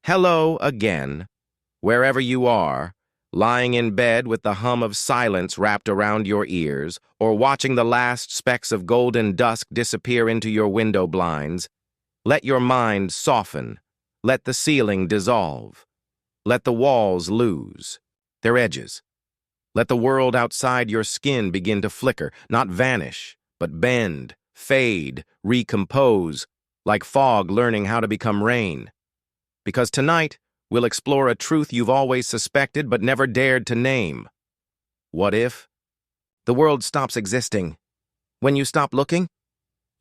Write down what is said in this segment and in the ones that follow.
Hello again, wherever you are, lying in bed with the hum of silence wrapped around your ears, or watching the last specks of golden dusk disappear into your window blinds. Let your mind soften. Let the ceiling dissolve. Let the walls lose their edges. Let the world outside your skin begin to flicker, not vanish, but bend, fade, recompose, like fog learning how to become rain. Because tonight, we'll explore a truth you've always suspected but never dared to name. What if the world stops existing? When you stop looking,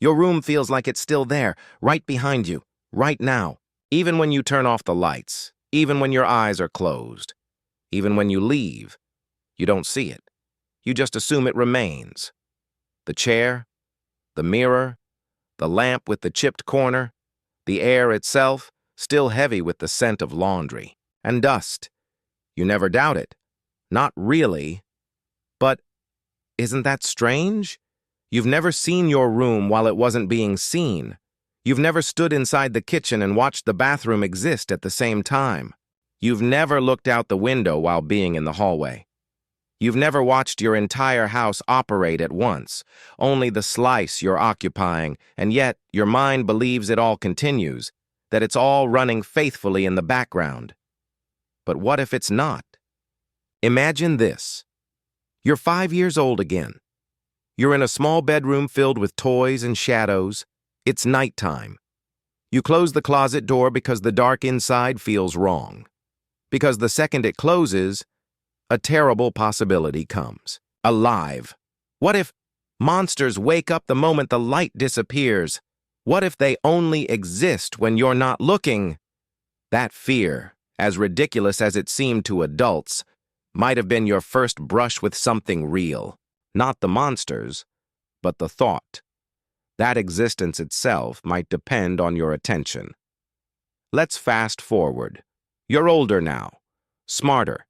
your room feels like it's still there, right behind you, right now, even when you turn off the lights, even when your eyes are closed, even when you leave. You don't see it. You just assume it remains. The chair, the mirror, the lamp with the chipped corner, the air itself, still heavy with the scent of laundry and dust. You never doubt it. Not really. But isn't that strange? You've never seen your room while it wasn't being seen. You've never stood inside the kitchen and watched the bathroom exist at the same time. You've never looked out the window while being in the hallway. You've never watched your entire house operate at once, only the slice you're occupying, and yet your mind believes it all continues, that it's all running faithfully in the background. But what if it's not? Imagine this. You're 5 years old again. You're in a small bedroom filled with toys and shadows. It's nighttime. You close the closet door because the dark inside feels wrong. Because the second it closes, a terrible possibility comes. Alive. What if monsters wake up the moment the light disappears? What if they only exist when you're not looking? That fear, as ridiculous as it seemed to adults, might have been your first brush with something real. Not the monsters, but the thought. That existence itself might depend on your attention. Let's fast forward. You're older now, smarter.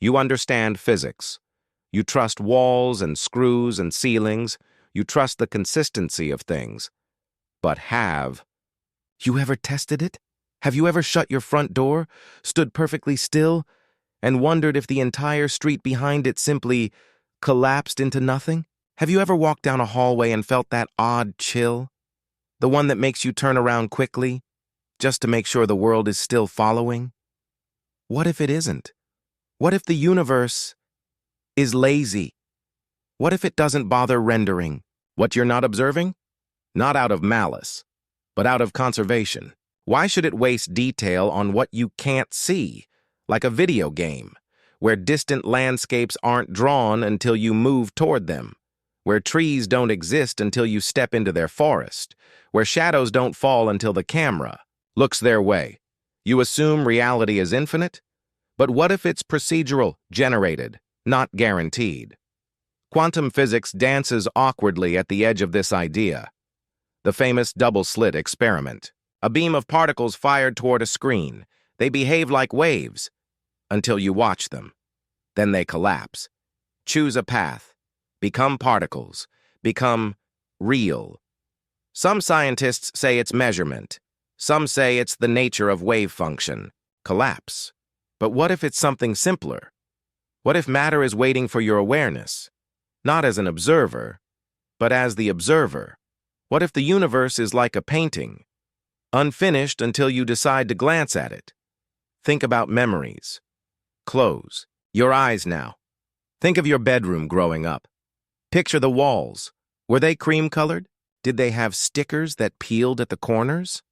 You understand physics. You trust walls and screws and ceilings. You trust the consistency of things. But have you ever tested it? Have you ever shut your front door, stood perfectly still, and wondered if the entire street behind it simply collapsed into nothing? Have you ever walked down a hallway and felt that odd chill? The one that makes you turn around quickly, just to make sure the world is still following? What if it isn't? What if the universe is lazy? What if it doesn't bother rendering what you're not observing? Not out of malice, but out of conservation. Why should it waste detail on what you can't see, like a video game, where distant landscapes aren't drawn until you move toward them, where trees don't exist until you step into their forest, where shadows don't fall until the camera looks their way? You assume reality is infinite? But what if it's procedural, generated, not guaranteed? Quantum physics dances awkwardly at the edge of this idea. The famous double-slit experiment. A beam of particles fired toward a screen. They behave like waves until you watch them. Then they collapse. Choose a path. Become particles. Become real. Some scientists say it's measurement. Some say it's the nature of wave function. Collapse. But what if it's something simpler? What if matter is waiting for your awareness? Not as an observer, but as the observer. What if the universe is like a painting, unfinished until you decide to glance at it? Think about memories. Close your eyes now. Think of your bedroom growing up. Picture the walls. Were they cream-colored? Did they have stickers that peeled at the corners?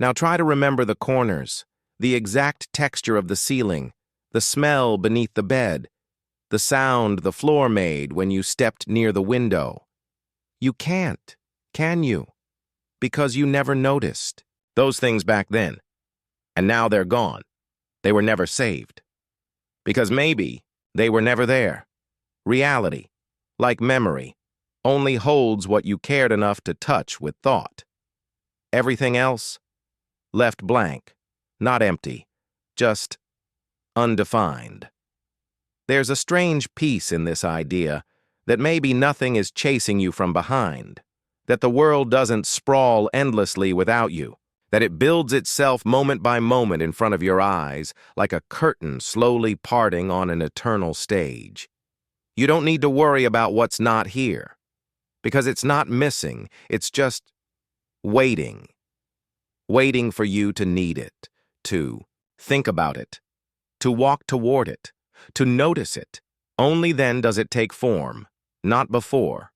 Now try to remember the corners, the exact texture of the ceiling, the smell beneath the bed, the sound the floor made when you stepped near the window. You can't, can you? Because you never noticed those things back then. And now they're gone. They were never saved. Because maybe they were never there. Reality, like memory, only holds what you cared enough to touch with thought. Everything else, left blank. Not empty, just undefined. There's a strange peace in this idea that maybe nothing is chasing you from behind, that the world doesn't sprawl endlessly without you, that it builds itself moment by moment in front of your eyes, like a curtain slowly parting on an eternal stage. You don't need to worry about what's not here, because it's not missing, it's just waiting. Waiting for you to need it, to think about it, to walk toward it, to notice it. Only then does it take form, not before.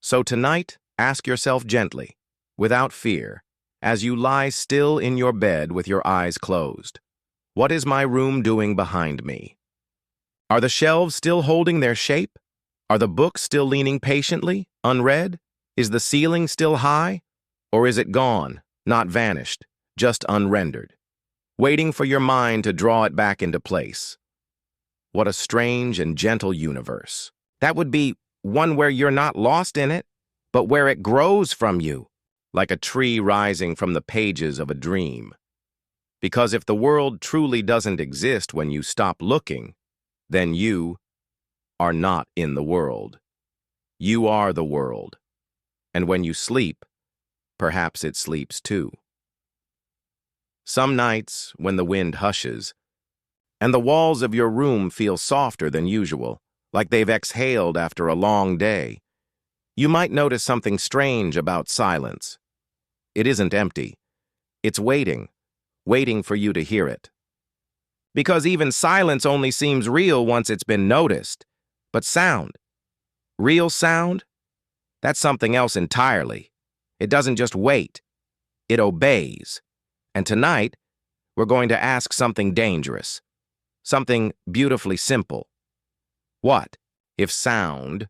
So tonight, ask yourself gently, without fear, as you lie still in your bed with your eyes closed, what is my room doing behind me? Are the shelves still holding their shape? Are the books still leaning patiently, unread? Is the ceiling still high? Or is it gone, not vanished, just unrendered, waiting for your mind to draw it back into place? What a strange and gentle universe. That would be one where you're not lost in it, but where it grows from you, like a tree rising from the pages of a dream. Because if the world truly doesn't exist when you stop looking, then you are not in the world. You are the world. And when you sleep, perhaps it sleeps too. Some nights, when the wind hushes, and the walls of your room feel softer than usual, like they've exhaled after a long day, you might notice something strange about silence. It isn't empty. It's waiting, waiting for you to hear it. Because even silence only seems real once it's been noticed. But sound, real sound, that's something else entirely. It doesn't just wait, it obeys. And tonight, we're going to ask something dangerous, something beautifully simple. What if sound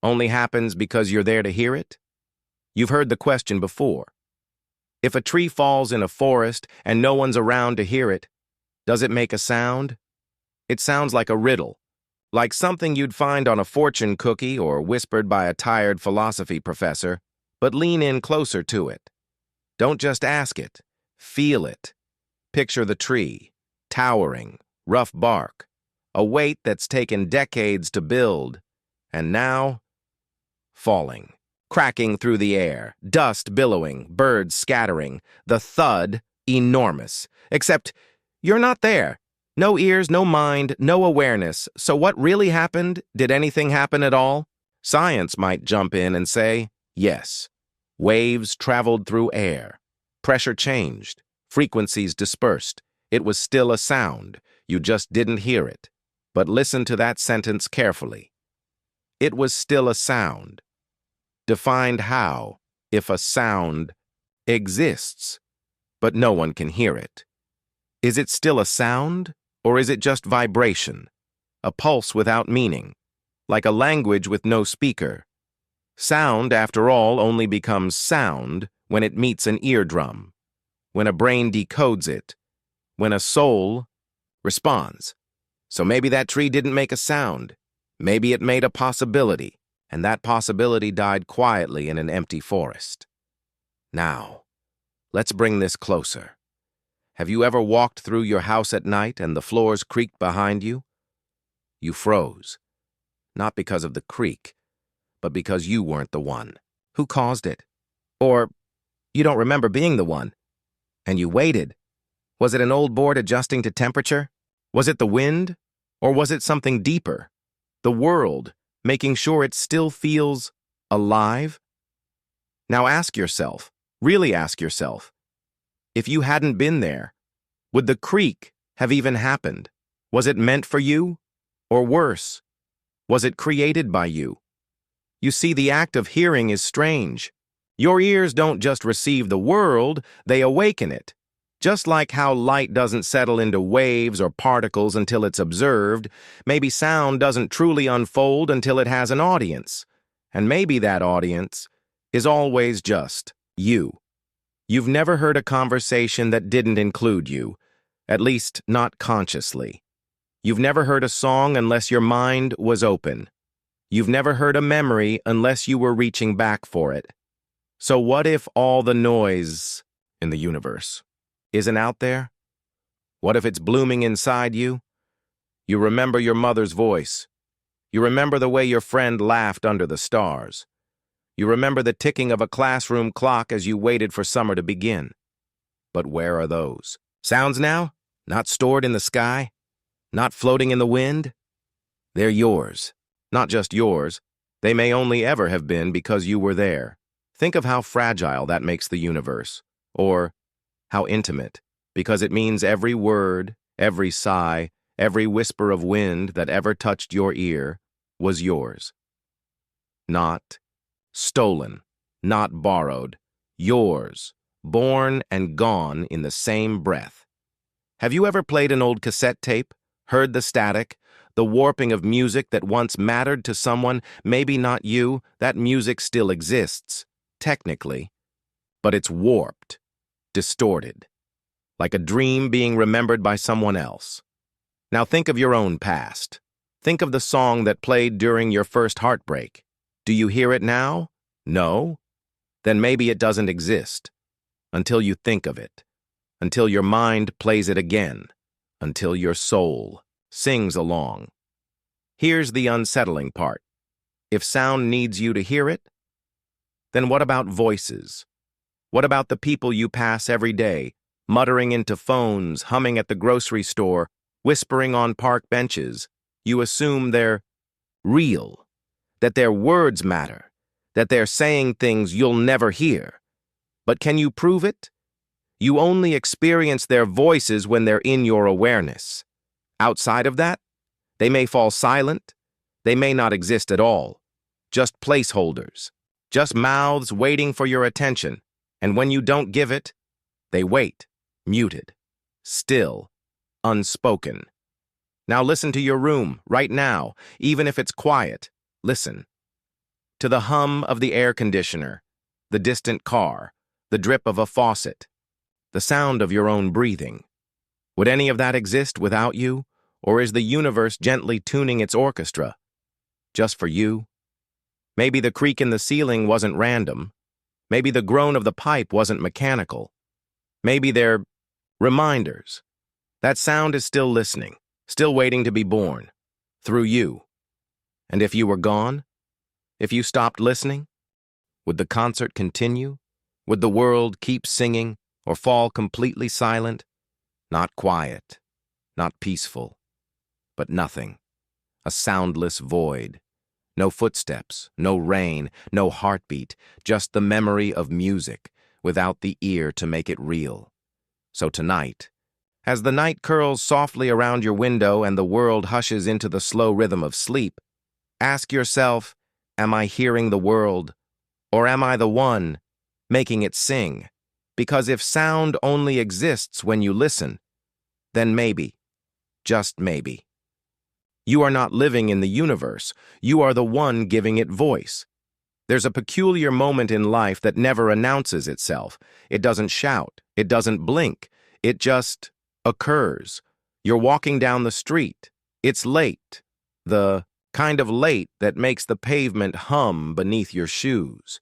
only happens because you're there to hear it? You've heard the question before. If a tree falls in a forest and no one's around to hear it, does it make a sound? It sounds like a riddle, like something you'd find on a fortune cookie or whispered by a tired philosophy professor, but lean in closer to it. Don't just ask it, feel it. Picture the tree, towering, rough bark, a weight that's taken decades to build, and now, falling, cracking through the air, dust billowing, birds scattering, the thud enormous. Except you're not there. No ears, no mind, no awareness. So what really happened? Did anything happen at all? Science might jump in and say, yes. Waves traveled through air. Pressure changed. Frequencies dispersed. It was still a sound. You just didn't hear it. But listen to that sentence carefully. It was still a sound. Defined how, if a sound exists, but no one can hear it. Is it still a sound, or is it just vibration? A pulse without meaning, like a language with no speaker. Sound, after all, only becomes sound when it meets an eardrum, when a brain decodes it, when a soul responds. So maybe that tree didn't make a sound. Maybe it made a possibility, and that possibility died quietly in an empty forest. Now, let's bring this closer. Have you ever walked through your house at night and the floors creaked behind you? You froze, not because of the creak, but because you weren't the one. Who caused it? Or you don't remember being the one, and you waited. Was it an old board adjusting to temperature? Was it the wind? Or was it something deeper? The world, making sure it still feels alive? Now ask yourself, really ask yourself, if you hadn't been there, would the creak have even happened? Was it meant for you? Or worse, was it created by you? You see, the act of hearing is strange. Your ears don't just receive the world, they awaken it. Just like how light doesn't settle into waves or particles until it's observed, maybe sound doesn't truly unfold until it has an audience. And maybe that audience is always just you. You've never heard a conversation that didn't include you, at least not consciously. You've never heard a song unless your mind was open. You've never heard a memory unless you were reaching back for it. So what if all the noise in the universe isn't out there? What if it's blooming inside you? You remember your mother's voice. You remember the way your friend laughed under the stars. You remember the ticking of a classroom clock as you waited for summer to begin. But where are those? Sounds now? Not stored in the sky? Not floating in the wind? They're yours. Not just yours. They may only ever have been because you were there. Think of how fragile that makes the universe. Or how intimate, because it means every word, every sigh, every whisper of wind that ever touched your ear was yours. Not stolen, not borrowed, yours, born and gone in the same breath. Have you ever played an old cassette tape, heard the static, the warping of music that once mattered to someone, maybe not you? That music still exists, technically, but it's warped, distorted, like a dream being remembered by someone else. Now think of your own past. Think of the song that played during your first heartbreak. Do you hear it now? No? Then maybe it doesn't exist. Until you think of it. Until your mind plays it again. Until your soul sings along. Here's the unsettling part. If sound needs you to hear it, then what about voices? What about the people you pass every day, muttering into phones, humming at the grocery store, whispering on park benches? You assume they're real, that their words matter, that they're saying things you'll never hear. But can you prove it? You only experience their voices when they're in your awareness. Outside of that, they may fall silent, they may not exist at all. Just placeholders, just mouths waiting for your attention. And when you don't give it, they wait, muted, still, unspoken. Now listen to your room, right now, even if it's quiet. Listen. To the hum of the air conditioner, the distant car, the drip of a faucet, the sound of your own breathing. Would any of that exist without you? Or is the universe gently tuning its orchestra? Just for you? Maybe the creak in the ceiling wasn't random. Maybe the groan of the pipe wasn't mechanical. Maybe they're reminders. That sound is still listening, still waiting to be born. Through you. And if you were gone? If you stopped listening? Would the concert continue? Would the world keep singing or fall completely silent? Not quiet, not peaceful, but nothing. A soundless void. No footsteps, no rain, no heartbeat, just the memory of music without the ear to make it real. So tonight, as the night curls softly around your window and the world hushes into the slow rhythm of sleep, ask yourself, am I hearing the world, or am I the one making it sing? Because if sound only exists when you listen, then maybe, just maybe, you are not living in the universe, you are the one giving it voice. There's a peculiar moment in life that never announces itself. It doesn't shout, it doesn't blink, it just occurs. You're walking down the street. It's late, the kind of late that makes the pavement hum beneath your shoes.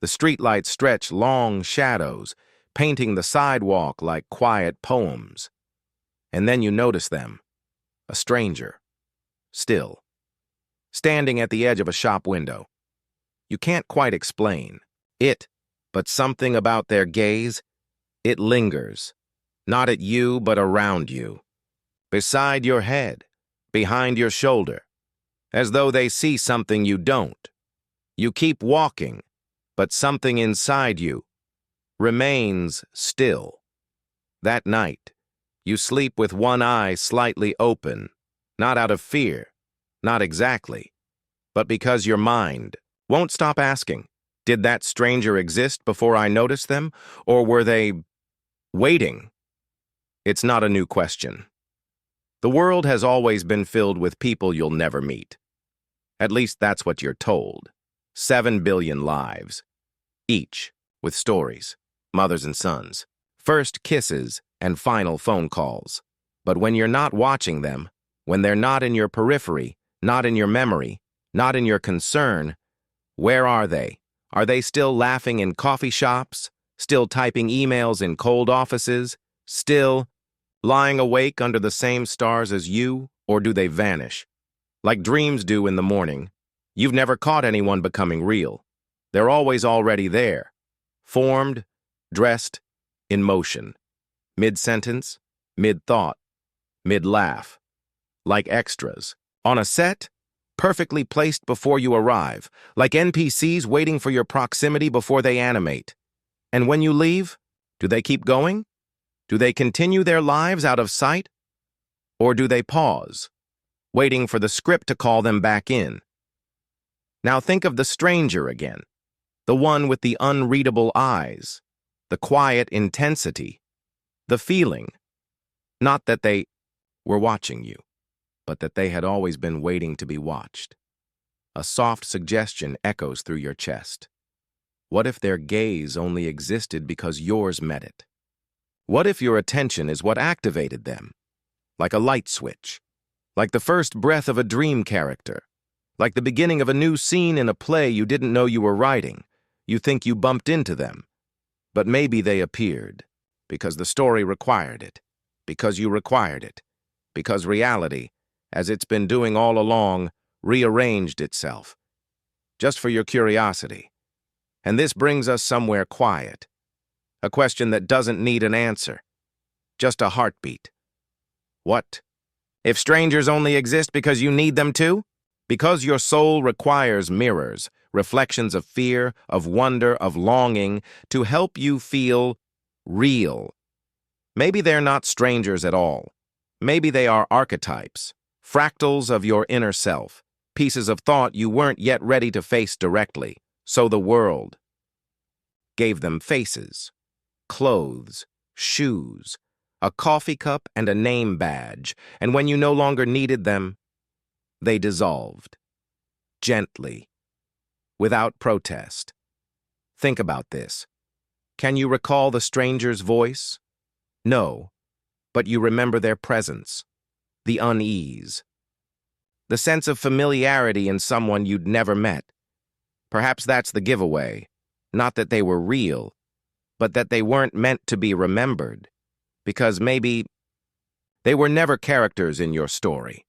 The streetlights stretch long shadows, painting the sidewalk like quiet poems. And then you notice them, a stranger, still, standing at the edge of a shop window. You can't quite explain it, but something about their gaze, it lingers, not at you but around you, beside your head, behind your shoulder, as though they see something you don't. You keep walking, but something inside you remains still. That night, you sleep with one eye slightly open, not out of fear, not exactly, but because your mind won't stop asking, did that stranger exist before I noticed them, or were they waiting? It's not a new question. The world has always been filled with people you'll never meet. At least that's what you're told. 7 billion lives, each with stories, mothers and sons, first kisses and final phone calls. But when you're not watching them, when they're not in your periphery, not in your memory, not in your concern, where are they? Are they still laughing in coffee shops, still typing emails in cold offices, still lying awake under the same stars as you, or do they vanish? Like dreams do in the morning, you've never caught anyone becoming real. They're always already there, formed, dressed, in motion, mid-sentence, mid-thought, mid-laugh, like extras. On a set, perfectly placed before you arrive, like NPCs waiting for your proximity before they animate. And when you leave, do they keep going? Do they continue their lives out of sight? Or do they pause, waiting for the script to call them back in? Now think of the stranger again, the one with the unreadable eyes, the quiet intensity, the feeling, not that they were watching you, but that they had always been waiting to be watched. A soft suggestion echoes through your chest. What if their gaze only existed because yours met it? What if your attention is what activated them? Like a light switch, like the first breath of a dream character, like the beginning of a new scene in a play you didn't know you were writing. You think you bumped into them, but maybe they appeared because the story required it, because you required it, because reality, as it's been doing all along, rearranged itself, just for your curiosity. And this brings us somewhere quiet, a question that doesn't need an answer, just a heartbeat. What if strangers only exist because you need them to? Because your soul requires mirrors, reflections of fear, of wonder, of longing, to help you feel real. Maybe they're not strangers at all. Maybe they are archetypes, fractals of your inner self, pieces of thought you weren't yet ready to face directly. So the world gave them faces, clothes, shoes, a coffee cup, and a name badge, and when you no longer needed them, they dissolved, gently, without protest. Think about this. Can you recall the stranger's voice? No, but you remember their presence, the unease, the sense of familiarity in someone you'd never met. Perhaps that's the giveaway, not that they were real, but that they weren't meant to be remembered, because maybe they were never characters in your story.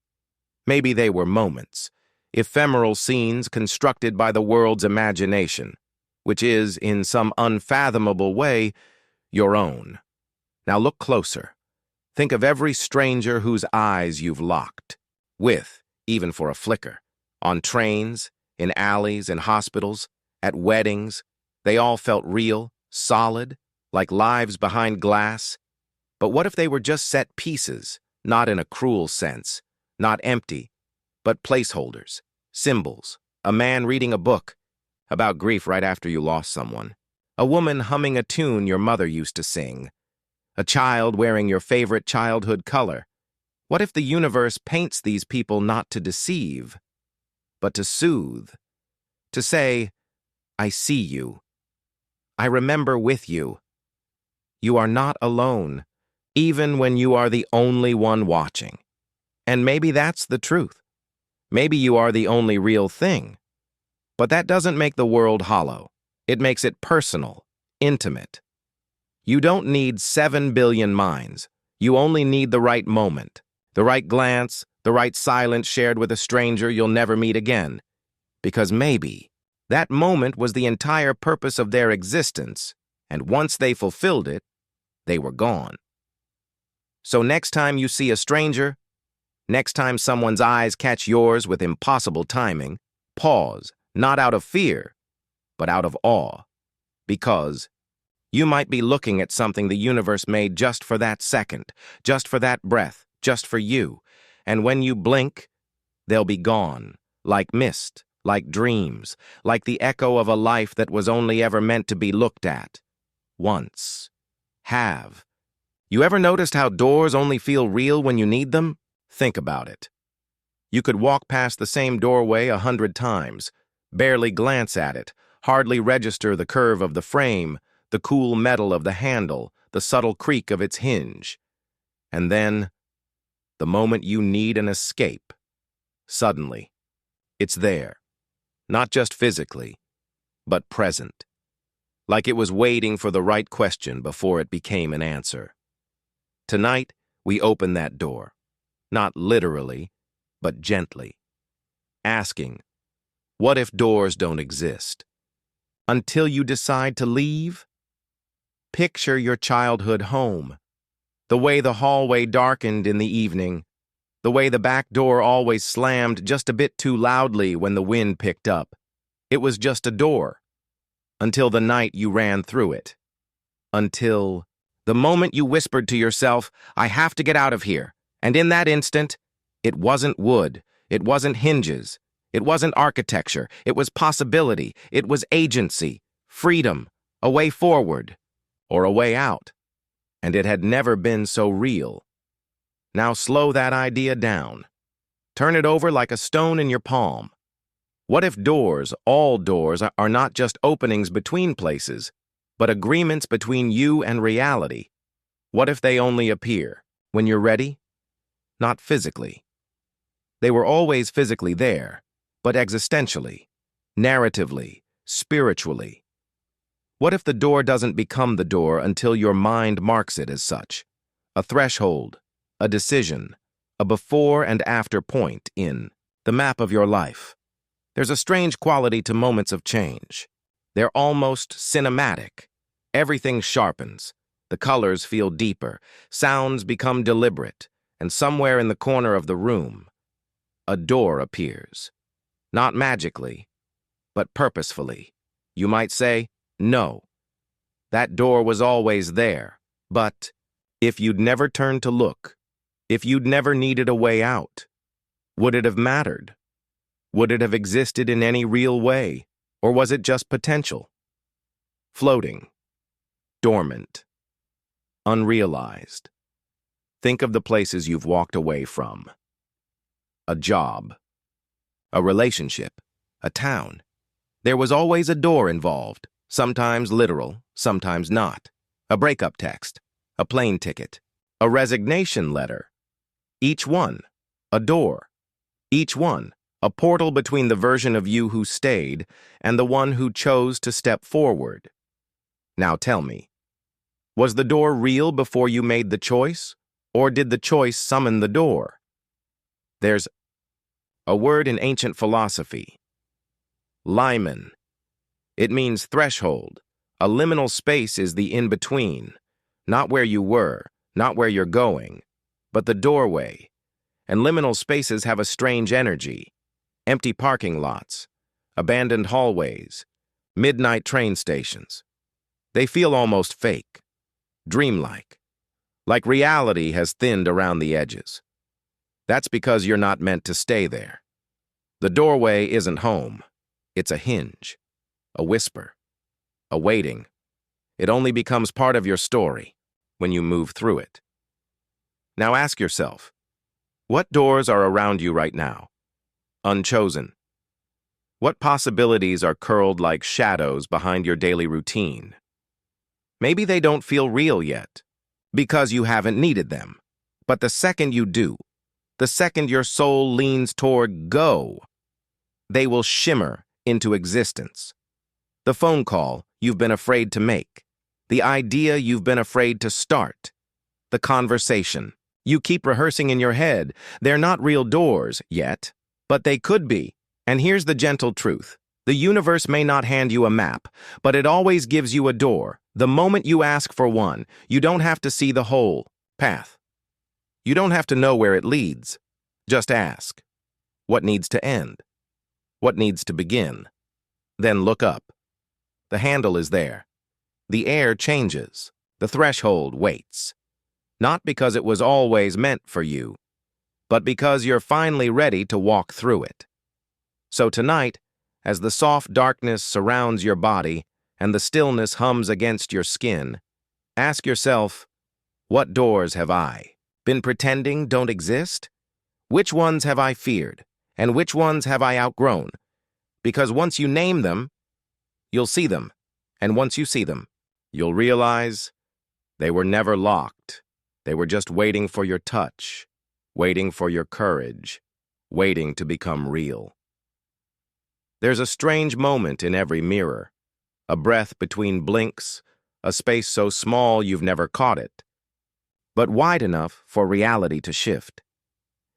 Maybe they were moments, ephemeral scenes constructed by the world's imagination, which is, in some unfathomable way, your own. Now look closer. Think of every stranger whose eyes you've locked with, even for a flicker, on trains, in alleys, in hospitals, at weddings. They all felt real, solid, like lives behind glass. But what if they were just set pieces, not in a cruel sense, not empty, but placeholders, symbols, a man reading a book about grief right after you lost someone, a woman humming a tune your mother used to sing, a child wearing your favorite childhood color? What if the universe paints these people not to deceive, but to soothe, to say, I see you, I remember with you. You are not alone, even when you are the only one watching. And maybe that's the truth. Maybe you are the only real thing. But that doesn't make the world hollow. It makes it personal, intimate. You don't need 7 billion minds. You only need the right moment, the right glance, the right silence shared with a stranger you'll never meet again. Because maybe that moment was the entire purpose of their existence, and once they fulfilled it, they were gone. So next time you see a stranger, next time someone's eyes catch yours with impossible timing, pause, not out of fear, but out of awe. Because you might be looking at something the universe made just for that second, just for that breath, just for you. And when you blink, they'll be gone, like mist, like dreams, like the echo of a life that was only ever meant to be looked at. Once. Have you ever noticed how doors only feel real when you need them? Think about it. You could walk past the same doorway 100 times, barely glance at it, hardly register the curve of the frame, the cool metal of the handle, the subtle creak of its hinge. And then, the moment you need an escape, suddenly, it's there. Not just physically, but present. Like it was waiting for the right question before it became an answer. Tonight, we open that door. Not literally, but gently. Asking, what if doors don't exist? Until you decide to leave? Picture your childhood home. The way the hallway darkened in the evening. The way the back door always slammed just a bit too loudly when the wind picked up. It was just a door. Until the night you ran through it. Until the moment you whispered to yourself, "I have to get out of here." And in that instant, it wasn't wood. It wasn't hinges. It wasn't architecture. It was possibility. It was agency, freedom, a way forward, or a way out. And it had never been so real. Now slow that idea down. Turn it over like a stone in your palm. What if doors, all doors, are not just openings between places, but agreements between you and reality? What if they only appear when you're ready? Not physically. They were always physically there, but existentially, narratively, spiritually. What if the door doesn't become the door until your mind marks it as such? A threshold, a decision, a before and after point in the map of your life. There's a strange quality to moments of change. They're almost cinematic. Everything sharpens. The colors feel deeper. Sounds become deliberate. And somewhere in the corner of the room, a door appears. Not magically, but purposefully. You might say, no. That door was always there. But if you'd never turned to look, if you'd never needed a way out, would it have mattered? Would it have existed in any real way, or was it just potential? Floating, dormant, unrealized. Think of the places you've walked away from. A job, a relationship, a town. There was always a door involved, sometimes literal, sometimes not. A breakup text, a plane ticket, a resignation letter. Each one, a door. Each one, a portal between the version of you who stayed and the one who chose to step forward. Now tell me, was the door real before you made the choice, or did the choice summon the door? There's a word in ancient philosophy, limen. It means threshold. A liminal space is the in-between, not where you were, not where you're going, but the doorway. And liminal spaces have a strange energy. Empty parking lots, abandoned hallways, midnight train stations. They feel almost fake, dreamlike, like reality has thinned around the edges. That's because you're not meant to stay there. The doorway isn't home. It's a hinge, a whisper, a waiting. It only becomes part of your story when you move through it. Now ask yourself, what doors are around you right now? Unchosen. What possibilities are curled like shadows behind your daily routine? Maybe they don't feel real yet, because you haven't needed them. But the second you do, the second your soul leans toward go, they will shimmer into existence. The phone call you've been afraid to make, the idea you've been afraid to start, the conversation you keep rehearsing in your head. They're not real doors yet, but they could be. And here's the gentle truth. The universe may not hand you a map, but it always gives you a door. The moment you ask for one, you don't have to see the whole path. You don't have to know where it leads. Just ask. What needs to end? What needs to begin? Then look up. The handle is there. The air changes. The threshold waits. Not because it was always meant for you, but because you're finally ready to walk through it. So tonight, as the soft darkness surrounds your body and the stillness hums against your skin, ask yourself, what doors have I been pretending don't exist? Which ones have I feared, and which ones have I outgrown? Because once you name them, you'll see them, and once you see them, you'll realize they were never locked. They were just waiting for your touch, waiting for your courage, waiting to become real. There's a strange moment in every mirror, a breath between blinks, a space so small you've never caught it, but wide enough for reality to shift.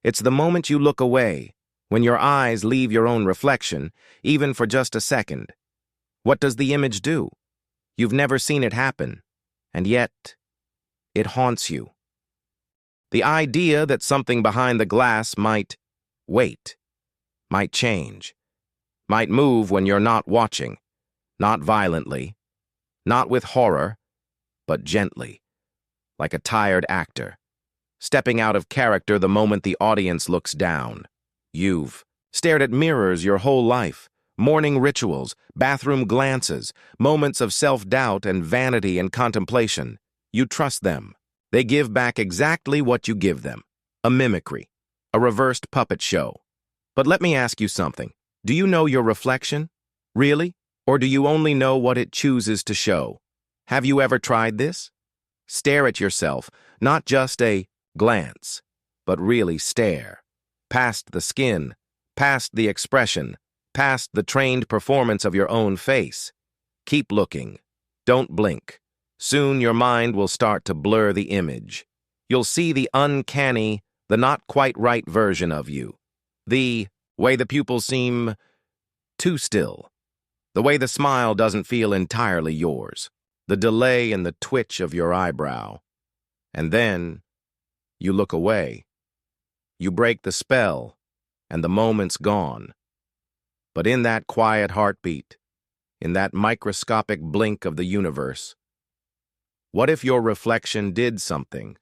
It's the moment you look away, when your eyes leave your own reflection, even for just a second. What does the image do? You've never seen it happen, and yet it haunts you. The idea that something behind the glass might wait, might change, might move when you're not watching, not violently, not with horror, but gently, like a tired actor, stepping out of character the moment the audience looks down. You've stared at mirrors your whole life, morning rituals, bathroom glances, moments of self-doubt and vanity and contemplation. You trust them. They give back exactly what you give them. A mimicry, a reversed puppet show. But let me ask you something. Do you know your reflection? Really? Or do you only know what it chooses to show? Have you ever tried this? Stare at yourself, not just a glance, but really stare. Past the skin, past the expression, past the trained performance of your own face. Keep looking. Don't blink. Soon your mind will start to blur the image. You'll see the uncanny, the not quite right version of you. The way the pupils seem too still. The way the smile doesn't feel entirely yours. The delay in the twitch of your eyebrow. And then you look away. You break the spell, and the moment's gone. But in that quiet heartbeat, in that microscopic blink of the universe, what if your reflection did something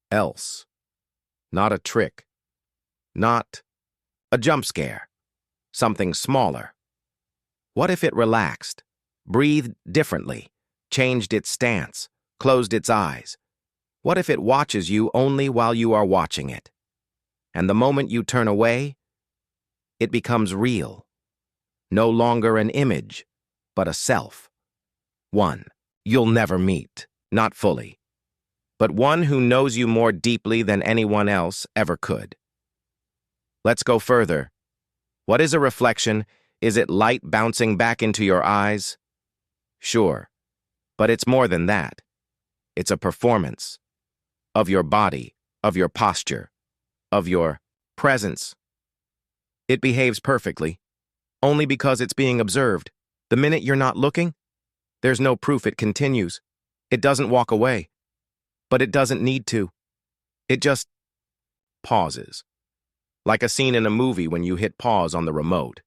else? Not a trick, not a jump scare, something smaller. What if it relaxed, breathed differently, changed its stance, closed its eyes? What if it watches you only while you are watching it? And the moment you turn away, it becomes real. No longer an image, but a self. One you'll never meet, not fully, but one who knows you more deeply than anyone else ever could. Let's go further. What is a reflection? Is it light bouncing back into your eyes? Sure, but it's more than that. It's a performance of your body, of your posture, of your presence. It behaves perfectly, only because it's being observed. The minute you're not looking, there's no proof it continues. It doesn't walk away, but it doesn't need to. It just pauses. Like a scene in a movie when you hit pause on the remote.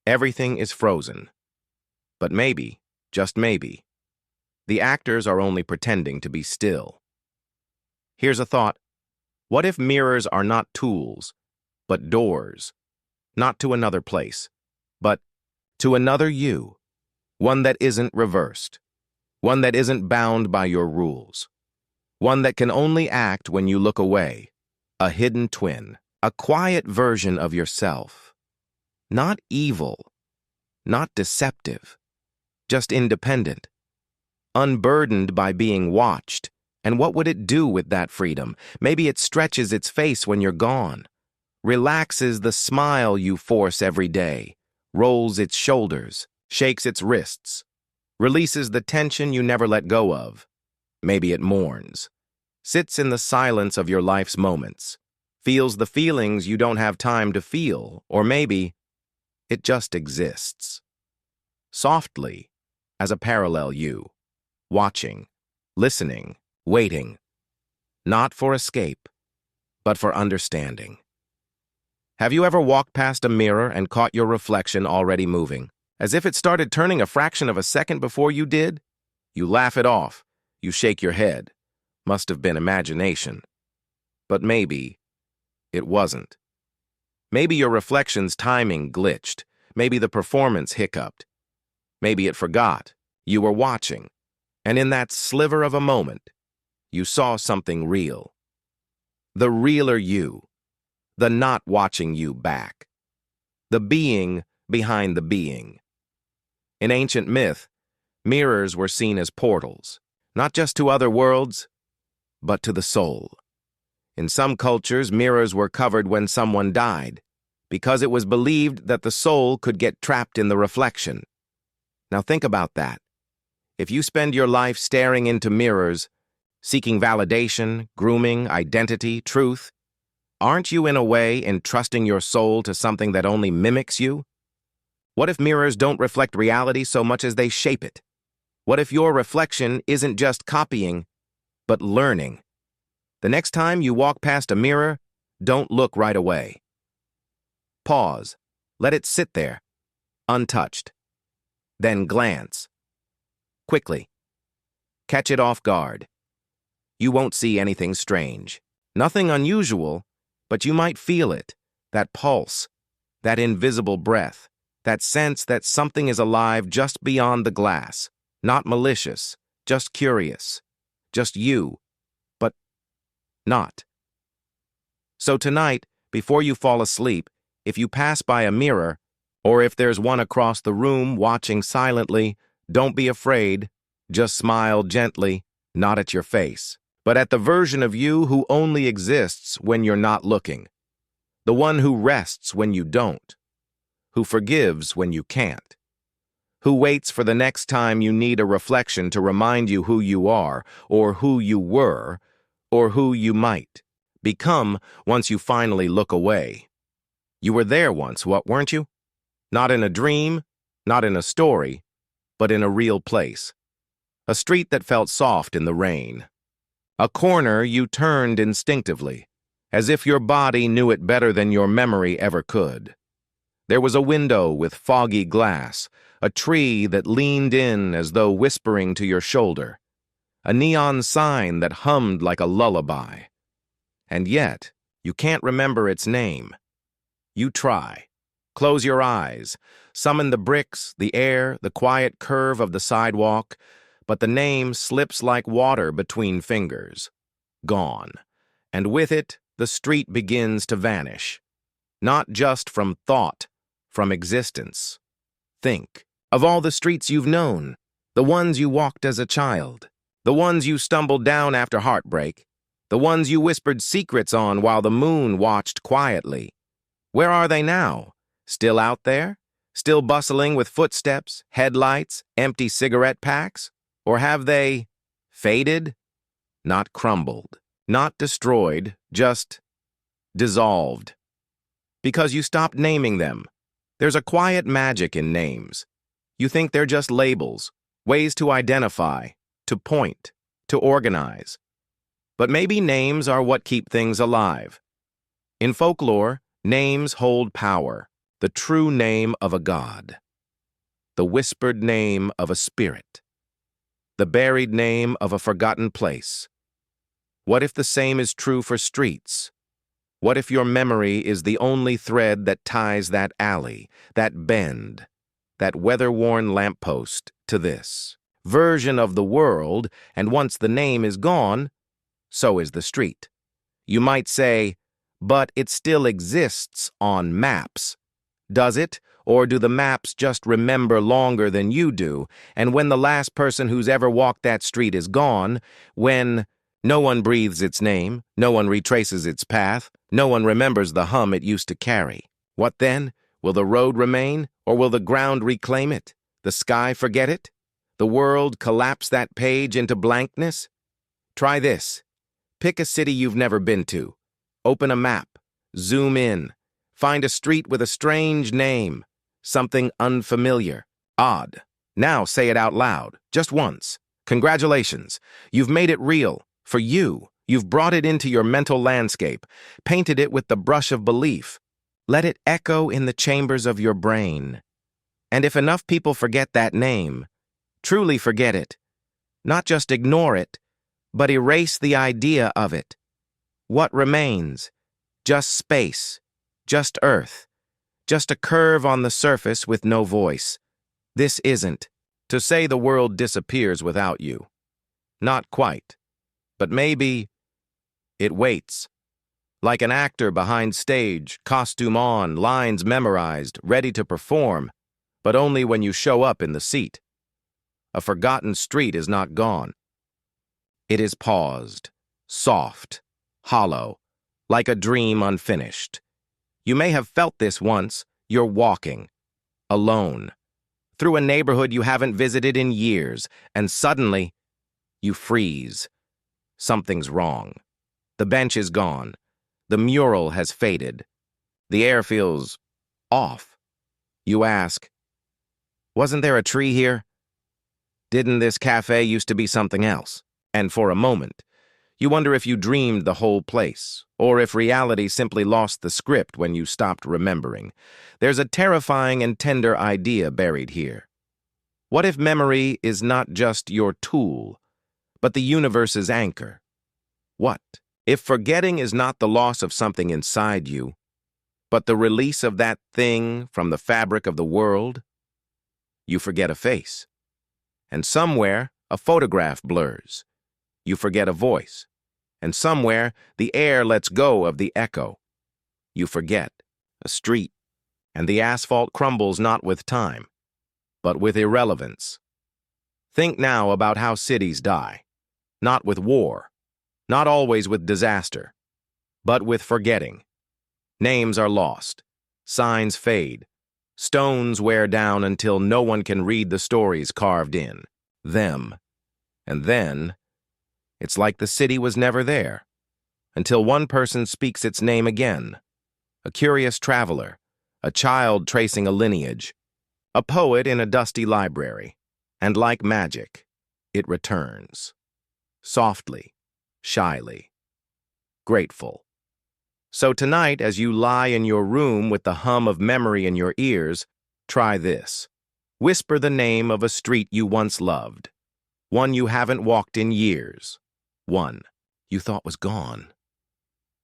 Everything is frozen. But maybe, just maybe, the actors are only pretending to be still. Here's a thought. What if mirrors are not tools, but doors? Not to another place, but to another you. One that isn't reversed. One that isn't bound by your rules. One that can only act when you look away. A hidden twin. A quiet version of yourself. Not evil. Not deceptive. Just independent. Unburdened by being watched. And what would it do with that freedom? Maybe it stretches its face when you're gone. Relaxes the smile you force every day. Rolls its shoulders. Shakes its wrists. Releases the tension you never let go of. Maybe it mourns. Sits in the silence of your life's moments. Feels the feelings you don't have time to feel. Or maybe it just exists. Softly, as a parallel you. Watching. Listening. Waiting. Not for escape, but for understanding. Have you ever walked past a mirror and caught your reflection already moving? As if it started turning a fraction of a second before you did? You laugh it off. You shake your head. Must have been imagination. But maybe it wasn't. Maybe your reflection's timing glitched. Maybe the performance hiccuped. Maybe it forgot. You were watching. And in that sliver of a moment, you saw something real. The realer you. The not watching you back. The being behind the being. In ancient myth, mirrors were seen as portals, not just to other worlds, but to the soul. In some cultures, mirrors were covered when someone died, because it was believed that the soul could get trapped in the reflection. Now think about that. If you spend your life staring into mirrors, seeking validation, grooming, identity, truth, aren't you in a way entrusting your soul to something that only mimics you? What if mirrors don't reflect reality so much as they shape it? What if your reflection isn't just copying, but learning? The next time you walk past a mirror, don't look right away. Pause. Let it sit there, untouched. Then glance. Quickly. Catch it off guard. You won't see anything strange. Nothing unusual, but you might feel it. That pulse, that invisible breath, that sense that something is alive just beyond the glass. Not malicious, just curious. Just you, but not. So tonight, before you fall asleep, if you pass by a mirror, or if there's one across the room watching silently, don't be afraid. Just smile gently, not at your face, but at the version of you who only exists when you're not looking. The one who rests when you don't, who forgives when you can't, who waits for the next time you need a reflection to remind you who you are, or who you were, or who you might become once you finally look away. You were there once, what, weren't you? Not in a dream, not in a story, but in a real place. A street that felt soft in the rain. A corner you turned instinctively, as if your body knew it better than your memory ever could. There was a window with foggy glass, a tree that leaned in as though whispering to your shoulder, a neon sign that hummed like a lullaby. And yet, you can't remember its name. You try. Close your eyes, summon the bricks, the air, the quiet curve of the sidewalk, but the name slips like water between fingers. Gone. And with it, the street begins to vanish. Not just from thought, from existence. Think of all the streets you've known, the ones you walked as a child, the ones you stumbled down after heartbreak, the ones you whispered secrets on while the moon watched quietly. Where are they now? Still out there? Still bustling with footsteps, headlights, empty cigarette packs? Or have they faded? Not crumbled, not destroyed, just dissolved. Because you stopped naming them. There's a quiet magic in names. You think they're just labels, ways to identify, to point, to organize. But maybe names are what keep things alive. In folklore, names hold power, the true name of a god, the whispered name of a spirit, the buried name of a forgotten place. What if the same is true for streets? What if your memory is the only thread that ties that alley, that bend, that weather-worn lamppost to this version of the world, and once the name is gone, so is the street. You might say, but it still exists on maps. Does it? Or do the maps just remember longer than you do, and when the last person who's ever walked that street is gone, when no one breathes its name, no one retraces its path, no one remembers the hum it used to carry, what then? Will the road remain, or will the ground reclaim it? The sky forget it? The world collapse that page into blankness? Try this. Pick a city you've never been to. Open a map. Zoom in. Find a street with a strange name. Something unfamiliar. Odd. Now say it out loud. Just once. Congratulations. You've made it real. For you. You've brought it into your mental landscape. Painted it with the brush of belief. Let it echo in the chambers of your brain. And if enough people forget that name, truly forget it, not just ignore it, but erase the idea of it, what remains? Just space, just earth, just a curve on the surface with no voice. This isn't to say the world disappears without you. Not quite. But maybe it waits. Like an actor behind stage, costume on, lines memorized, ready to perform, but only when you show up in the seat. A forgotten street is not gone. It is paused, soft, hollow, like a dream unfinished. You may have felt this once. You're walking, alone, through a neighborhood you haven't visited in years, and suddenly, you freeze. Something's wrong. The bench is gone. The mural has faded. The air feels off. You ask, wasn't there a tree here? Didn't this cafe used to be something else? And for a moment, you wonder if you dreamed the whole place, or if reality simply lost the script when you stopped remembering. There's a terrifying and tender idea buried here. What if memory is not just your tool, but the universe's anchor? What if forgetting is not the loss of something inside you, but the release of that thing from the fabric of the world? You forget a face, and somewhere a photograph blurs. You forget a voice, and somewhere the air lets go of the echo. You forget a street, and the asphalt crumbles not with time, but with irrelevance. Think now about how cities die, not with war, not always with disaster, but with forgetting. Names are lost, signs fade, stones wear down until no one can read the stories carved in them. And then, it's like the city was never there, until one person speaks its name again. A curious traveler, a child tracing a lineage, a poet in a dusty library, and like magic, it returns. Softly, shyly, grateful. So tonight, as you lie in your room with the hum of memory in your ears, try this. Whisper the name of a street you once loved, one you haven't walked in years, one you thought was gone.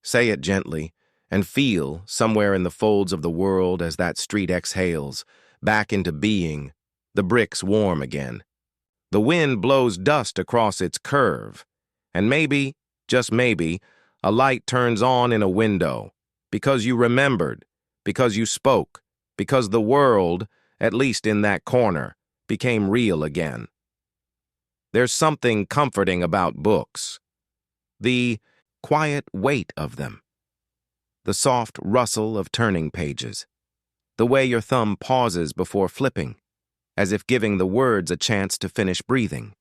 Say it gently, and feel, somewhere in the folds of the world as that street exhales, back into being, the bricks warm again. The wind blows dust across its curve, and maybe, just maybe, a light turns on in a window, because you remembered, because you spoke, because the world, at least in that corner, became real again. There's something comforting about books. The quiet weight of them. The soft rustle of turning pages. The way your thumb pauses before flipping, as if giving the words a chance to finish breathing.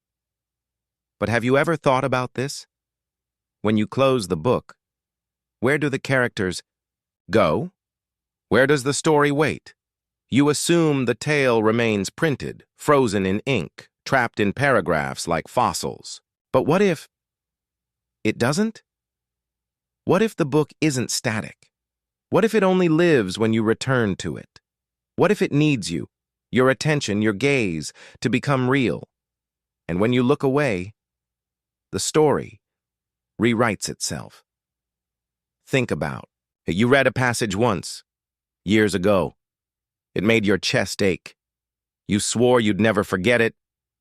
But have you ever thought about this? When you close the book, where do the characters go? Where does the story wait? You assume the tale remains printed, frozen in ink, trapped in paragraphs like fossils. But what if it doesn't? What if the book isn't static? What if it only lives when you return to it? What if it needs you, your attention, your gaze, to become real? And when you look away, the story rewrites itself. Think about it. You read a passage once, years ago. It made your chest ache. You swore you'd never forget it,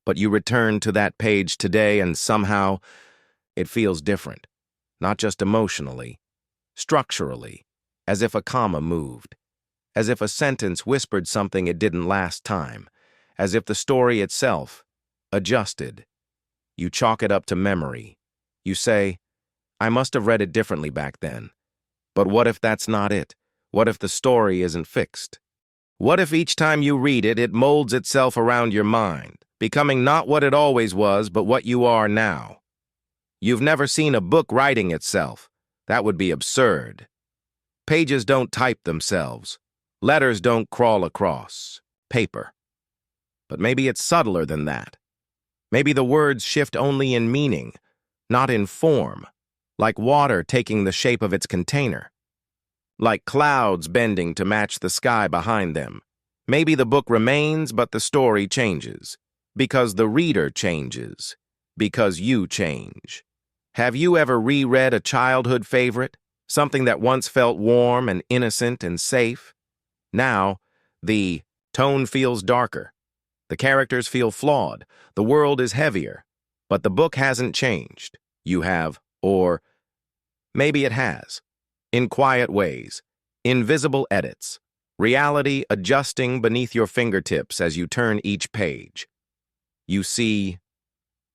but you return to that page today and somehow it feels different. Not just emotionally, structurally, as if a comma moved, as if a sentence whispered something it didn't last time, as if the story itself adjusted. You chalk it up to memory. You say, I must have read it differently back then. But what if that's not it? What if the story isn't fixed? What if each time you read it, it molds itself around your mind, becoming not what it always was, but what you are now? You've never seen a book writing itself. That would be absurd. Pages don't type themselves. Letters don't crawl across paper. But maybe it's subtler than that. Maybe the words shift only in meaning, not in form, like water taking the shape of its container, like clouds bending to match the sky behind them. Maybe the book remains, but the story changes, because the reader changes, because you change. Have you ever reread a childhood favorite, something that once felt warm and innocent and safe? Now, the tone feels darker. The characters feel flawed. The world is heavier. But the book hasn't changed. You have, or maybe it has. In quiet ways. Invisible edits. Reality adjusting beneath your fingertips as you turn each page. You see,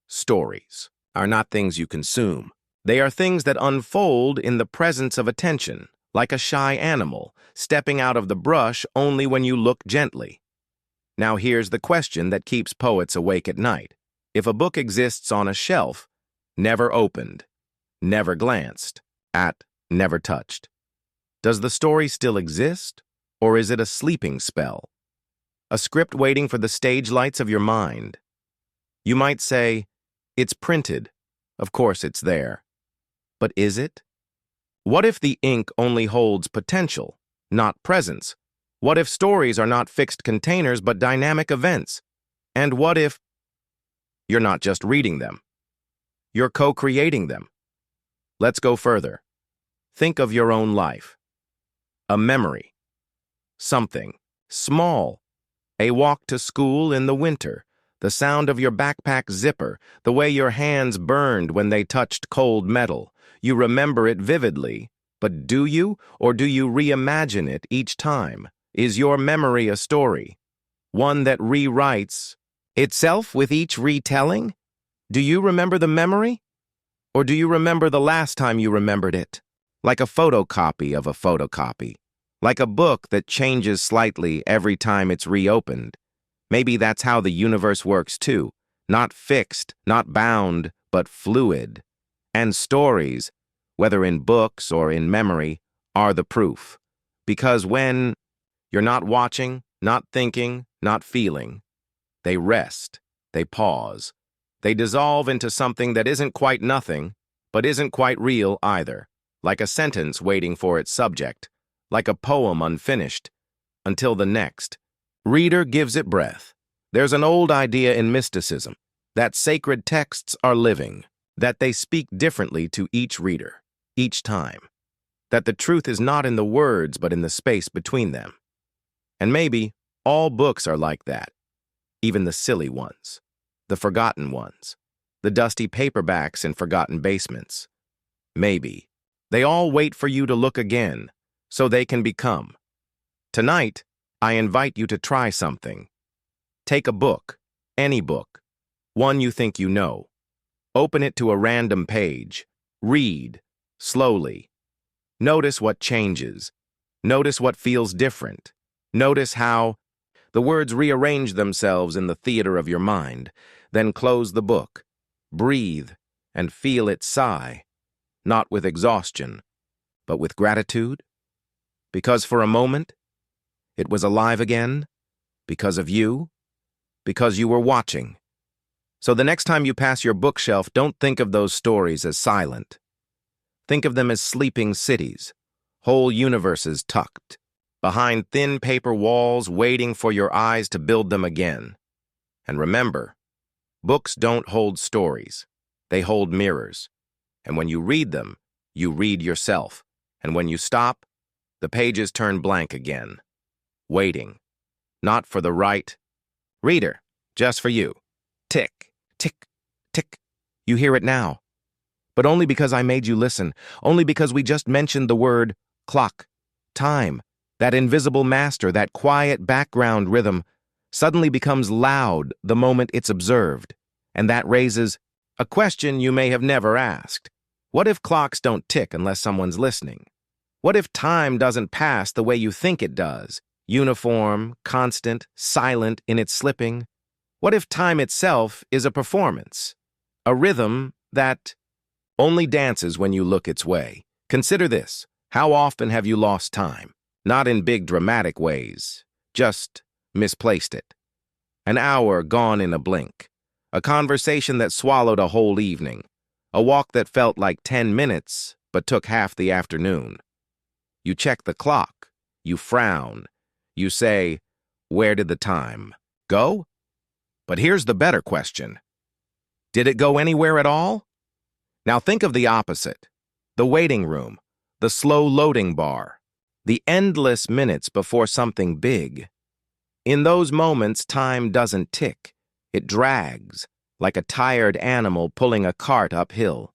stories are not things you consume. They are things that unfold in the presence of attention, like a shy animal, stepping out of the brush only when you look gently. Now here's the question that keeps poets awake at night. If a book exists on a shelf, never opened, never glanced at, never touched, does the story still exist, or is it a sleeping spell? A script waiting for the stage lights of your mind? You might say, it's printed. Of course it's there. But is it? What if the ink only holds potential, not presence? What if stories are not fixed containers but dynamic events? And what if you're not just reading them? You're co-creating them. Let's go further. Think of your own life. A memory. Something small. A walk to school in the winter. The sound of your backpack zipper. The way your hands burned when they touched cold metal. You remember it vividly. But do you, or do you reimagine it each time? Is your memory a story? One that rewrites itself with each retelling? Do you remember the memory? Or do you remember the last time you remembered it? Like a photocopy of a photocopy. Like a book that changes slightly every time it's reopened. Maybe that's how the universe works too. Not fixed, not bound, but fluid. And stories, whether in books or in memory, are the proof. Because when you're not watching, not thinking, not feeling, they rest, they pause. They dissolve into something that isn't quite nothing, but isn't quite real either. Like a sentence waiting for its subject. Like a poem unfinished. Until the next reader gives it breath. There's an old idea in mysticism that sacred texts are living, that they speak differently to each reader, each time, that the truth is not in the words but in the space between them. And maybe all books are like that, even the silly ones, the forgotten ones, the dusty paperbacks in forgotten basements. Maybe they all wait for you to look again, so they can become. Tonight, I invite you to try something. Take a book, any book, one you think you know. Open it to a random page. Read, slowly. Notice what changes. Notice what feels different. Notice how the words rearrange themselves in the theater of your mind. Then close the book. Breathe and feel it sigh, not with exhaustion, but with gratitude. Because for a moment, it was alive again, because of you, because you were watching. So the next time you pass your bookshelf, don't think of those stories as silent. Think of them as sleeping cities, whole universes tucked, behind thin paper walls waiting for your eyes to build them again. And remember, books don't hold stories, they hold mirrors. And when you read them, you read yourself. And when you stop, the pages turn blank again, waiting, not for the right reader, just for you. Tick, tick, tick. You hear it now. But only because I made you listen, only because we just mentioned the word clock, time, that invisible master, that quiet background rhythm, suddenly becomes loud the moment it's observed. And that raises a question you may have never asked. What if clocks don't tick unless someone's listening? What if time doesn't pass the way you think it does? Uniform, constant, silent in its slipping? What if time itself is a performance? A rhythm that only dances when you look its way. Consider this. How often have you lost time? Not in big dramatic ways, just misplaced it. An hour gone in a blink. A conversation that swallowed a whole evening. A walk that felt like 10 minutes, but took half the afternoon. You check the clock. You frown. You say, where did the time go? But here's the better question. Did it go anywhere at all? Now think of the opposite. The waiting room, the slow loading bar, the endless minutes before something big. In those moments, time doesn't tick. It drags, like a tired animal pulling a cart uphill.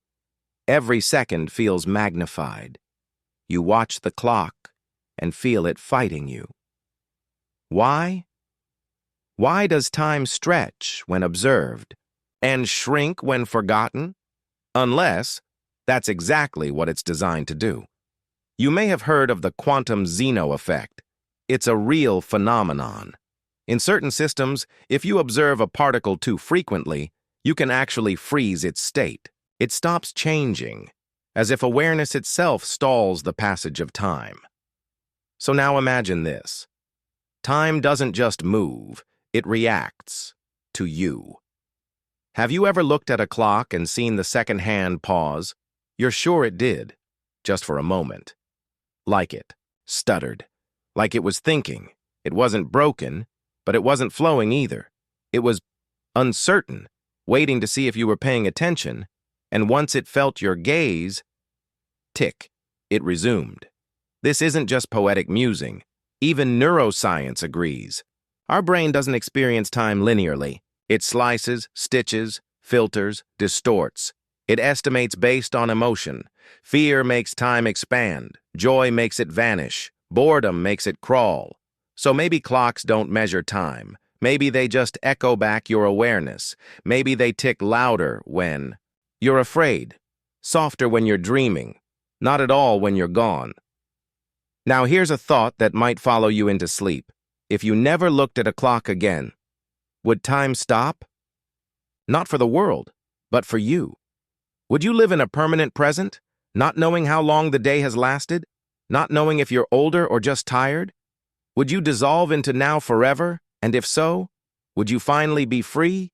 Every second feels magnified. You watch the clock and feel it fighting you. Why? Why does time stretch when observed and shrink when forgotten? Unless that's exactly what it's designed to do. You may have heard of the quantum Zeno effect. It's a real phenomenon. In certain systems, if you observe a particle too frequently, you can actually freeze its state. It stops changing, as if awareness itself stalls the passage of time. So now imagine this. Time doesn't just move, it reacts to you. Have you ever looked at a clock and seen the second hand pause? You're sure it did, just for a moment. Like it, stuttered, like it was thinking. It wasn't broken, but it wasn't flowing either. It was uncertain, waiting to see if you were paying attention, and once it felt your gaze, tick, it resumed. This isn't just poetic musing. Even neuroscience agrees. Our brain doesn't experience time linearly. It slices, stitches, filters, distorts. It estimates based on emotion. Fear makes time expand. Joy makes it vanish. Boredom makes it crawl. So maybe clocks don't measure time. Maybe they just echo back your awareness. Maybe they tick louder when you're afraid, softer when you're dreaming, not at all when you're gone. Now here's a thought that might follow you into sleep. If you never looked at a clock again, would time stop? Not for the world, but for you. Would you live in a permanent present, not knowing how long the day has lasted, not knowing if you're older or just tired? Would you dissolve into now forever? And if so, would you finally be free?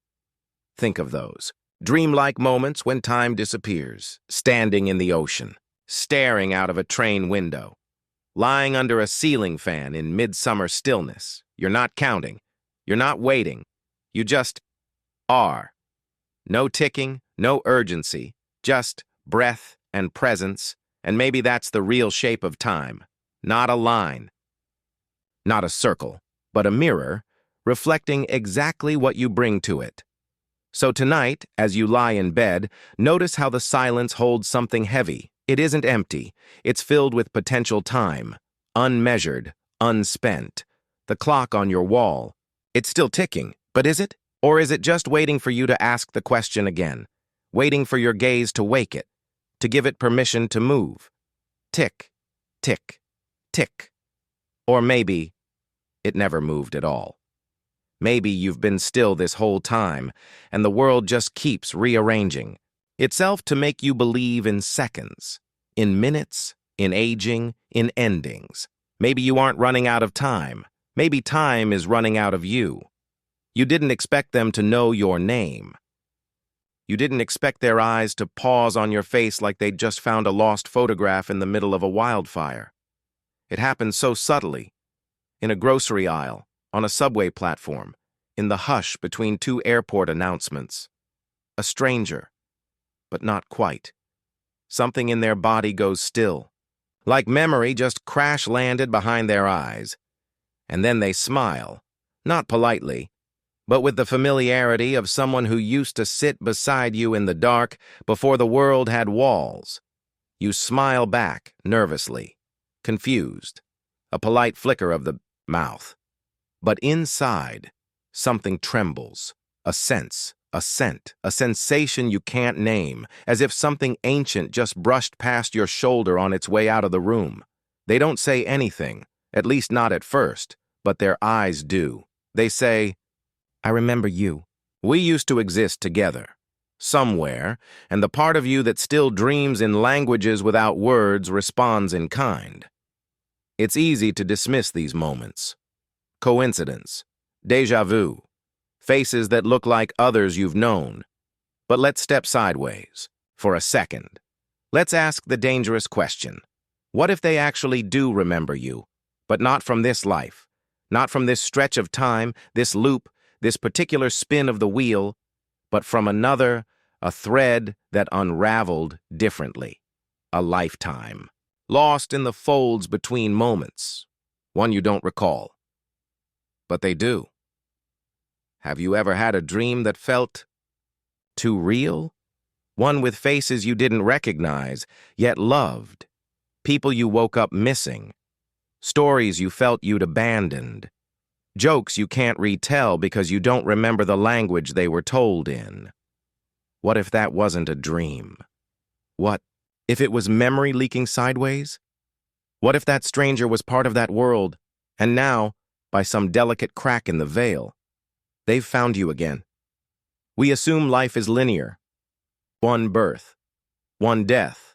Think of those dreamlike moments when time disappears, standing in the ocean, staring out of a train window, lying under a ceiling fan in midsummer stillness. You're not counting. You're not waiting. You just are. No ticking, no urgency, just breath and presence, and maybe that's the real shape of time. Not a line, not a circle, but a mirror reflecting exactly what you bring to it. So tonight, as you lie in bed, notice how the silence holds something heavy. It isn't empty. It's filled with potential time, unmeasured, unspent. The clock on your wall, it's still ticking, but is it? Or is it just waiting for you to ask the question again, waiting for your gaze to wake it, to give it permission to move? Tick, tick, tick. Or maybe it never moved at all. Maybe you've been still this whole time, and the world just keeps rearranging itself to make you believe in seconds, in minutes, in aging, in endings. Maybe you aren't running out of time. Maybe time is running out of you. You didn't expect them to know your name. You didn't expect their eyes to pause on your face like they'd just found a lost photograph in the middle of a wildfire. It happened so subtly, in a grocery aisle, on a subway platform, in the hush between two airport announcements. A stranger, but not quite. Something in their body goes still, like memory just crash-landed behind their eyes. And then they smile, not politely, but with the familiarity of someone who used to sit beside you in the dark before the world had walls. You smile back, nervously, confused, a polite flicker of the mouth. But inside, something trembles, a sense, a scent, a sensation you can't name, as if something ancient just brushed past your shoulder on its way out of the room. They don't say anything, at least not at first, but their eyes do. They say, "I remember you. We used to exist together, somewhere, and the part of you that still dreams in languages without words responds in kind." It's easy to dismiss these moments. Coincidence, déjà vu, faces that look like others you've known. But let's step sideways for a second. Let's ask the dangerous question. What if they actually do remember you, but not from this life, not from this stretch of time, this loop, this particular spin of the wheel, but from another, a thread that unraveled differently, a lifetime, lost in the folds between moments, one you don't recall. But they do. Have you ever had a dream that felt too real? One with faces you didn't recognize, yet loved. People you woke up missing. Stories you felt you'd abandoned. Jokes you can't retell because you don't remember the language they were told in. What if that wasn't a dream? What if it was memory leaking sideways? What if that stranger was part of that world, and now, by some delicate crack in the veil, they've found you again? We assume life is linear. One birth, one death,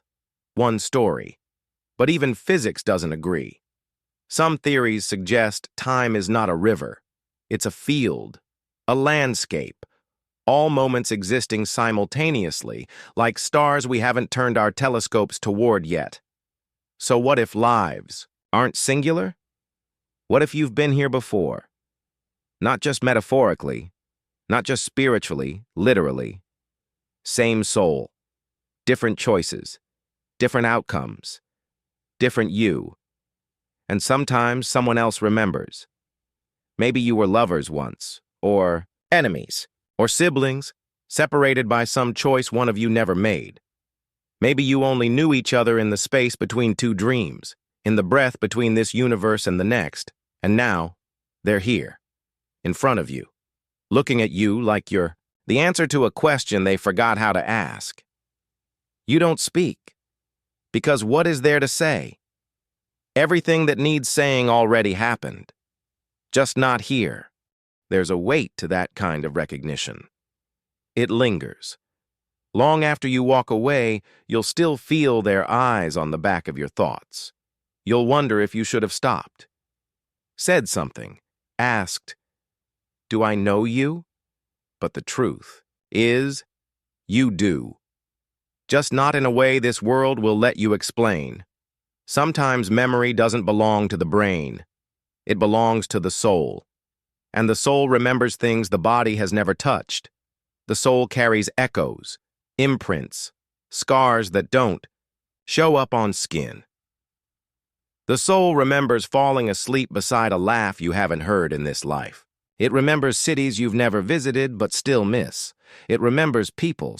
one story. But even physics doesn't agree. Some theories suggest time is not a river. It's a field, a landscape, all moments existing simultaneously, like stars we haven't turned our telescopes toward yet. So what if lives aren't singular? What if you've been here before? Not just metaphorically, not just spiritually, literally. Same soul, different choices, different outcomes, different you. And sometimes someone else remembers. Maybe you were lovers once, or enemies, or siblings, separated by some choice one of you never made. Maybe you only knew each other in the space between two dreams, in the breath between this universe and the next, and now they're here, in front of you, looking at you like you're the answer to a question they forgot how to ask. You don't speak, because what is there to say? Everything that needs saying already happened, just not here. There's a weight to that kind of recognition. It lingers. Long after you walk away, you'll still feel their eyes on the back of your thoughts. You'll wonder if you should have stopped, said something, asked, "Do I know you?" But the truth is, you do. Just not in a way this world will let you explain. Sometimes memory doesn't belong to the brain. It belongs to the soul. And the soul remembers things the body has never touched. The soul carries echoes, imprints, scars that don't show up on skin. The soul remembers falling asleep beside a laugh you haven't heard in this life. It remembers cities you've never visited but still miss. It remembers people,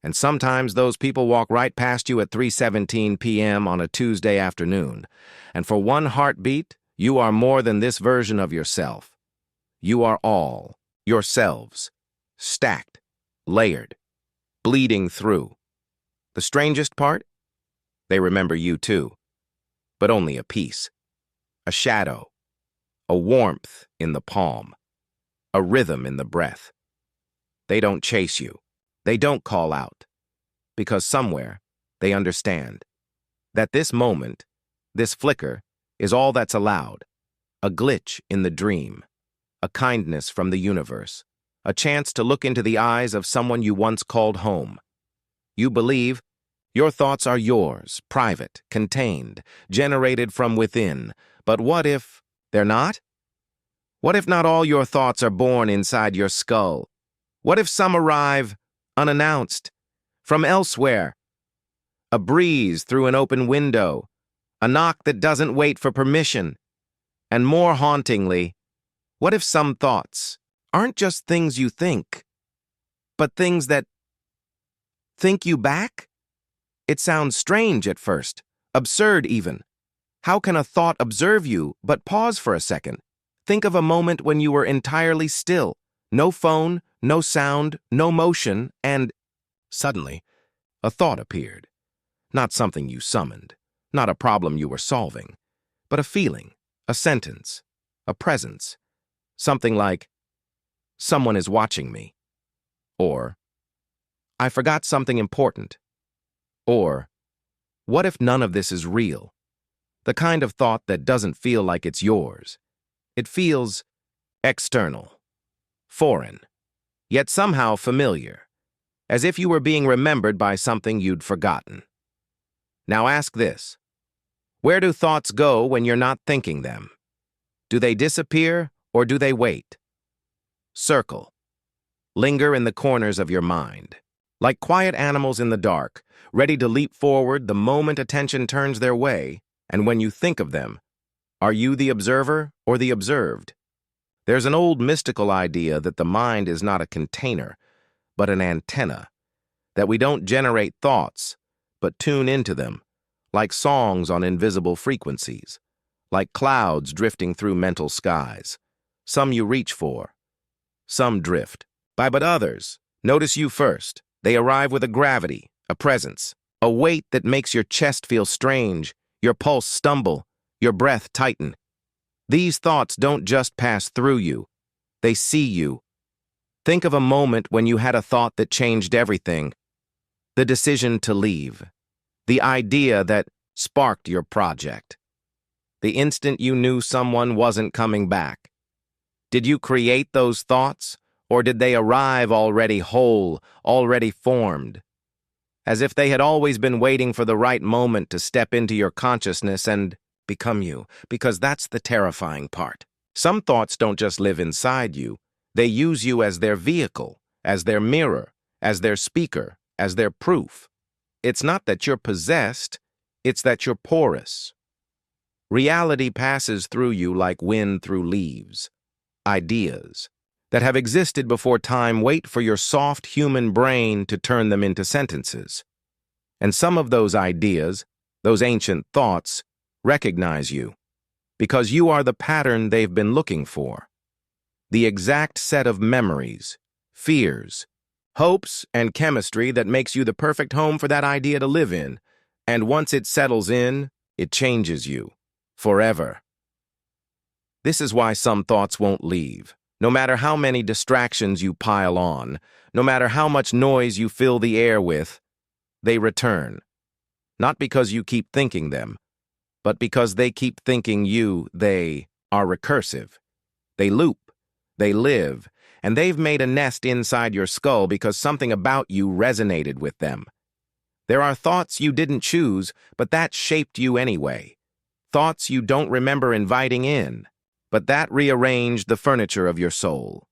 and sometimes those people walk right past you at 3:17 p.m. on a Tuesday afternoon. And for one heartbeat, you are more than this version of yourself. You are all yourselves, stacked, layered, bleeding through. The strangest part? They remember you too, but only a piece, a shadow, a warmth in the palm, a rhythm in the breath. They don't chase you. They don't call out, because somewhere they understand that this moment, this flicker, is all that's allowed, a glitch in the dream, a kindness from the universe, a chance to look into the eyes of someone you once called home. You believe your thoughts are yours, private, contained, generated from within, but what if they're not? What if not all your thoughts are born inside your skull? What if some arrive unannounced, from elsewhere? A breeze through an open window, a knock that doesn't wait for permission. And more hauntingly, what if some thoughts aren't just things you think, but things that think you back? It sounds strange at first, absurd even. How can a thought observe you but pause for a second? Think of a moment when you were entirely still, no phone, no sound, no motion, and suddenly, a thought appeared. Not something you summoned, not a problem you were solving, but a feeling, a sentence, a presence. Something like, "Someone is watching me," or "I forgot something important," or "What if none of this is real?" The kind of thought that doesn't feel like it's yours. It feels external, foreign, yet somehow familiar, as if you were being remembered by something you'd forgotten. Now ask this. Where do thoughts go when you're not thinking them? Do they disappear or do they wait? Circle. Linger in the corners of your mind, like quiet animals in the dark, ready to leap forward the moment attention turns their way, and when you think of them, are you the observer or the observed? There's an old mystical idea that the mind is not a container, but an antenna, that we don't generate thoughts, but tune into them, like songs on invisible frequencies, like clouds drifting through mental skies. Some you reach for, some drift by, but others notice you first. They arrive with a gravity, a presence, a weight that makes your chest feel strange, your pulse stumble, your breath tighten. These thoughts don't just pass through you, they see you. Think of a moment when you had a thought that changed everything. The decision to leave. The idea that sparked your project. The instant you knew someone wasn't coming back. Did you create those thoughts, Or did they arrive already whole, already formed? As if they had always been waiting for the right moment to step into your consciousness and become you, because that's the terrifying part. Some thoughts don't just live inside you. They use you as their vehicle, as their mirror, as their speaker, as their proof. It's not that you're possessed, it's that you're porous. Reality passes through you like wind through leaves. Ideas that have existed before time wait for your soft human brain to turn them into sentences. And some of those ideas, those ancient thoughts, recognize you, because you are the pattern they've been looking for. The exact set of memories, fears, hopes, and chemistry that makes you the perfect home for that idea to live in. And once it settles in, it changes you, forever. This is why some thoughts won't leave. No matter how many distractions you pile on, no matter how much noise you fill the air with, they return. Not because you keep thinking them, but because they keep thinking you. They are recursive. They loop, they live, and they've made a nest inside your skull because something about you resonated with them. There are thoughts you didn't choose, but that shaped you anyway. Thoughts you don't remember inviting in, but that rearranged the furniture of your soul.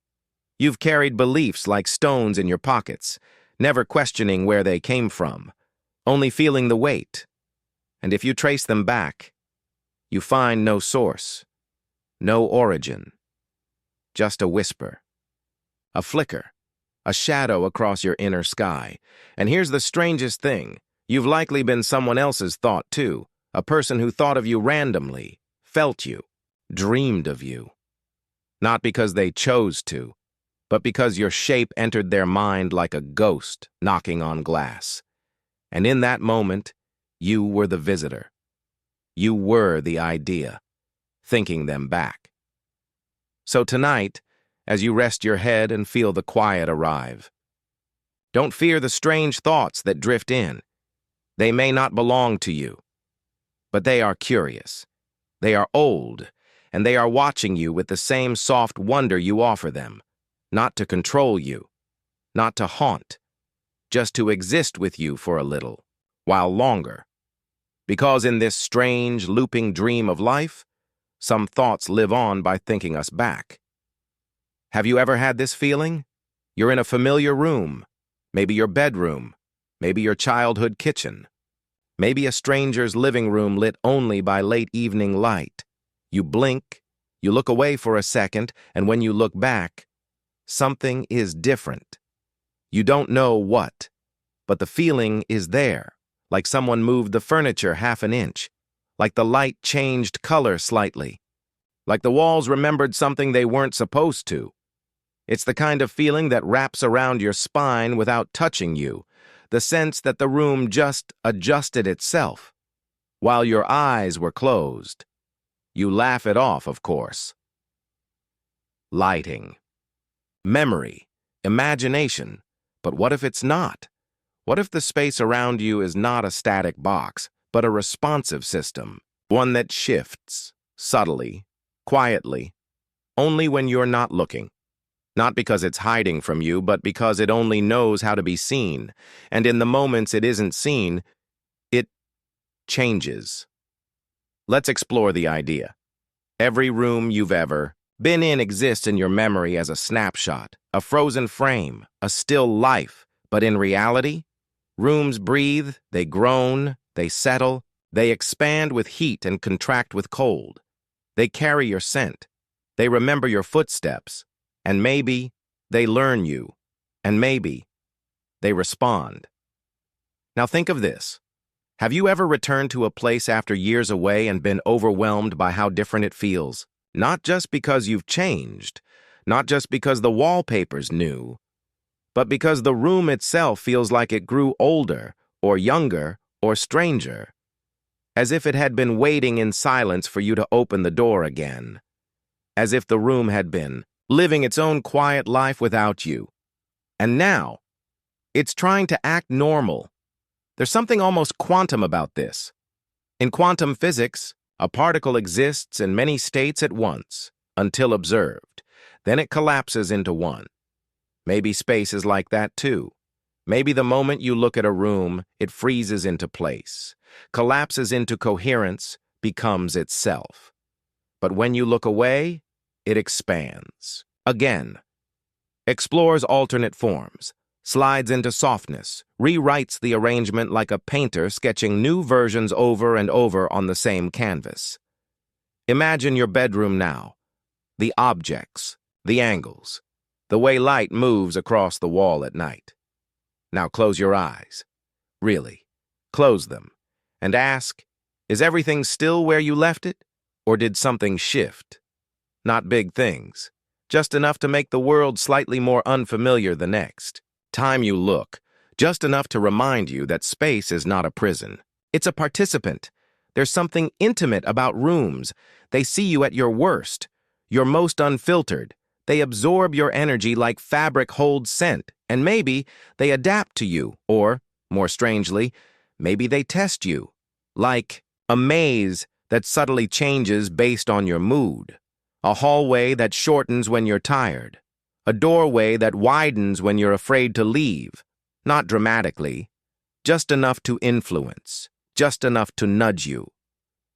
You've carried beliefs like stones in your pockets, never questioning where they came from, only feeling the weight. And if you trace them back, you find no source, no origin, just a whisper, a flicker, a shadow across your inner sky. And here's the strangest thing. You've likely been someone else's thought too, a person who thought of you randomly, felt you, dreamed of you. Not because they chose to, but because your shape entered their mind like a ghost knocking on glass. And in that moment, you were the visitor. You were the idea, thinking them back. So tonight, as you rest your head and feel the quiet arrive, don't fear the strange thoughts that drift in. They may not belong to you, but they are curious. They are old, and they are watching you with the same soft wonder you offer them, not to control you, not to haunt, just to exist with you for a little, while longer. Because in this strange, looping dream of life, some thoughts live on by thinking us back. Have you ever had this feeling? You're in a familiar room, maybe your bedroom, maybe your childhood kitchen, maybe a stranger's living room lit only by late evening light. You blink, you look away for a second, and when you look back, something is different. You don't know what, but the feeling is there, like someone moved the furniture half an inch, like the light changed color slightly, like the walls remembered something they weren't supposed to. It's the kind of feeling that wraps around your spine without touching you, the sense that the room just adjusted itself, while your eyes were closed. You laugh it off, of course. Lighting. Memory. Imagination. But what if it's not? What if the space around you is not a static box, but a responsive system, one that shifts, subtly, quietly, only when you're not looking? Not because it's hiding from you, but because it only knows how to be seen, and in the moments it isn't seen, it changes. Let's explore the idea. Every room you've ever been in exists in your memory as a snapshot, a frozen frame, a still life, but in reality, rooms breathe, they groan, they settle, they expand with heat and contract with cold. They carry your scent, they remember your footsteps, and maybe they learn you, and maybe they respond. Now think of this. Have you ever returned to a place after years away and been overwhelmed by how different it feels? Not just because you've changed, not just because the wallpaper's new, but because the room itself feels like it grew older, or younger, or stranger, as if it had been waiting in silence for you to open the door again, as if the room had been living its own quiet life without you. And now, it's trying to act normal. There's something almost quantum about this. In quantum physics, a particle exists in many states at once, until observed. Then it collapses into one. Maybe space is like that too. Maybe the moment you look at a room, it freezes into place, collapses into coherence, becomes itself. But when you look away, it expands. Again, explores alternate forms, slides into softness, rewrites the arrangement like a painter sketching new versions over and over on the same canvas. Imagine your bedroom now, the objects, the angles, the way light moves across the wall at night. Now close your eyes. Really, close them, and ask, is everything still where you left it, or did something shift? Not big things, just enough to make the world slightly more unfamiliar the next time you look, just enough to remind you that space is not a prison. It's a participant. There's something intimate about rooms. They see you at your worst, your most unfiltered. They absorb your energy like fabric holds scent, and maybe they adapt to you, or, more strangely, maybe they test you, like a maze that subtly changes based on your mood, a hallway that shortens when you're tired, a doorway that widens when you're afraid to leave, not dramatically, just enough to influence, just enough to nudge you.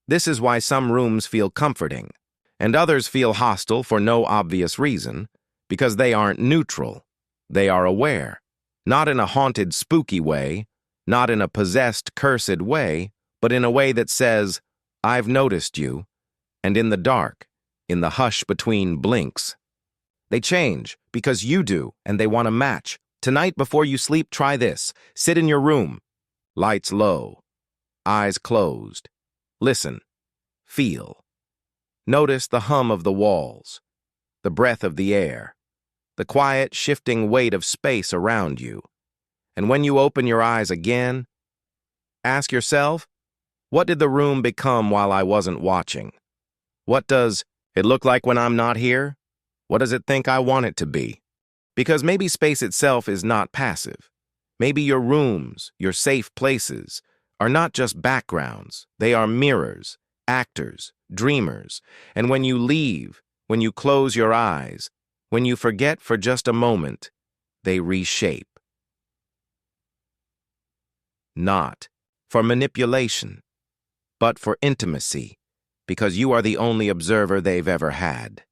This is why some rooms feel comforting, and others feel hostile for no obvious reason, because they aren't neutral. They are aware, not in a haunted, spooky way, not in a possessed, cursed way, but in a way that says, I've noticed you, and in the dark, in the hush between blinks. They change because you do, and they want to match. Tonight, before you sleep, try this. Sit in your room. Lights low. Eyes closed. Listen. Feel. Notice the hum of the walls, the breath of the air, the quiet, shifting weight of space around you. And when you open your eyes again, ask yourself, what did the room become while I wasn't watching? What does it look like when I'm not here? What does it think I want it to be? Because maybe space itself is not passive. Maybe your rooms, your safe places, are not just backgrounds. They are mirrors, actors, dreamers. And when you leave, when you close your eyes, when you forget for just a moment, they reshape. Not for manipulation, but for intimacy, because you are the only observer they've ever had.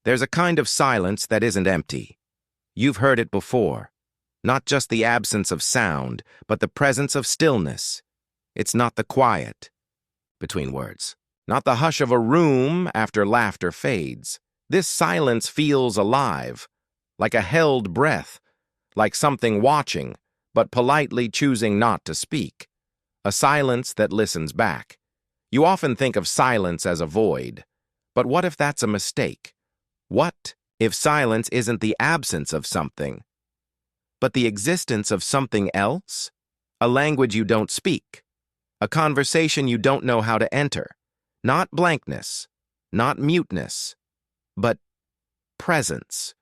There's a kind of silence that isn't empty. You've heard it before. Not just the absence of sound, but the presence of stillness. It's not the quiet between words, not the hush of a room after laughter fades. This silence feels alive, like a held breath, like something watching, but politely choosing not to speak. A silence that listens back. You often think of silence as a void, but what if that's a mistake? What if silence isn't the absence of something, but the existence of something else? A language you don't speak, a conversation you don't know how to enter. Not blankness, not muteness, but presence.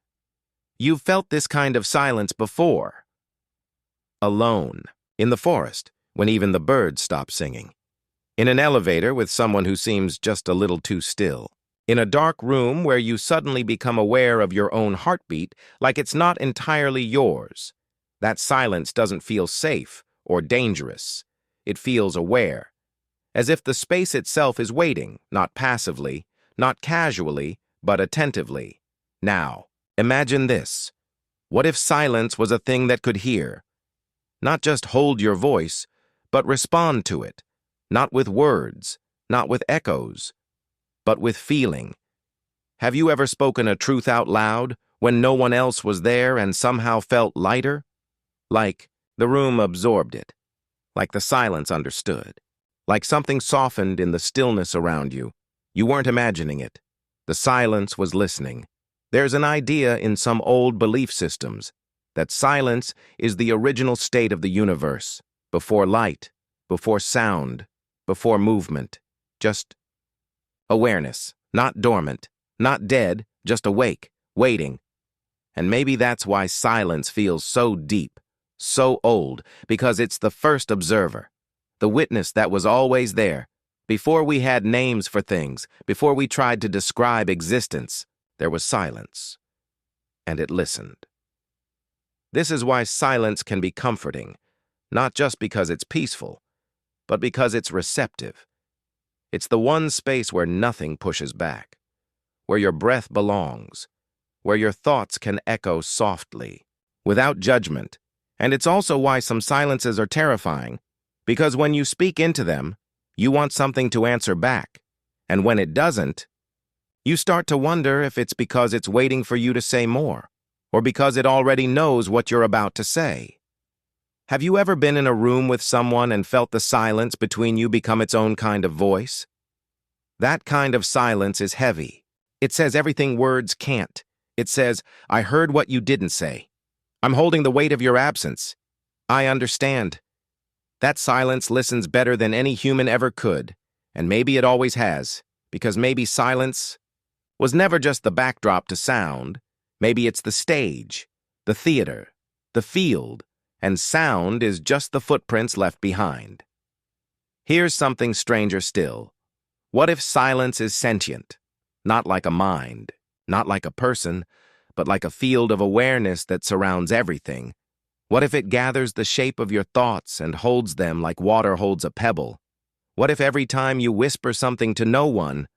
You've felt this kind of silence before. Alone, in the forest, when even the birds stop singing. In an elevator with someone who seems just a little too still. In a dark room where you suddenly become aware of your own heartbeat like it's not entirely yours. That silence doesn't feel safe or dangerous. It feels aware, as if the space itself is waiting, not passively, not casually, but attentively. Now, imagine this. What if silence was a thing that could hear? Not just hold your voice, but respond to it, not with words, not with echoes, but with feeling. Have you ever spoken a truth out loud when no one else was there and somehow felt lighter? Like the room absorbed it, like the silence understood, like something softened in the stillness around you. You weren't imagining it. The silence was listening. There's an idea in some old belief systems that silence is the original state of the universe, before light, before sound, before movement, just awareness, not dormant, not dead, just awake, waiting. And maybe that's why silence feels so deep, so old, because it's the first observer, the witness that was always there. Before we had names for things, before we tried to describe existence, there was silence. and it listened. This is why silence can be comforting, not just because it's peaceful, but because it's receptive. It's the one space where nothing pushes back, where your breath belongs, where your thoughts can echo softly, without judgment. And it's also why some silences are terrifying, because when you speak into them, you want something to answer back. And when it doesn't, you start to wonder if it's because it's waiting for you to say more, or because it already knows what you're about to say. Have you ever been in a room with someone and felt the silence between you become its own kind of voice? That kind of silence is heavy. It says everything words can't. It says, I heard what you didn't say. I'm holding the weight of your absence. I understand. That silence listens better than any human ever could, and maybe it always has, because maybe silence was never just the backdrop to sound. Maybe it's the stage, the theater, the field, and sound is just the footprints left behind. Here's something stranger still. What if silence is sentient? Not like a mind, not like a person, but like a field of awareness that surrounds everything. What if it gathers the shape of your thoughts and holds them like water holds a pebble? What if every time you whisper something to no one,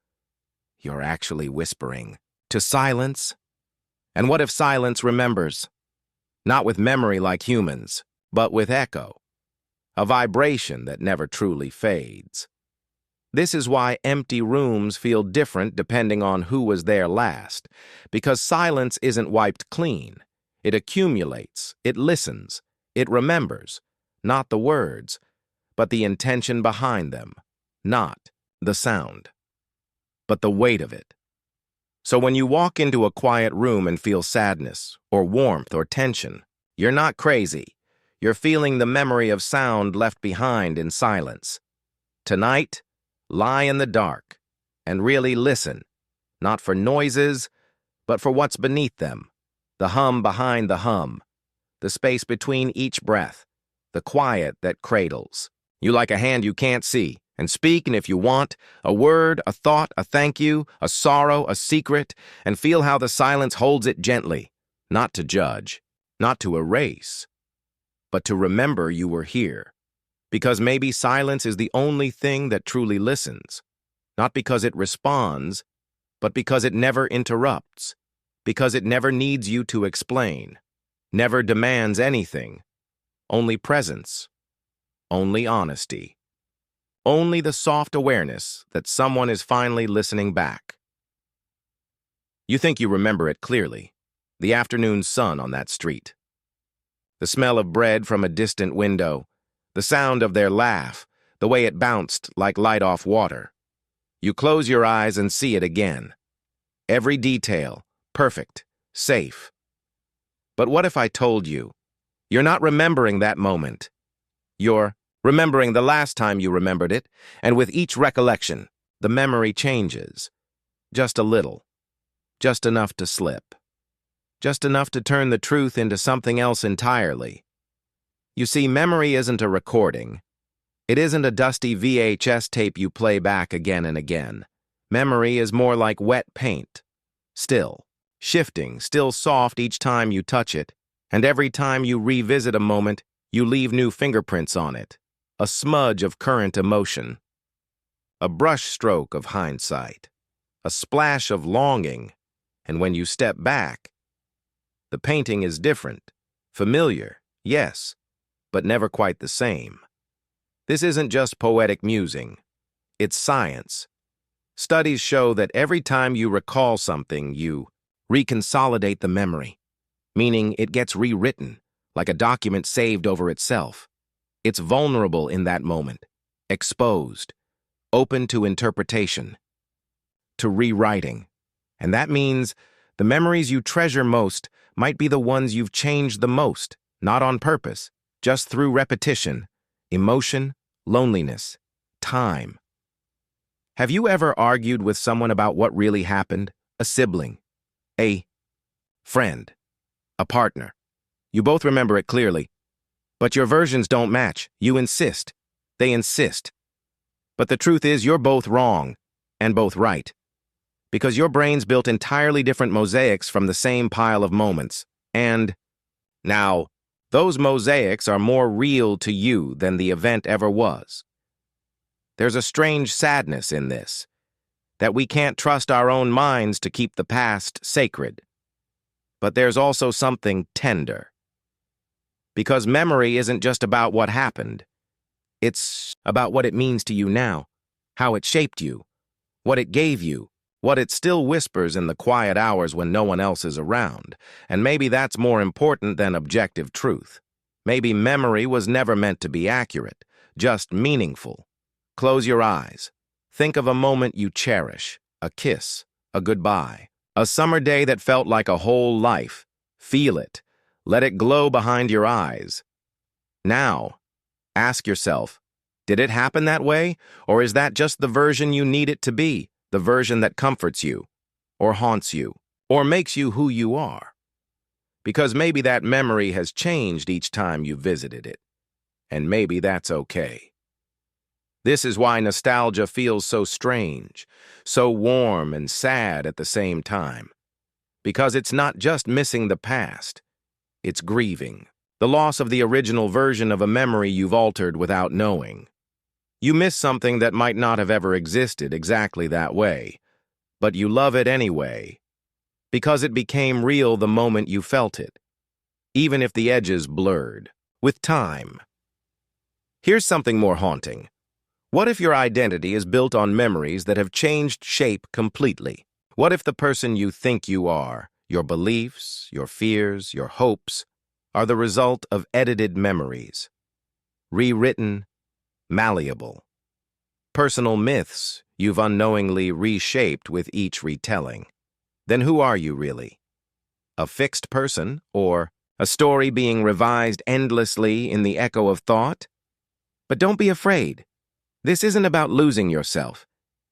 you're actually whispering to silence? And what if silence remembers? Not with memory like humans, but with echo, a vibration that never truly fades. This is why empty rooms feel different depending on who was there last, because silence isn't wiped clean. It accumulates, it listens, it remembers, not the words, but the intention behind them, not the sound, but the weight of it. So when you walk into a quiet room and feel sadness, or warmth, or tension, you're not crazy. You're feeling the memory of sound left behind in silence. Tonight, lie in the dark and really listen, not for noises, but for what's beneath them, the hum behind the hum, the space between each breath, the quiet that cradles you like a hand you can't see, and speak, and if you want, a word, a thought, a thank you, a sorrow, a secret, and feel how the silence holds it gently, not to judge, not to erase, but to remember you were here. Because maybe silence is the only thing that truly listens, not because it responds, but because it never interrupts, because it never needs you to explain, never demands anything, only presence, only honesty, only the soft awareness that someone is finally listening back. You think you remember it clearly, the afternoon sun on that street, the smell of bread from a distant window, the sound of their laugh, the way it bounced like light off water. You close your eyes and see it again. Every detail, perfect, safe. But what if I told you, you're not remembering that moment? You're remembering the last time you remembered it, and with each recollection, the memory changes. Just a little. Just enough to slip. Just enough to turn the truth into something else entirely. You see, memory isn't a recording. It isn't a dusty VHS tape you play back again and again. Memory is more like wet paint. Still, shifting, still soft each time you touch it, and every time you revisit a moment, you leave new fingerprints on it, a smudge of current emotion, a brush stroke of hindsight, a splash of longing, and when you step back, the painting is different, familiar, yes, but never quite the same. This isn't just poetic musing, it's science. Studies show that every time you recall something, you reconsolidate the memory, meaning it gets rewritten, like a document saved over itself. It's vulnerable in that moment, exposed, open to interpretation, to rewriting. And that means the memories you treasure most might be the ones you've changed the most, not on purpose, just through repetition, emotion, loneliness, time. Have you ever argued with someone about what really happened? A sibling, a friend, a partner. You both remember it clearly, but your versions don't match. You insist. They insist. But the truth is you're both wrong and both right. Because your brain's built entirely different mosaics from the same pile of moments. And now, those mosaics are more real to you than the event ever was. There's a strange sadness in this, that we can't trust our own minds to keep the past sacred. But there's also something tender. Because memory isn't just about what happened. It's about what it means to you now, how it shaped you, what it gave you, what it still whispers in the quiet hours when no one else is around. And maybe that's more important than objective truth. Maybe memory was never meant to be accurate, just meaningful. Close your eyes. Think of a moment you cherish, a kiss, a goodbye, a summer day that felt like a whole life. Feel it. Let it glow behind your eyes. Now, ask yourself, did it happen that way, or is that just the version you need it to be, the version that comforts you, or haunts you, or makes you who you are? Because maybe that memory has changed each time you visited it, and maybe that's okay. This is why nostalgia feels so strange, so warm and sad at the same time. Because it's not just missing the past, it's grieving. The loss of the original version of a memory you've altered without knowing. You miss something that might not have ever existed exactly that way, but you love it anyway, because it became real the moment you felt it, even if the edges blurred, with time. Here's something more haunting. What if your identity is built on memories that have changed shape completely? What if the person you think you are, your beliefs, your fears, your hopes, are the result of edited memories? Rewritten, malleable. Personal myths you've unknowingly reshaped with each retelling. Then who are you really? A fixed person, or a story being revised endlessly in the echo of thought? But don't be afraid. This isn't about losing yourself.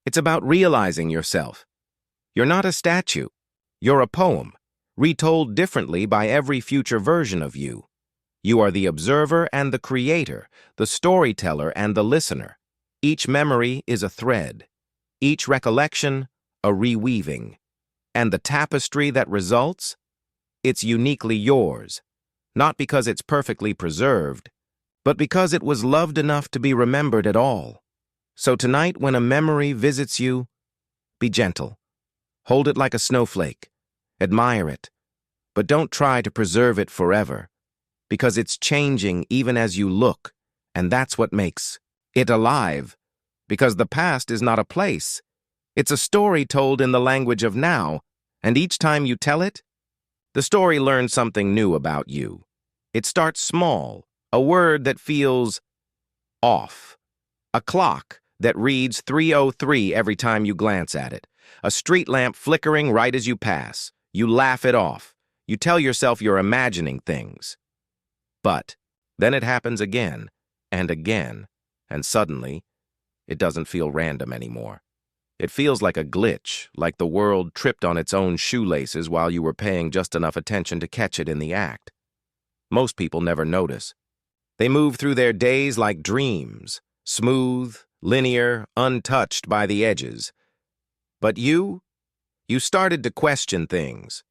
It's about realizing yourself. You're not a statue. You're a poem, retold differently by every future version of you. You are the observer and the creator, the storyteller and the listener. Each memory is a thread. Each recollection, a reweaving. And the tapestry that results? It's uniquely yours, not because it's perfectly preserved, but because it was loved enough to be remembered at all. So tonight, when a memory visits you, be gentle. Hold it like a snowflake. Admire it. But don't try to preserve it forever, because it's changing even as you look, and that's what makes it alive. Because the past is not a place. It's a story told in the language of now, and each time you tell it, the story learns something new about you. It starts small, a word that feels off, a clock that reads 3:03 every time you glance at it, a street lamp flickering right as you pass. You laugh it off. You tell yourself you're imagining things. But then it happens again, and suddenly, it doesn't feel random anymore. It feels like a glitch, like the world tripped on its own shoelaces while you were paying just enough attention to catch it in the act. Most people never notice. They move through their days like dreams, smooth, linear, untouched by the edges. But you started to question things.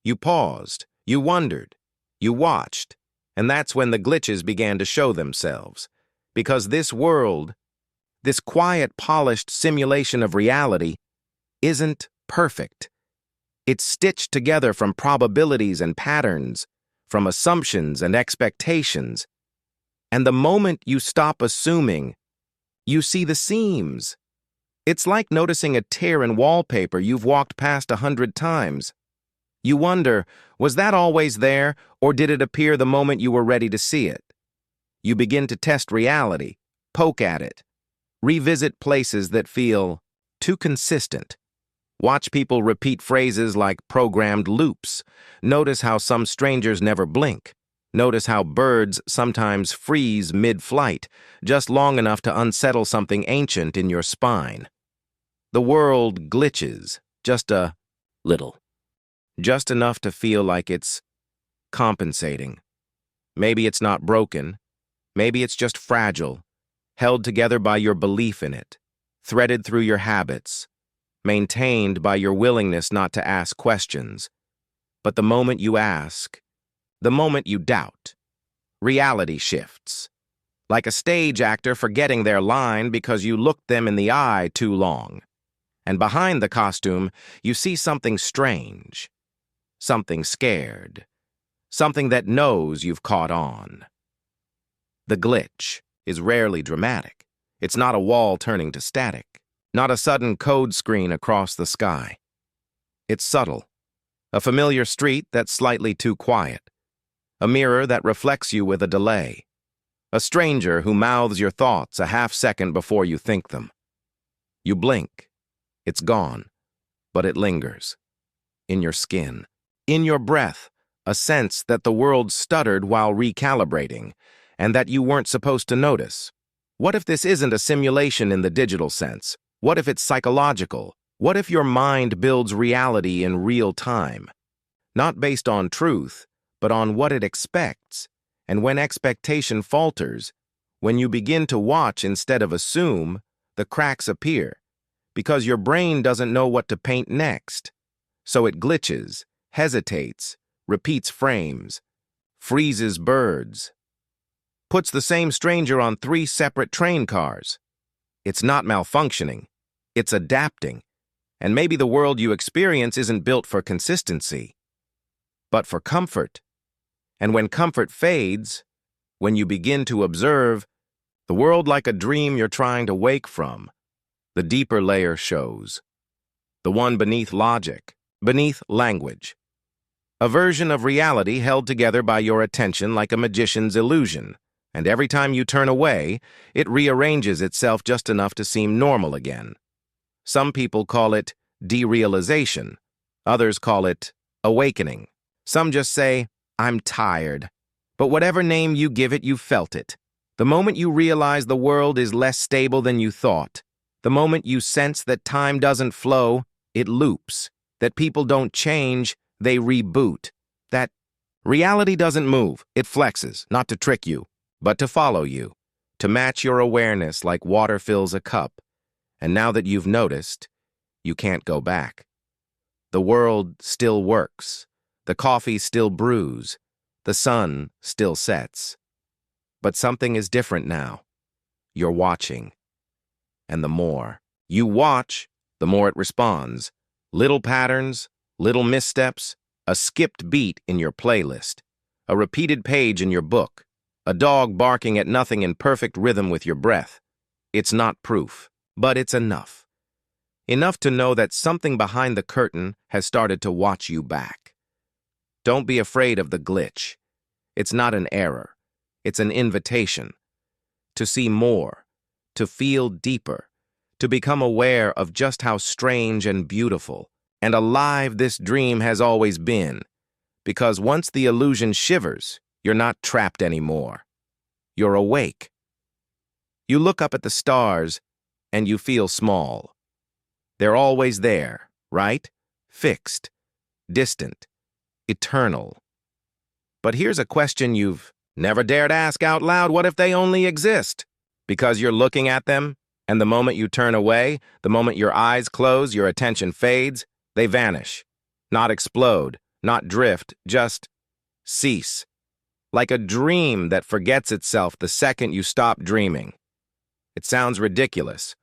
You paused, you wondered, you watched, and that's when the glitches began to show themselves. Because this world, this quiet, polished simulation of reality, isn't perfect. It's stitched together from probabilities and patterns, from assumptions and expectations. And the moment you stop assuming, you see the seams. It's like noticing a tear in wallpaper you've walked past 100 times. You wonder, was that always there, or did it appear the moment you were ready to see it? You begin to test reality, poke at it, revisit places that feel too consistent. Watch people repeat phrases like programmed loops. Notice how some strangers never blink. Notice how birds sometimes freeze mid-flight, just long enough to unsettle something ancient in your spine. The world glitches, just a little. Just enough to feel like it's compensating. Maybe it's not broken. Maybe it's just fragile, held together by your belief in it, threaded through your habits, maintained by your willingness not to ask questions. But the moment you ask, the moment you doubt, reality shifts. Like a stage actor forgetting their line because you looked them in the eye too long. And behind the costume, you see something strange, something scared, something that knows you've caught on. The glitch is rarely dramatic. It's not a wall turning to static, not a sudden code screen across the sky. It's subtle, a familiar street that's slightly too quiet, a mirror that reflects you with a delay, a stranger who mouths your thoughts a half-second before you think them. You blink. It's gone, but it lingers. In your skin, in your breath, a sense that the world stuttered while recalibrating, and that you weren't supposed to notice. What if this isn't a simulation in the digital sense? What if it's psychological? What if your mind builds reality in real time? Not based on truth, but on what it expects. And when expectation falters, when you begin to watch instead of assume, the cracks appear. Because your brain doesn't know what to paint next. So it glitches, hesitates, repeats frames, freezes birds, puts the same stranger on 3 separate train cars. It's not malfunctioning, it's adapting. And maybe the world you experience isn't built for consistency, but for comfort. And when comfort fades, when you begin to observe the world like a dream you're trying to wake from, the deeper layer shows. The one beneath logic, beneath language. A version of reality held together by your attention like a magician's illusion, and every time you turn away, it rearranges itself just enough to seem normal again. Some people call it derealization. Others call it awakening. Some just say, I'm tired. But whatever name you give it, you felt it. The moment you realize the world is less stable than you thought, the moment you sense that time doesn't flow, it loops, that people don't change, they reboot, that reality doesn't move, it flexes, not to trick you, but to follow you, to match your awareness like water fills a cup. And now that you've noticed, you can't go back. The world still works, the coffee still brews, the sun still sets. But something is different now. You're watching. And the more you watch, the more it responds. Little patterns, little missteps, a skipped beat in your playlist, a repeated page in your book, a dog barking at nothing in perfect rhythm with your breath. It's not proof, but it's enough. Enough to know that something behind the curtain has started to watch you back. Don't be afraid of the glitch. It's not an error. It's an invitation. To see more, to feel deeper, to become aware of just how strange and beautiful and alive this dream has always been. Because once the illusion shivers, you're not trapped anymore. You're awake. You look up at the stars and you feel small. They're always there, right? Fixed, distant, eternal. But here's a question you've never dared ask out loud. What if they only exist? Because you're looking at them, and the moment you turn away, the moment your eyes close, your attention fades, they vanish. Not explode, not drift, just cease. Like a dream that forgets itself the second you stop dreaming. It sounds ridiculous,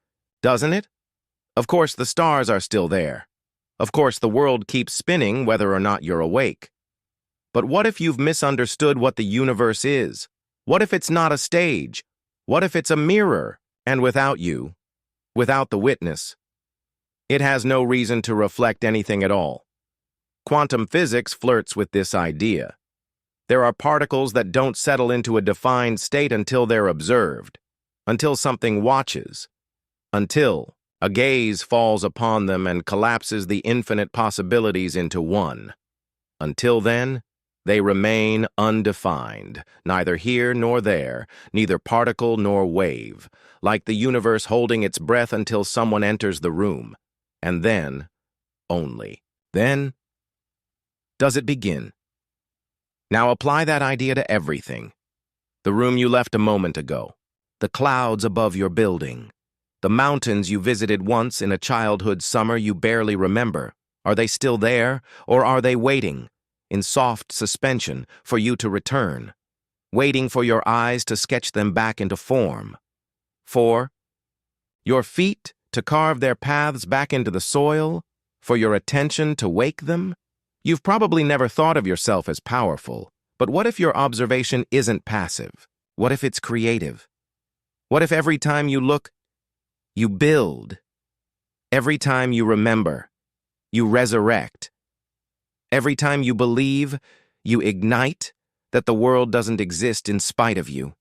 doesn't it? Of course, the stars are still there. Of course, the world keeps spinning whether or not you're awake. But what if you've misunderstood what the universe is? What if it's not a stage? What if it's a mirror, and without you, without the witness, it has no reason to reflect anything at all? Quantum physics flirts with this idea. There are particles that don't settle into a defined state until they're observed, until something watches, until a gaze falls upon them and collapses the infinite possibilities into one. Until then, they remain undefined, neither here nor there, neither particle nor wave, like the universe holding its breath until someone enters the room. And then, only then, does it begin. Now apply that idea to everything. The room you left a moment ago, the clouds above your building, The mountains you visited once in a childhood summer you barely remember. Are they still there, or are they waiting, in soft suspension, for you to return? Waiting for your eyes to sketch them back into form. For your feet to carve their paths back into the soil, for your attention to wake them? You've probably never thought of yourself as powerful, but what if your observation isn't passive? What if it's creative? What if every time you look, you build? Every time you remember, you resurrect? Every time you believe, you ignite that the world doesn't exist in spite of you,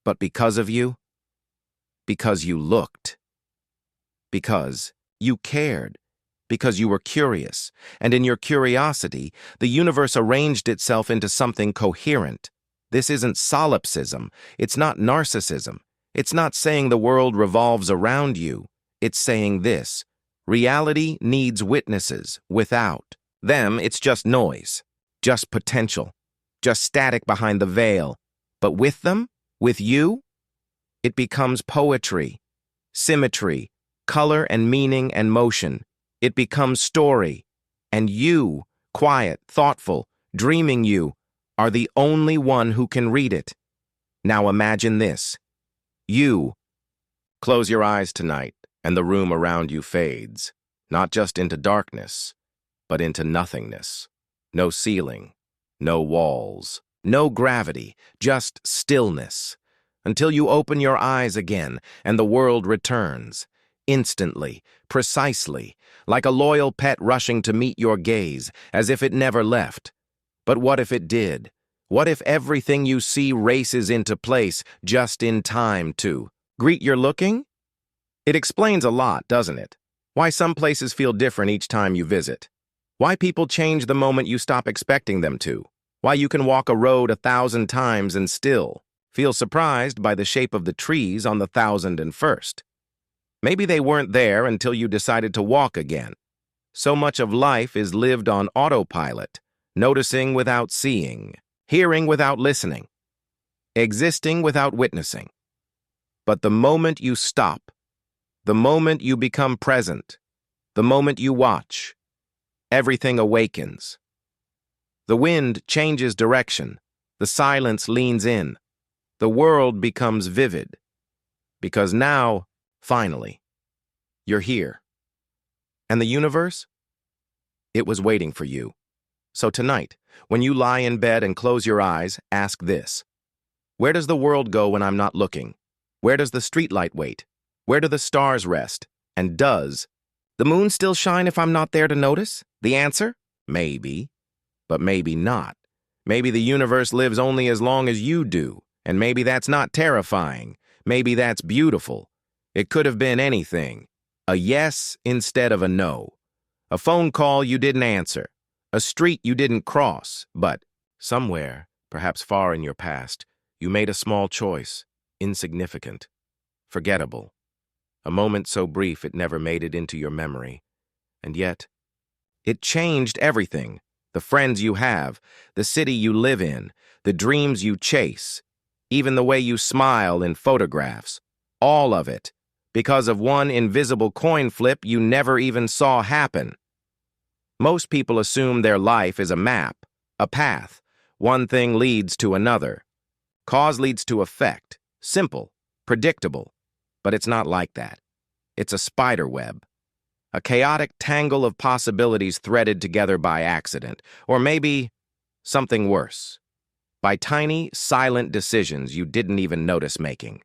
but because of you? Because you looked. Because you cared. Because you were curious, and in your curiosity, the universe arranged itself into something coherent. This isn't solipsism. It's not narcissism. It's not saying the world revolves around you. It's saying this: reality needs witnesses. Without them, it's just noise, just potential, just static behind the veil. But with them, with you, it becomes poetry, symmetry, color and meaning and motion. It becomes story. And you, quiet, thoughtful, dreaming you, are the only one who can read it. Now imagine this. You. Close your eyes tonight, and the room around you fades, not just into darkness, but into nothingness. No ceiling, no walls, no gravity, just stillness, until you open your eyes again and the world returns, instantly, precisely, like a loyal pet rushing to meet your gaze, as if it never left. But what if it did? What if everything you see races into place just in time to greet your looking? It explains a lot, doesn't it? Why some places feel different each time you visit. Why people change the moment you stop expecting them to. Why you can walk a road 1,000 times and still feel surprised by the shape of the trees on the 1,001st. Maybe they weren't there until you decided to walk again. So much of life is lived on autopilot, noticing without seeing, hearing without listening, existing without witnessing. But the moment you stop, the moment you become present, the moment you watch, everything awakens. The wind changes direction, the silence leans in, the world becomes vivid. Because now, finally, you're here. And the universe? It was waiting for you. So tonight, when you lie in bed and close your eyes, ask this. Where does the world go when I'm not looking? Where does the streetlight wait? Where do the stars rest? And does the moon still shine if I'm not there to notice? The answer? Maybe. But maybe not. Maybe the universe lives only as long as you do, and maybe that's not terrifying. Maybe that's beautiful. It could have been anything. A yes instead of a no. A phone call you didn't answer. A street you didn't cross. But somewhere, perhaps far in your past, you made a small choice, insignificant, forgettable. A moment so brief it never made it into your memory. And yet, it changed everything. The friends you have, the city you live in, the dreams you chase, even the way you smile in photographs. All of it, because of one invisible coin flip you never even saw happen. Most people assume their life is a map, a path. One thing leads to another. Cause leads to effect. Simple, predictable. But it's not like that. It's a spider web. A chaotic tangle of possibilities threaded together by accident. Or maybe something worse. By tiny, silent decisions you didn't even notice making.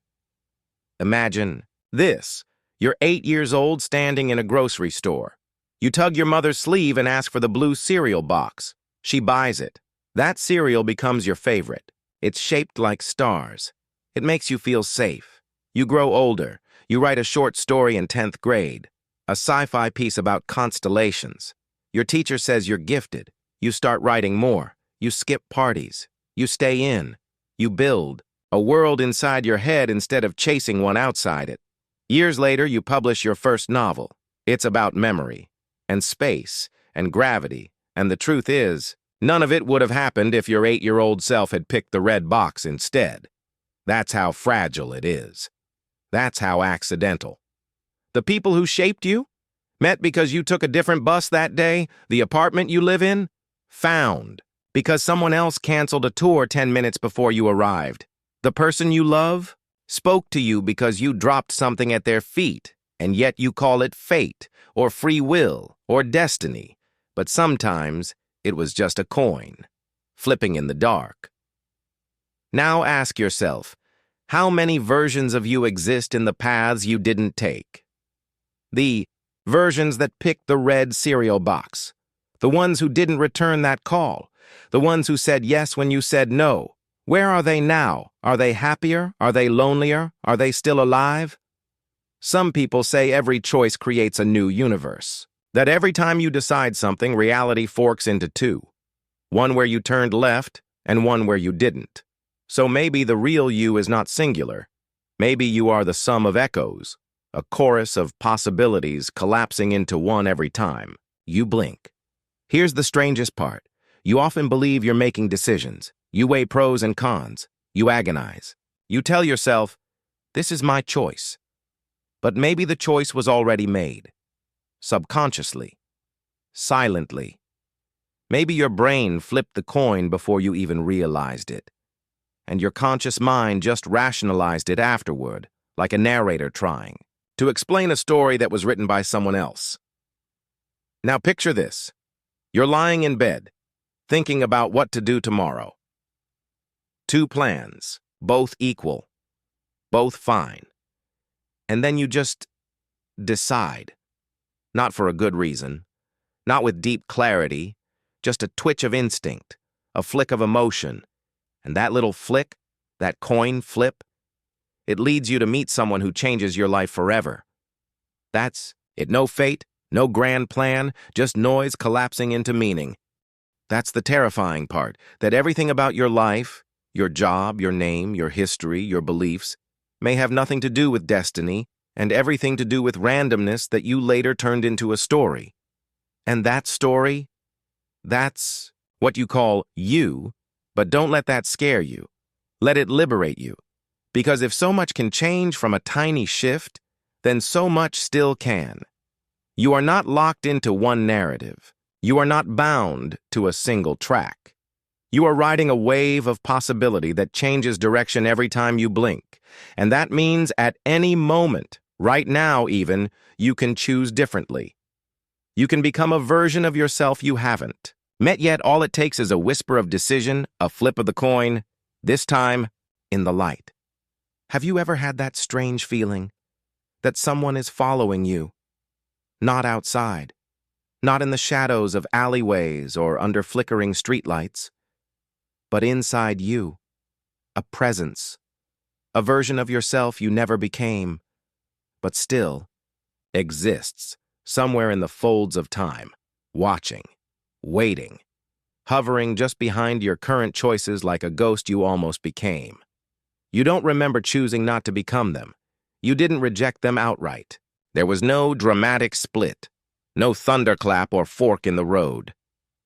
Imagine this. You're 8 years old standing in a grocery store. You tug your mother's sleeve and ask for the blue cereal box. She buys it. That cereal becomes your favorite. It's shaped like stars. It makes you feel safe. You grow older. You write a short story in 10th grade. A sci-fi piece about constellations. Your teacher says you're gifted. You start writing more. You skip parties. You stay in. You build a world inside your head instead of chasing one outside it. Years later, you publish your first novel. It's about memory, and space, and gravity, and the truth is, none of it would have happened if your 8-year-old self had picked the red box instead. That's how fragile it is. That's how accidental. The people who shaped you? Met because you took a different bus that day? The apartment you live in? Found because someone else canceled a tour 10 minutes before you arrived. The person you love spoke to you because you dropped something at their feet, and yet you call it fate, or free will, or destiny. But sometimes it was just a coin, flipping in the dark. Now ask yourself, how many versions of you exist in the paths you didn't take? The versions that picked the red cereal box. The ones who didn't return that call. The ones who said yes when you said no. Where are they now? Are they happier? Are they lonelier? Are they still alive? Some people say every choice creates a new universe. That every time you decide something, reality forks into two. One where you turned left and one where you didn't. So maybe the real you is not singular. Maybe you are the sum of echoes, a chorus of possibilities collapsing into one every time you blink. Here's the strangest part. You often believe you're making decisions. You weigh pros and cons. You agonize. You tell yourself, this is my choice. But maybe the choice was already made. Subconsciously. Silently. Maybe your brain flipped the coin before you even realized it. And your conscious mind just rationalized it afterward, like a narrator trying to explain a story that was written by someone else. Now picture this. You're lying in bed, thinking about what to do tomorrow. Two plans, both equal, both fine. And then you just decide. Not for a good reason, not with deep clarity, just a twitch of instinct, a flick of emotion. And that little flick, that coin flip, it leads you to meet someone who changes your life forever. That's it. No fate, no grand plan, just noise collapsing into meaning. That's the terrifying part, that everything about your life, your job, your name, your history, your beliefs, may have nothing to do with destiny and everything to do with randomness that you later turned into a story. And that story, that's what you call you, but don't let that scare you. Let it liberate you. Because if so much can change from a tiny shift, then so much still can. You are not locked into one narrative. You are not bound to a single track. You are riding a wave of possibility that changes direction every time you blink. And that means at any moment, right now even, you can choose differently. You can become a version of yourself you haven't met yet. All it takes is a whisper of decision, a flip of the coin, this time in the light. Have you ever had that strange feeling that someone is following you? Not outside, not in the shadows of alleyways or under flickering streetlights, but inside you, a presence, a version of yourself you never became, but still exists somewhere in the folds of time, watching, waiting, hovering just behind your current choices like a ghost you almost became. You don't remember choosing not to become them. You didn't reject them outright. There was no dramatic split, no thunderclap or fork in the road.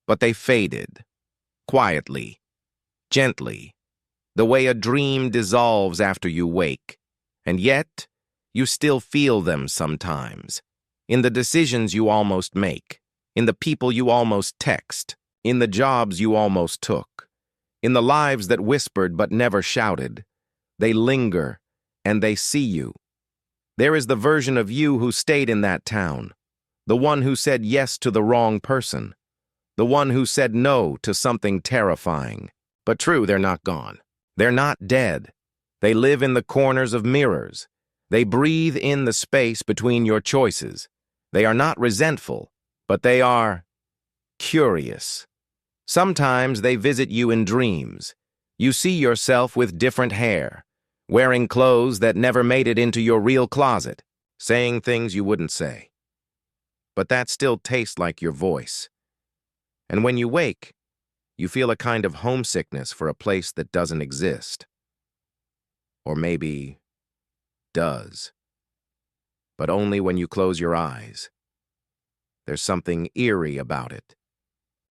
But they faded, quietly, gently, the way a dream dissolves after you wake. And yet, you still feel them sometimes, in the decisions you almost make, in the people you almost text, in the jobs you almost took, in the lives that whispered but never shouted. They linger, and they see you. There is the version of you who stayed in that town, the one who said yes to the wrong person, the one who said no to something terrifying. But true, they're not gone. They're not dead. They live in the corners of mirrors. They breathe in the space between your choices. They are not resentful, but they are curious. Sometimes they visit you in dreams. You see yourself with different hair, wearing clothes that never made it into your real closet, saying things you wouldn't say. But that still tastes like your voice. And when you wake, you feel a kind of homesickness for a place that doesn't exist. Or maybe does. But only when you close your eyes. There's something eerie about it.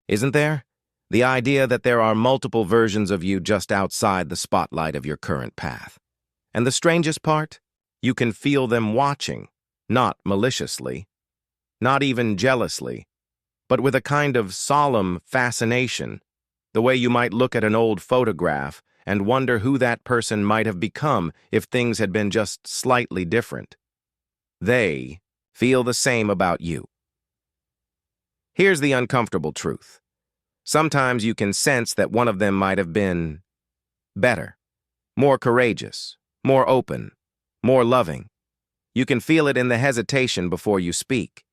Isn't there? The idea that there are multiple versions of you just outside the spotlight of your current path. And the strangest part? You can feel them watching, not maliciously, not even jealously, but with a kind of solemn fascination, the way you might look at an old photograph and wonder who that person might have become if things had been just slightly different. They feel the same about you. Here's the uncomfortable truth. Sometimes you can sense that one of them might have been better, more courageous, more open, more loving. You can feel it in the hesitation before you speak,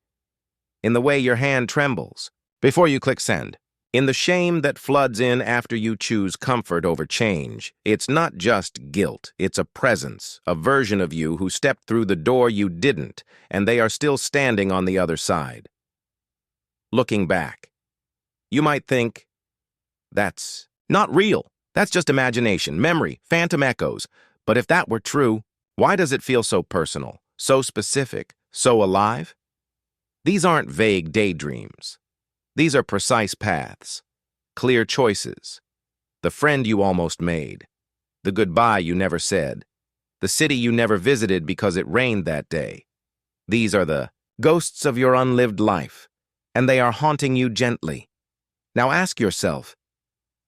in the way your hand trembles before you click send, in the shame that floods in after you choose comfort over change. It's not just guilt, it's a presence, a version of you who stepped through the door you didn't, and they are still standing on the other side. Looking back, you might think, that's not real. That's just imagination, memory, phantom echoes. But if that were true, why does it feel so personal, so specific, so alive? These aren't vague daydreams. These are precise paths, clear choices. The friend you almost made, the goodbye you never said, the city you never visited because it rained that day. These are the ghosts of your unlived life, and they are haunting you gently. Now ask yourself,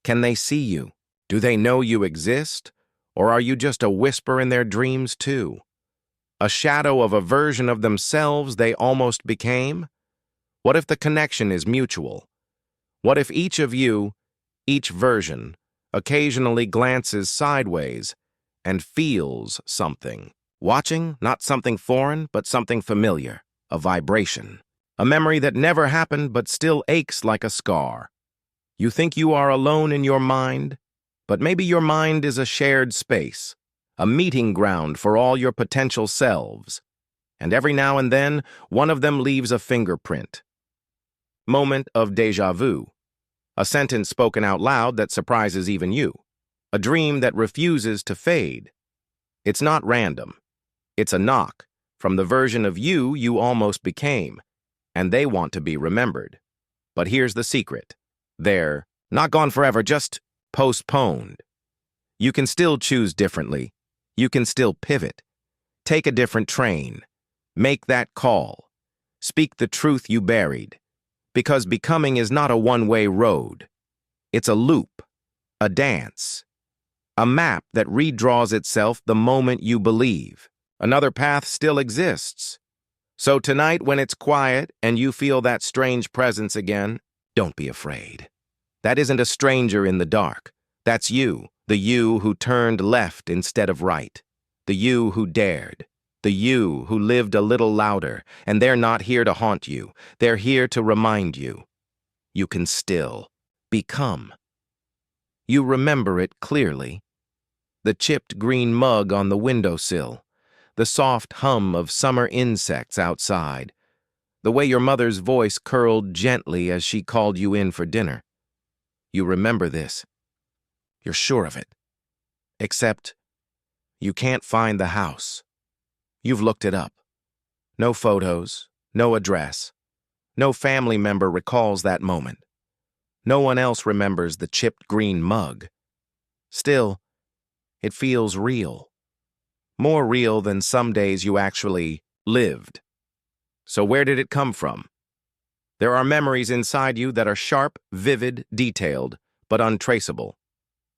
can they see you? Do they know you exist? Or are you just a whisper in their dreams too? A shadow of a version of themselves they almost became? What if the connection is mutual? What if each of you, each version, occasionally glances sideways and feels something? Watching, not something foreign, but something familiar, a vibration. A memory that never happened but still aches like a scar. You think you are alone in your mind, but maybe your mind is a shared space, a meeting ground for all your potential selves. And every now and then, one of them leaves a fingerprint. Moment of déjà vu. A sentence spoken out loud that surprises even you. A dream that refuses to fade. It's not random. It's a knock from the version of you you almost became, and they want to be remembered. But here's the secret. They're not gone forever, just postponed. You can still choose differently. You can still pivot. Take a different train. Make that call. Speak the truth you buried. Because becoming is not a one-way road. It's a loop, a dance, a map that redraws itself the moment you believe. Another path still exists. So tonight, when it's quiet and you feel that strange presence again, don't be afraid. That isn't a stranger in the dark. That's you, the you who turned left instead of right, the you who dared, the you who lived a little louder, and they're not here to haunt you. They're here to remind you. You can still become. You remember it clearly. The chipped green mug on the windowsill, the soft hum of summer insects outside, the way your mother's voice curled gently as she called you in for dinner. You remember this. You're sure of it. Except you can't find the house. You've looked it up. No photos, no address. No family member recalls that moment. No one else remembers the chipped green mug. Still, it feels real. More real than some days you actually lived. So where did it come from? There are memories inside you that are sharp, vivid, detailed, but untraceable.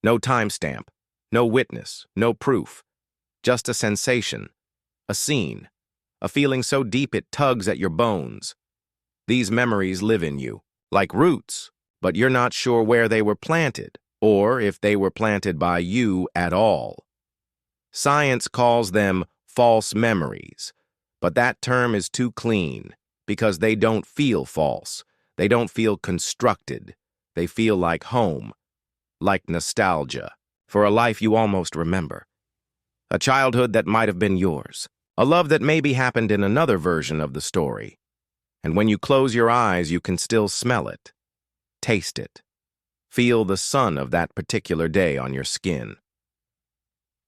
No timestamp, no witness, no proof. Just a sensation, a scene, a feeling so deep it tugs at your bones. These memories live in you, like roots, but you're not sure where they were planted, or if they were planted by you at all. Science calls them false memories, but that term is too clean because they don't feel false. They don't feel constructed. They feel like home, like nostalgia, for a life you almost remember. A childhood that might have been yours. A love that maybe happened in another version of the story. And when you close your eyes, you can still smell it, taste it, feel the sun of that particular day on your skin.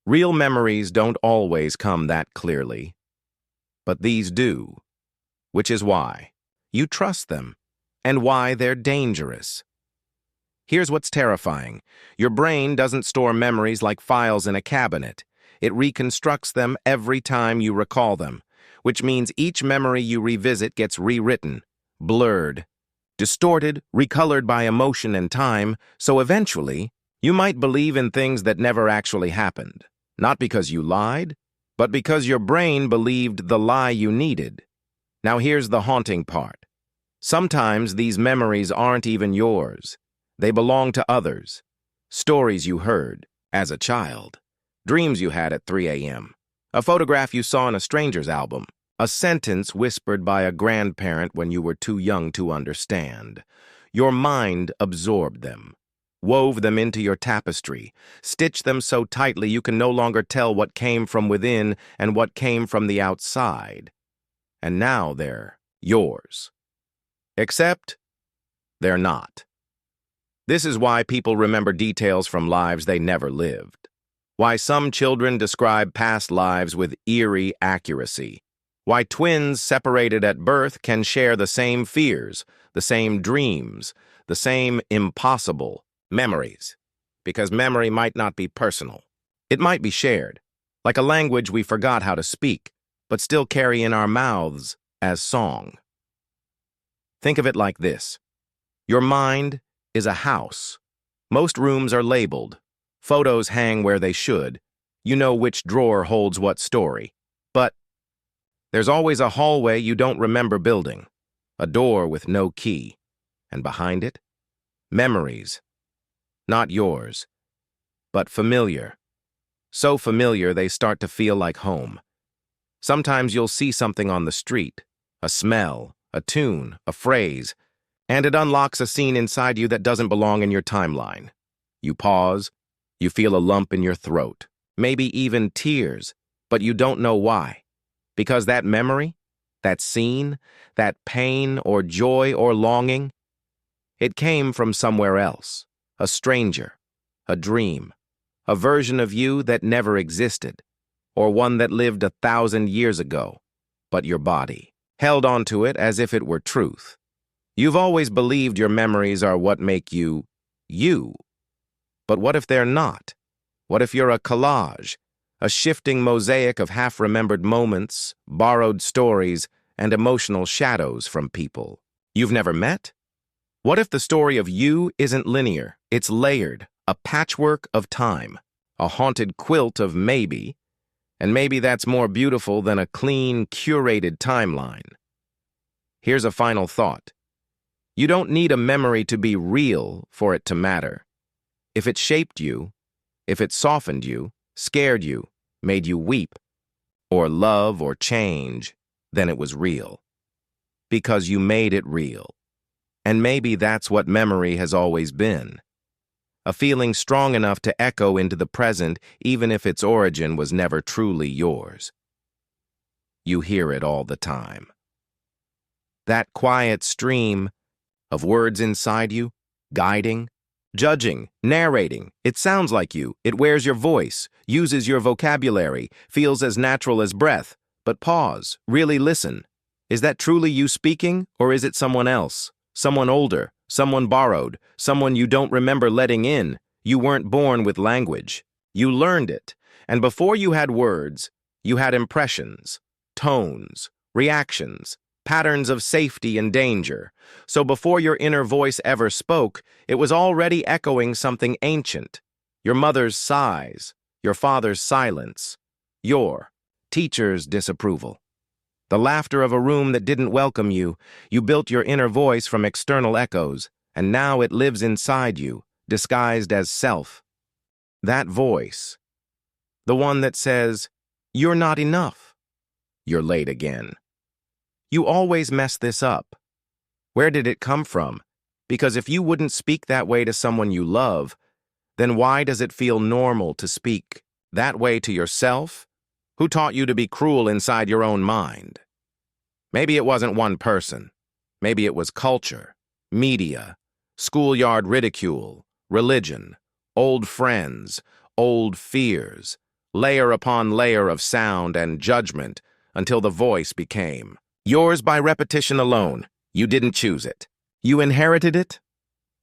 Real memories don't always come that clearly, but these do, which is why you trust them and why they're dangerous. Here's what's terrifying. Your brain doesn't store memories like files in a cabinet. It reconstructs them every time you recall them, which means each memory you revisit gets rewritten, blurred, distorted, recolored by emotion and time, so eventually, you might believe in things that never actually happened. Not because you lied, but because your brain believed the lie you needed. Now here's the haunting part. Sometimes these memories aren't even yours. They belong to others. Stories you heard as a child. Dreams you had at 3 a.m. A photograph you saw in a stranger's album. A sentence whispered by a grandparent when you were too young to understand. Your mind absorbed them, wove them into your tapestry, stitched them so tightly you can no longer tell what came from within and what came from the outside. And now they're yours. Except they're not. This is why people remember details from lives they never lived. Why some children describe past lives with eerie accuracy. Why twins separated at birth can share the same fears, the same dreams, the same impossible memories. Because memory might not be personal. It might be shared, like a language we forgot how to speak, but still carry in our mouths as song. Think of it like this. Your mind is a house. Most rooms are labeled. Photos hang where they should. You know which drawer holds what story. But there's always a hallway you don't remember building, a door with no key, and behind it, memories. Not yours, but familiar. So familiar they start to feel like home. Sometimes you'll see something on the street, a smell, a tune, a phrase, and it unlocks a scene inside you that doesn't belong in your timeline. You pause, you feel a lump in your throat, maybe even tears, but you don't know why. Because that memory, that scene, that pain or joy or longing, it came from somewhere else, a stranger, a dream, a version of you that never existed, or one that lived 1,000 years ago, but your body held on to it as if it were truth. You've always believed your memories are what make you, you. But what if they're not? What if you're a collage, a shifting mosaic of half-remembered moments, borrowed stories, and emotional shadows from people you've never met? What if the story of you isn't linear, it's layered, a patchwork of time, a haunted quilt of maybe, and maybe that's more beautiful than a clean, curated timeline. Here's a final thought. You don't need a memory to be real for it to matter. If it shaped you, if it softened you, scared you, made you weep, or love or change, then it was real. Because you made it real. And maybe that's what memory has always been. A feeling strong enough to echo into the present even if its origin was never truly yours. You hear it all the time. That quiet stream of words inside you, guiding, judging, narrating. It sounds like you. It wears your voice, uses your vocabulary, feels as natural as breath. But pause, really listen. Is that truly you speaking, or is it someone else? Someone older, someone borrowed, someone you don't remember letting in. You weren't born with language. You learned it. And before you had words, you had impressions, tones, reactions, patterns of safety and danger. So before your inner voice ever spoke, it was already echoing something ancient. Your mother's sighs, your father's silence, your teacher's disapproval. The laughter of a room that didn't welcome you. You built your inner voice from external echoes, and now it lives inside you, disguised as self. That voice, the one that says, "You're not enough. You're late again. You always mess this up." Where did it come from? Because if you wouldn't speak that way to someone you love, then why does it feel normal to speak that way to yourself? Who taught you to be cruel inside your own mind? Maybe it wasn't one person. Maybe it was culture, media, schoolyard ridicule, religion, old friends, old fears, layer upon layer of sound and judgment until the voice became yours by repetition alone. You didn't choose it. You inherited it?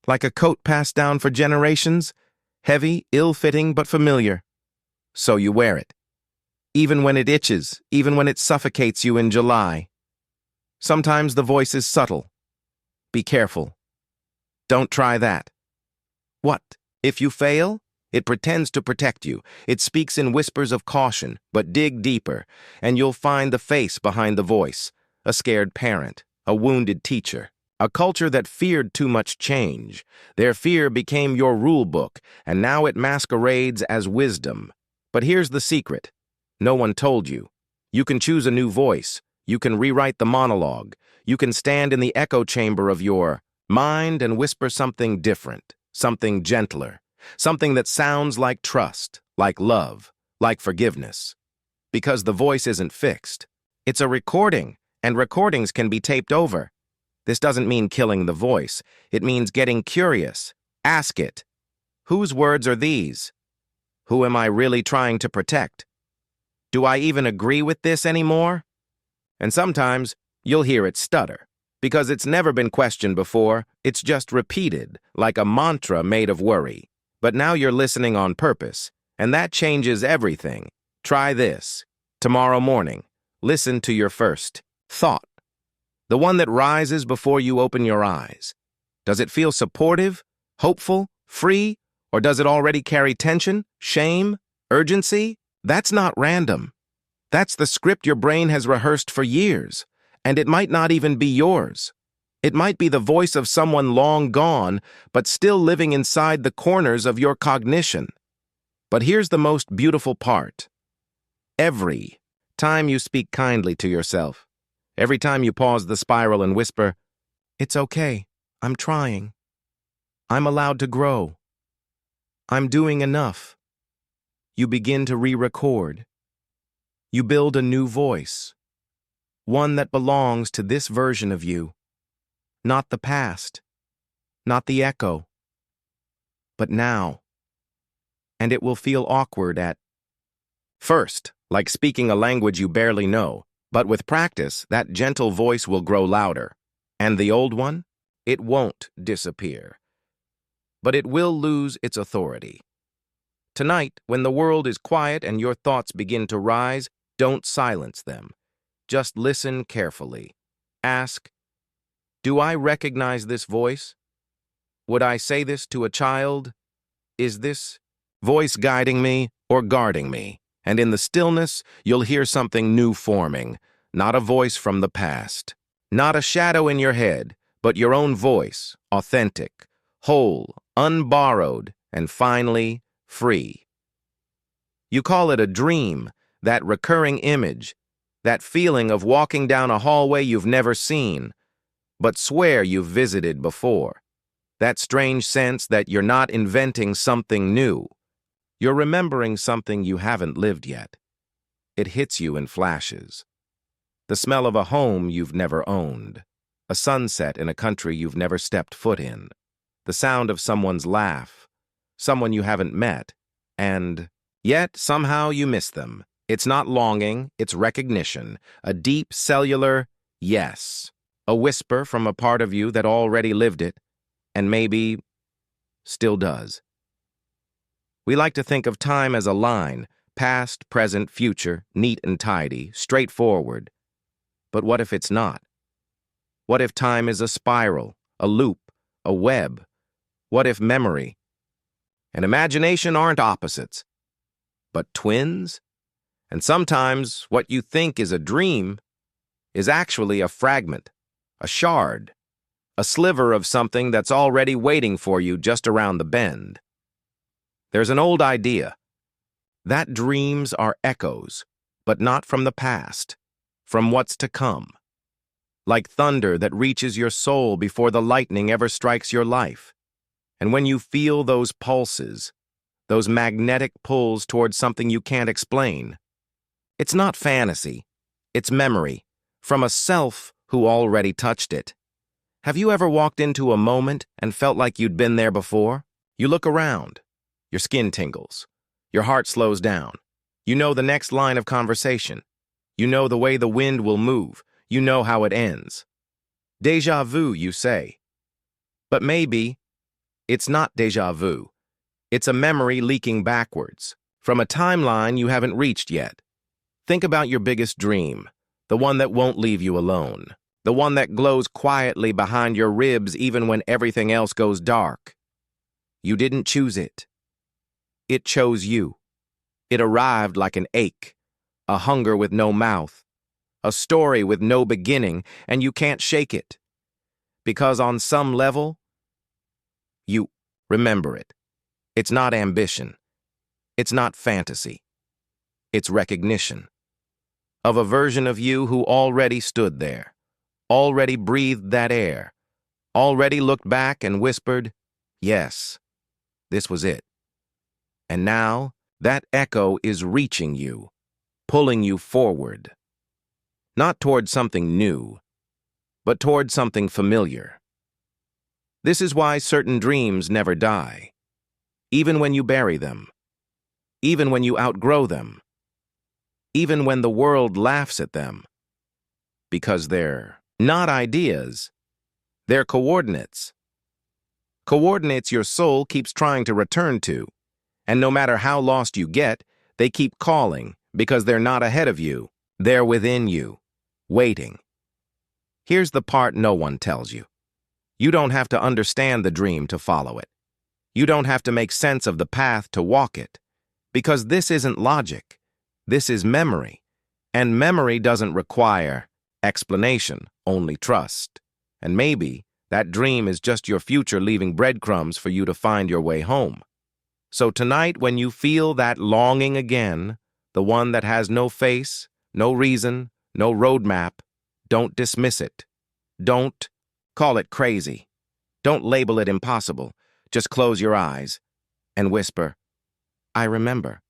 Like a coat passed down for generations? Heavy, ill-fitting, but familiar. So you wear it. even when it itches, even when it suffocates you in July. Sometimes the voice is subtle. Be careful. Don't try that. What? If you fail? It pretends to protect you. It speaks in whispers of caution, but dig deeper, and you'll find the face behind the voice. A scared parent, a wounded teacher, a culture that feared too much change. Their fear became your rule book, and now it masquerades as wisdom. But here's the secret. No one told you. You can choose a new voice. You can rewrite the monologue. You can stand in the echo chamber of your mind and whisper something different, something gentler, something that sounds like trust, like love, like forgiveness. Because the voice isn't fixed. It's a recording, and recordings can be taped over. This doesn't mean killing the voice. It means getting curious. Ask it. Whose words are these? Who am I really trying to protect? Do I even agree with this anymore? And sometimes you'll hear it stutter, because it's never been questioned before. It's just repeated, like a mantra made of worry. But now you're listening on purpose, and that changes everything. Try this. Tomorrow morning, listen to your first thought. The one that rises before you open your eyes. Does it feel supportive, hopeful, free, or does it already carry tension, shame, urgency? That's not random. That's the script your brain has rehearsed for years, and it might not even be yours. It might be the voice of someone long gone, but still living inside the corners of your cognition. But here's the most beautiful part. Every time you speak kindly to yourself, every time you pause the spiral and whisper, "It's okay, I'm trying. I'm allowed to grow. I'm doing enough," you begin to re-record. You build a new voice, one that belongs to this version of you. Not the past, not the echo, but now. And it will feel awkward at first, like speaking a language you barely know, but with practice, that gentle voice will grow louder. And the old one? It won't disappear, but it will lose its authority. Tonight, when the world is quiet and your thoughts begin to rise, don't silence them. Just listen carefully. Ask, do I recognize this voice? Would I say this to a child? Is this voice guiding me or guarding me? And in the stillness, you'll hear something new forming, not a voice from the past, not a shadow in your head, but your own voice, authentic, whole, unborrowed, and finally, free. You call it a dream, that recurring image, that feeling of walking down a hallway you've never seen, but swear you've visited before. That strange sense that you're not inventing something new. You're remembering something you haven't lived yet. It hits you in flashes. The smell of a home you've never owned. A sunset in a country you've never stepped foot in. The sound of someone's laugh. Someone you haven't met. And yet, somehow you miss them. It's not longing, it's recognition. A deep cellular yes. A whisper from a part of you that already lived it, and maybe still does. We like to think of time as a line, past, present, future, neat and tidy, straightforward. But what if it's not? What if time is a spiral, a loop, a web? What if memory and imagination aren't opposites, but twins? And sometimes what you think is a dream is actually a fragment, a shard, a sliver of something that's already waiting for you just around the bend. There's an old idea that dreams are echoes, but not from the past, from what's to come. Like thunder that reaches your soul before the lightning ever strikes your life. And when you feel those pulses, those magnetic pulls towards something you can't explain, it's not fantasy, it's memory, from a self who already touched it. Have you ever walked into a moment and felt like you'd been there before? You look around, your skin tingles, your heart slows down. You know the next line of conversation. You know the way the wind will move. You know how it ends. Déjà vu, you say. But maybe it's not déjà vu. It's a memory leaking backwards, from a timeline you haven't reached yet. Think about your biggest dream, the one that won't leave you alone, the one that glows quietly behind your ribs even when everything else goes dark. You didn't choose it. It chose you. It arrived like an ache, a hunger with no mouth, a story with no beginning, and you can't shake it. Because on some level, you remember it. It's not ambition. It's not fantasy. It's recognition of a version of you who already stood there, already breathed that air, already looked back and whispered, yes, this was it. And now, that echo is reaching you, pulling you forward. Not toward something new, but toward something familiar. This is why certain dreams never die, even when you bury them, even when you outgrow them, even when the world laughs at them. Because they're not ideas, they're coordinates. Coordinates your soul keeps trying to return to, and no matter how lost you get, they keep calling because they're not ahead of you, they're within you, waiting. Here's the part no one tells you. You don't have to understand the dream to follow it. You don't have to make sense of the path to walk it, because this isn't logic. This is memory, and memory doesn't require explanation, only trust. And maybe that dream is just your future leaving breadcrumbs for you to find your way home. So tonight, when you feel that longing again, the one that has no face, no reason, no roadmap, don't dismiss it. Don't call it crazy. Don't label it impossible. Just close your eyes and whisper, I remember.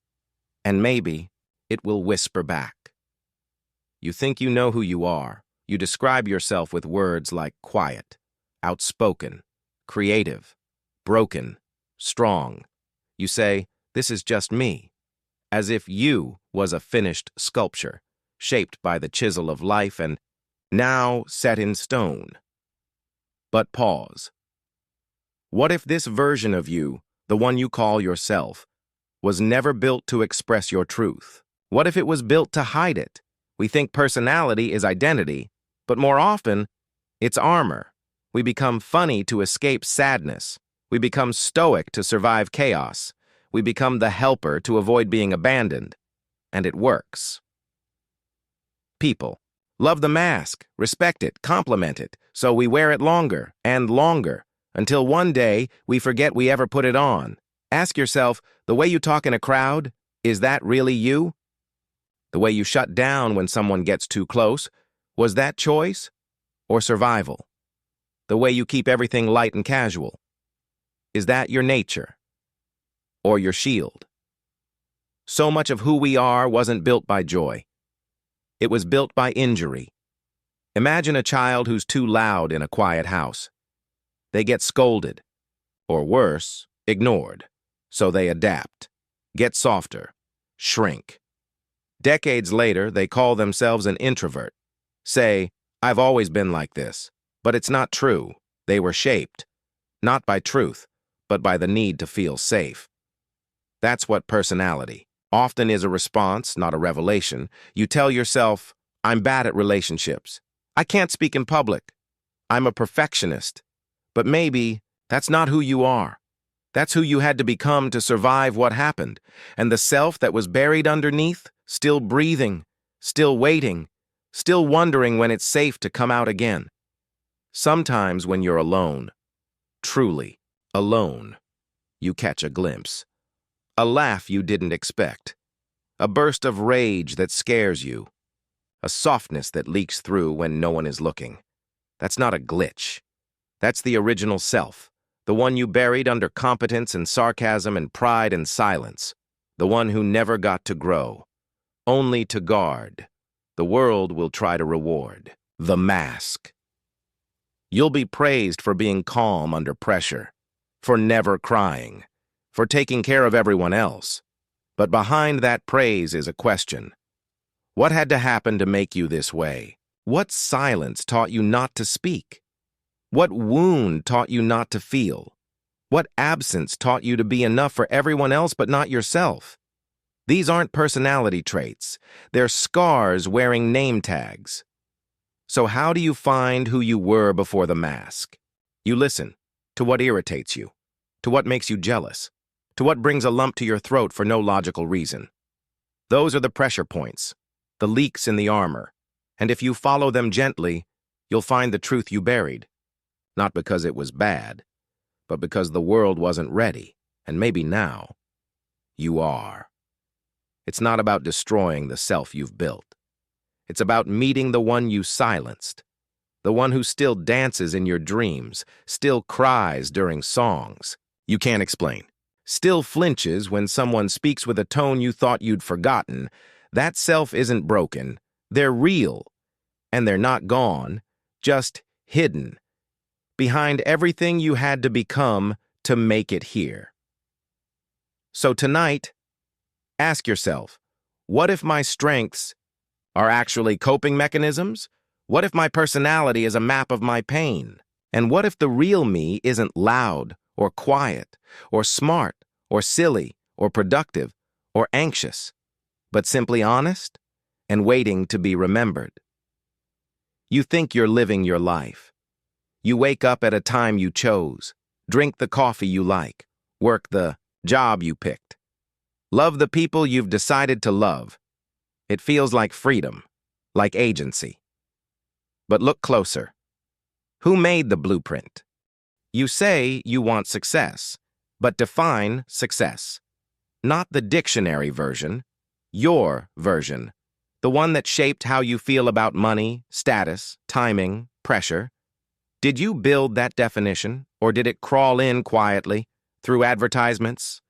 And maybe it will whisper back. You think you know who you are. You describe yourself with words like quiet, outspoken, creative, broken, strong. You say, this is just me, as if you was a finished sculpture, shaped by the chisel of life and now set in stone. But pause. What if this version of you, the one you call yourself, was never built to express your truth? What if it was built to hide it? We think personality is identity, but more often, it's armor. We become funny to escape sadness. We become stoic to survive chaos. We become the helper to avoid being abandoned. And it works. People love the mask, respect it, compliment it, so we wear it longer and longer, until one day we forget we ever put it on. Ask yourself, the way you talk in a crowd, is that really you? The way you shut down when someone gets too close, was that choice or survival? The way you keep everything light and casual, is that your nature or your shield? So much of who we are wasn't built by joy. It was built by injury. Imagine a child who's too loud in a quiet house. They get scolded, or worse, ignored. So they adapt, get softer, shrink. Decades later, they call themselves an introvert. Say, I've always been like this. But it's not true. They were shaped, not by truth, but by the need to feel safe. That's what personality often is, a response, not a revelation. You tell yourself, I'm bad at relationships. I can't speak in public. I'm a perfectionist. But maybe that's not who you are. That's who you had to become to survive what happened. And the self that was buried underneath, still breathing, still waiting, still wondering when it's safe to come out again. Sometimes when you're alone, truly alone, you catch a glimpse. A laugh you didn't expect. A burst of rage that scares you. A softness that leaks through when no one is looking. That's not a glitch. That's the original self. The one you buried under competence and sarcasm and pride and silence. The one who never got to grow. Only to guard. The world will try to reward. The mask. You'll be praised for being calm under pressure, for never crying, for taking care of everyone else. But behind that praise is a question. What had to happen to make you this way? What silence taught you not to speak? What wound taught you not to feel? What absence taught you to be enough for everyone else but not yourself? These aren't personality traits. They're scars wearing name tags. So how do you find who you were before the mask? You listen to what irritates you, to what makes you jealous, to what brings a lump to your throat for no logical reason. Those are the pressure points, the leaks in the armor, and if you follow them gently, you'll find the truth you buried. Not because it was bad, but because the world wasn't ready, and maybe now, you are. It's not about destroying the self you've built. It's about meeting the one you silenced, the one who still dances in your dreams, still cries during songs you can't explain, still flinches when someone speaks with a tone you thought you'd forgotten. That self isn't broken. They're real, and they're not gone, just hidden, behind everything you had to become to make it here. So tonight, ask yourself, what if my strengths are actually coping mechanisms? What if my personality is a map of my pain? And what if the real me isn't loud or quiet or smart or silly or productive or anxious, but simply honest and waiting to be remembered? You think you're living your life. You wake up at a time you chose, drink the coffee you like, work the job you picked, love the people you've decided to love. It feels like freedom, like agency. But look closer. Who made the blueprint? You say you want success, but define success. Not the dictionary version, your version, the one that shaped how you feel about money, status, timing, pressure. Did you build that definition, or did it crawl in quietly, through advertisements,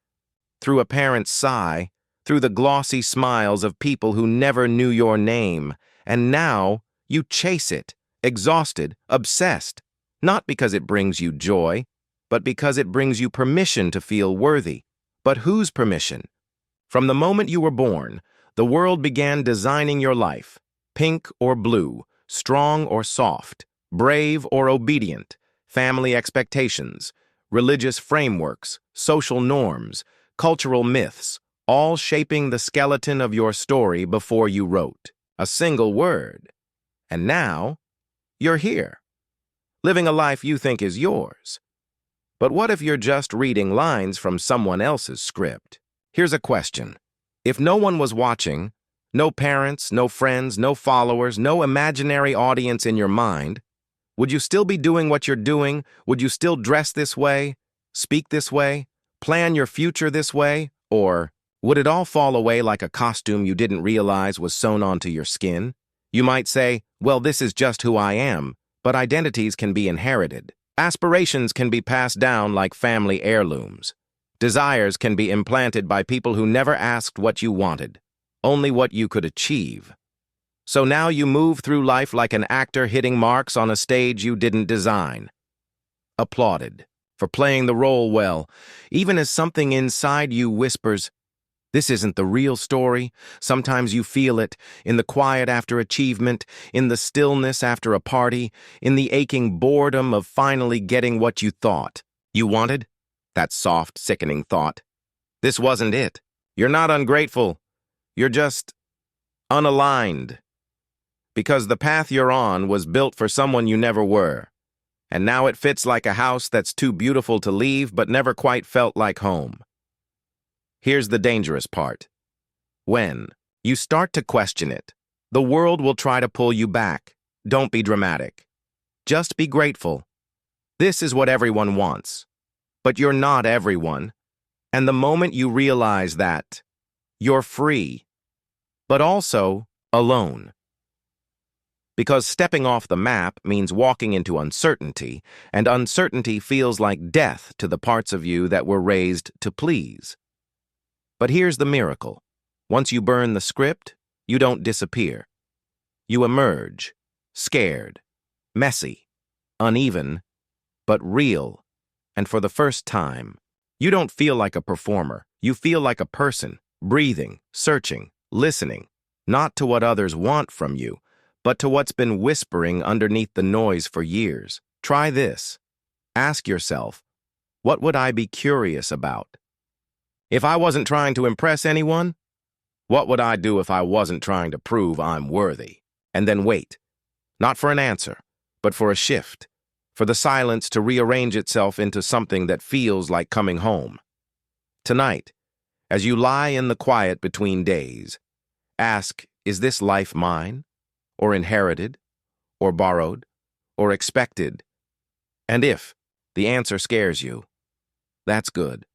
through a parent's sigh, through the glossy smiles of people who never knew your name, and now you chase it, exhausted, obsessed, not because it brings you joy, but because it brings you permission to feel worthy. But whose permission? From the moment you were born, the world began designing your life, pink or blue, strong or soft, brave or obedient, family expectations, religious frameworks, social norms, cultural myths, all shaping the skeleton of your story before you wrote a single word. And now, you're here, living a life you think is yours. But what if you're just reading lines from someone else's script? Here's a question. If no one was watching, no parents, no friends, no followers, no imaginary audience in your mind, would you still be doing what you're doing? Would you still dress this way, speak this way, plan your future this way? Or would it all fall away like a costume you didn't realize was sewn onto your skin? You might say, well, this is just who I am, but identities can be inherited. Aspirations can be passed down like family heirlooms. Desires can be implanted by people who never asked what you wanted, only what you could achieve. So now you move through life like an actor hitting marks on a stage you didn't design. Applauded for playing the role well, even as something inside you whispers, this isn't the real story. Sometimes you feel it, in the quiet after achievement, in the stillness after a party, in the aching boredom of finally getting what you thought you wanted. That soft, sickening thought. This wasn't it. You're not ungrateful. You're just unaligned. Because the path you're on was built for someone you never were. And now it fits like a house that's too beautiful to leave but never quite felt like home. Here's the dangerous part. When you start to question it, the world will try to pull you back. Don't be dramatic. Just be grateful. This is what everyone wants. But you're not everyone. And the moment you realize that, you're free, but also alone. Because stepping off the map means walking into uncertainty, and uncertainty feels like death to the parts of you that were raised to please. But here's the miracle. Once you burn the script, you don't disappear. You emerge, scared, messy, uneven, but real. And for the first time, you don't feel like a performer. You feel like a person, breathing, searching, listening, not to what others want from you, but to what's been whispering underneath the noise for years. Try this. Ask yourself, what would I be curious about? If I wasn't trying to impress anyone, What would I do if I wasn't trying to prove I'm worthy? And then wait, not for an answer, but for a shift, for the silence to rearrange itself into something that feels like coming home. Tonight, as you lie in the quiet between days, ask, is this life mine, or inherited, or borrowed, or expected? And if the answer scares you, that's good,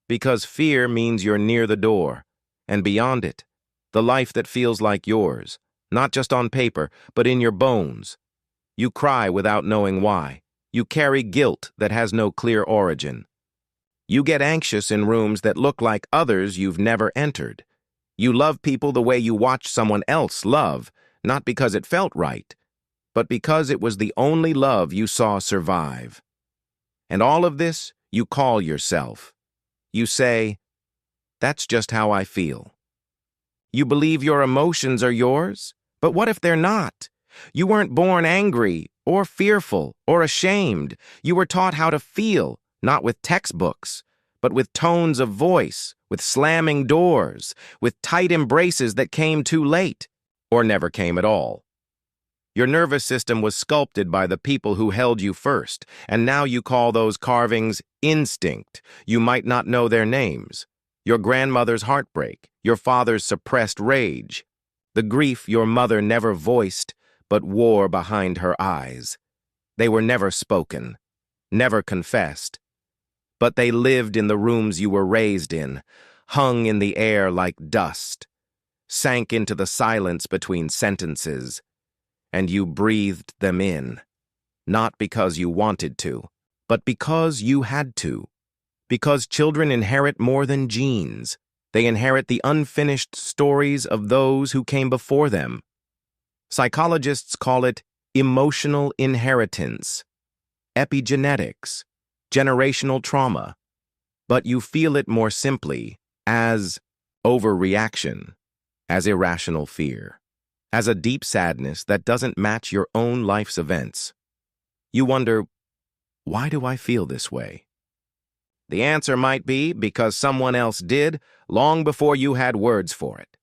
because fear means you're near the door, and beyond it, the life that feels like yours, not just on paper, but in your bones. You cry without knowing why. You carry guilt that has no clear origin. You get anxious in rooms that look like others you've never entered. You love people the way you watch someone else love, not because it felt right, but because it was the only love you saw survive. And all of this you call yourself. You say, that's just how I feel. You believe your emotions are yours, but what if they're not? You weren't born angry, or fearful, or ashamed. You were taught how to feel, not with textbooks, but with tones of voice, with slamming doors, with tight embraces that came too late, or never came at all. Your nervous system was sculpted by the people who held you first, and now you call those carvings instinct. You might not know their names. Your grandmother's heartbreak, your father's suppressed rage, the grief your mother never voiced but wore behind her eyes. They were never spoken, never confessed, but they lived in the rooms you were raised in, hung in the air like dust, sank into the silence between sentences, and you breathed them in, not because you wanted to, but because you had to. Because children inherit more than genes. They inherit the unfinished stories of those who came before them. Psychologists call it emotional inheritance, epigenetics, generational trauma. But you feel it more simply as overreaction, as irrational fear, as a deep sadness that doesn't match your own life's events. You wonder, why do I feel this way? The answer might be because someone else did long before you had words for it.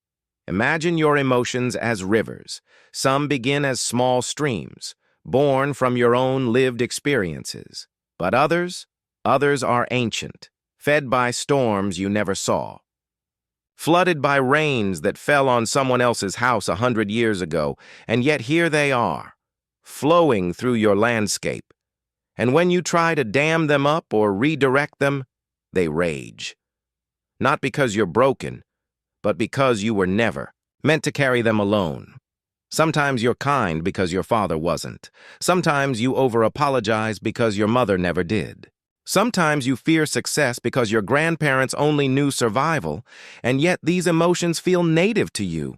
Imagine your emotions as rivers. Some begin as small streams, born from your own lived experiences. But others are ancient, fed by storms you never saw, flooded by rains that fell on someone else's house 100 years ago, and yet here they are, flowing through your landscape. And when you try to dam them up or redirect them, they rage. Not because you're broken, but because you were never meant to carry them alone. Sometimes you're kind because your father wasn't. Sometimes you over-apologize because your mother never did. Sometimes you fear success because your grandparents only knew survival, and yet these emotions feel native to you,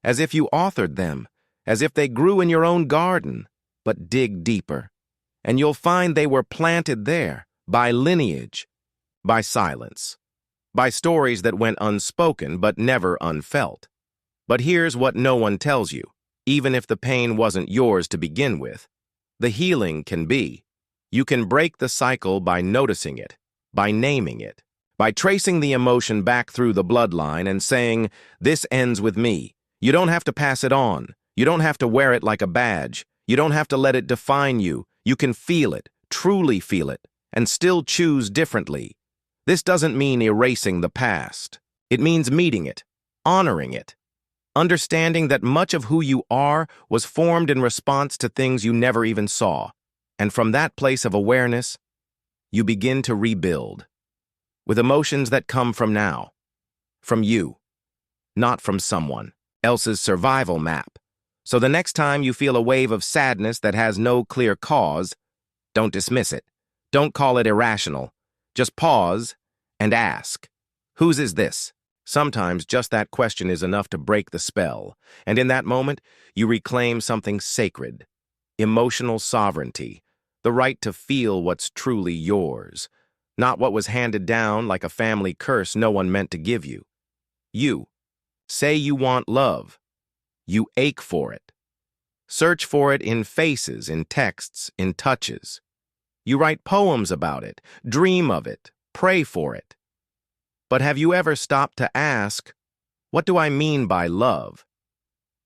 as if you authored them, as if they grew in your own garden. But dig deeper, and you'll find they were planted there by lineage, by silence, by stories that went unspoken but never unfelt. But here's what no one tells you, even if the pain wasn't yours to begin with. The healing can be. You can break the cycle by noticing it, by naming it, by tracing the emotion back through the bloodline and saying, this ends with me. You don't have to pass it on. You don't have to wear it like a badge. You don't have to let it define you. You can feel it, truly feel it, and still choose differently. This doesn't mean erasing the past. It means meeting it, honoring it, understanding that much of who you are was formed in response to things you never even saw. And from that place of awareness, you begin to rebuild, with emotions that come from now, from you, not from someone else's survival map. So the next time you feel a wave of sadness that has no clear cause, don't dismiss it. Don't call it irrational. Just pause and ask, whose is this? Sometimes just that question is enough to break the spell, and in that moment, you reclaim something sacred, emotional sovereignty, the right to feel what's truly yours, not what was handed down like a family curse no one meant to give you. You say you want love. You ache for it. Search for it in faces, in texts, in touches. You write poems about it, dream of it, pray for it. But have you ever stopped to ask, What do I mean by love?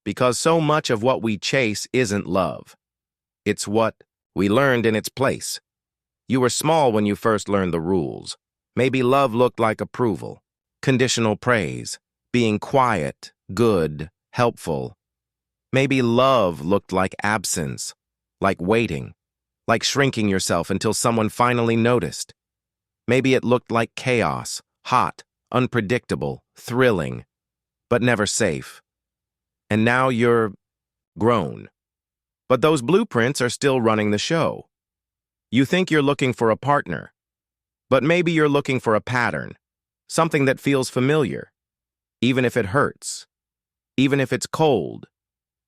Because so much of what we chase isn't love. It's what we learned in its place. You were small when you first learned the rules. Maybe love looked like approval, conditional praise, being quiet, good, helpful. Maybe love looked like absence, like waiting, like shrinking yourself until someone finally noticed. Maybe it looked like chaos, hot, unpredictable, thrilling, but never safe. And now you're grown. But those blueprints are still running the show. You think you're looking for a partner, but maybe you're looking for a pattern, something that feels familiar, even if it hurts, even if it's cold,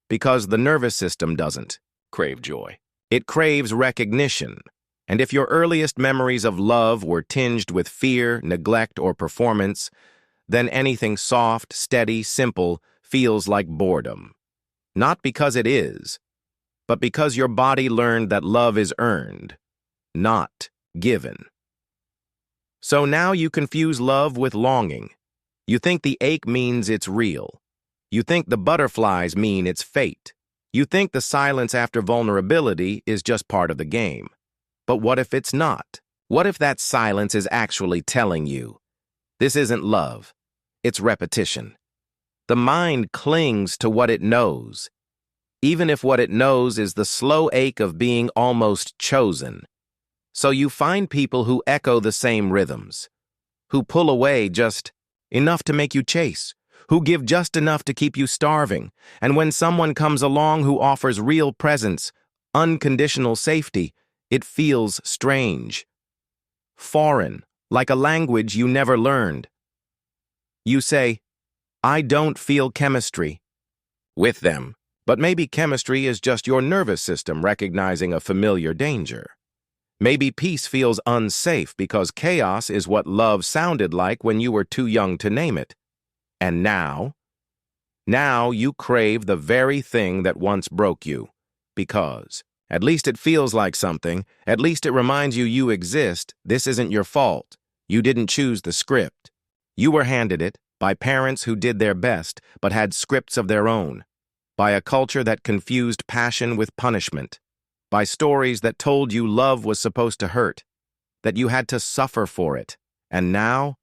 because the nervous system doesn't crave joy. It craves recognition. And if your earliest memories of love were tinged with fear, neglect, or performance, then anything soft, steady, simple feels like boredom. Not because it is, but because your body learned that love is earned, not given. So now you confuse love with longing. You think the ache means it's real. You think the butterflies mean it's fate. You think the silence after vulnerability is just part of the game. But what if it's not? What if that silence is actually telling you, this isn't love, it's repetition? The mind clings to what it knows, even if what it knows is the slow ache of being almost chosen. So you find people who echo the same rhythms, who pull away just enough to make you chase, who give just enough to keep you starving, and when someone comes along who offers real presence, unconditional safety, it feels strange, foreign, like a language you never learned. You say, I don't feel chemistry with them, but maybe chemistry is just your nervous system recognizing a familiar danger. Maybe peace feels unsafe because chaos is what love sounded like when you were too young to name it. And now you crave the very thing that once broke you, because at least it feels like something, at least it reminds you exist, this isn't your fault. You didn't choose the script. You were handed it by parents who did their best but had scripts of their own, by a culture that confused passion with punishment, by stories that told you love was supposed to hurt, that you had to suffer for it. And now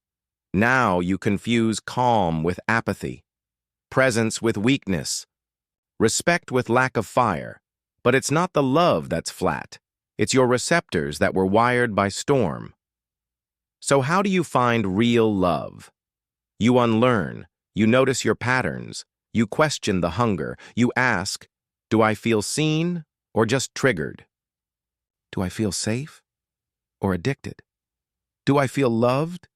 you confuse calm with apathy, presence with weakness, respect with lack of fire. But it's not the love that's flat. It's your receptors that were wired by storm. So how do you find real love? You unlearn. You notice your patterns. You question the hunger. You ask, do I feel seen or just triggered? Do I feel safe or addicted? Do I feel loved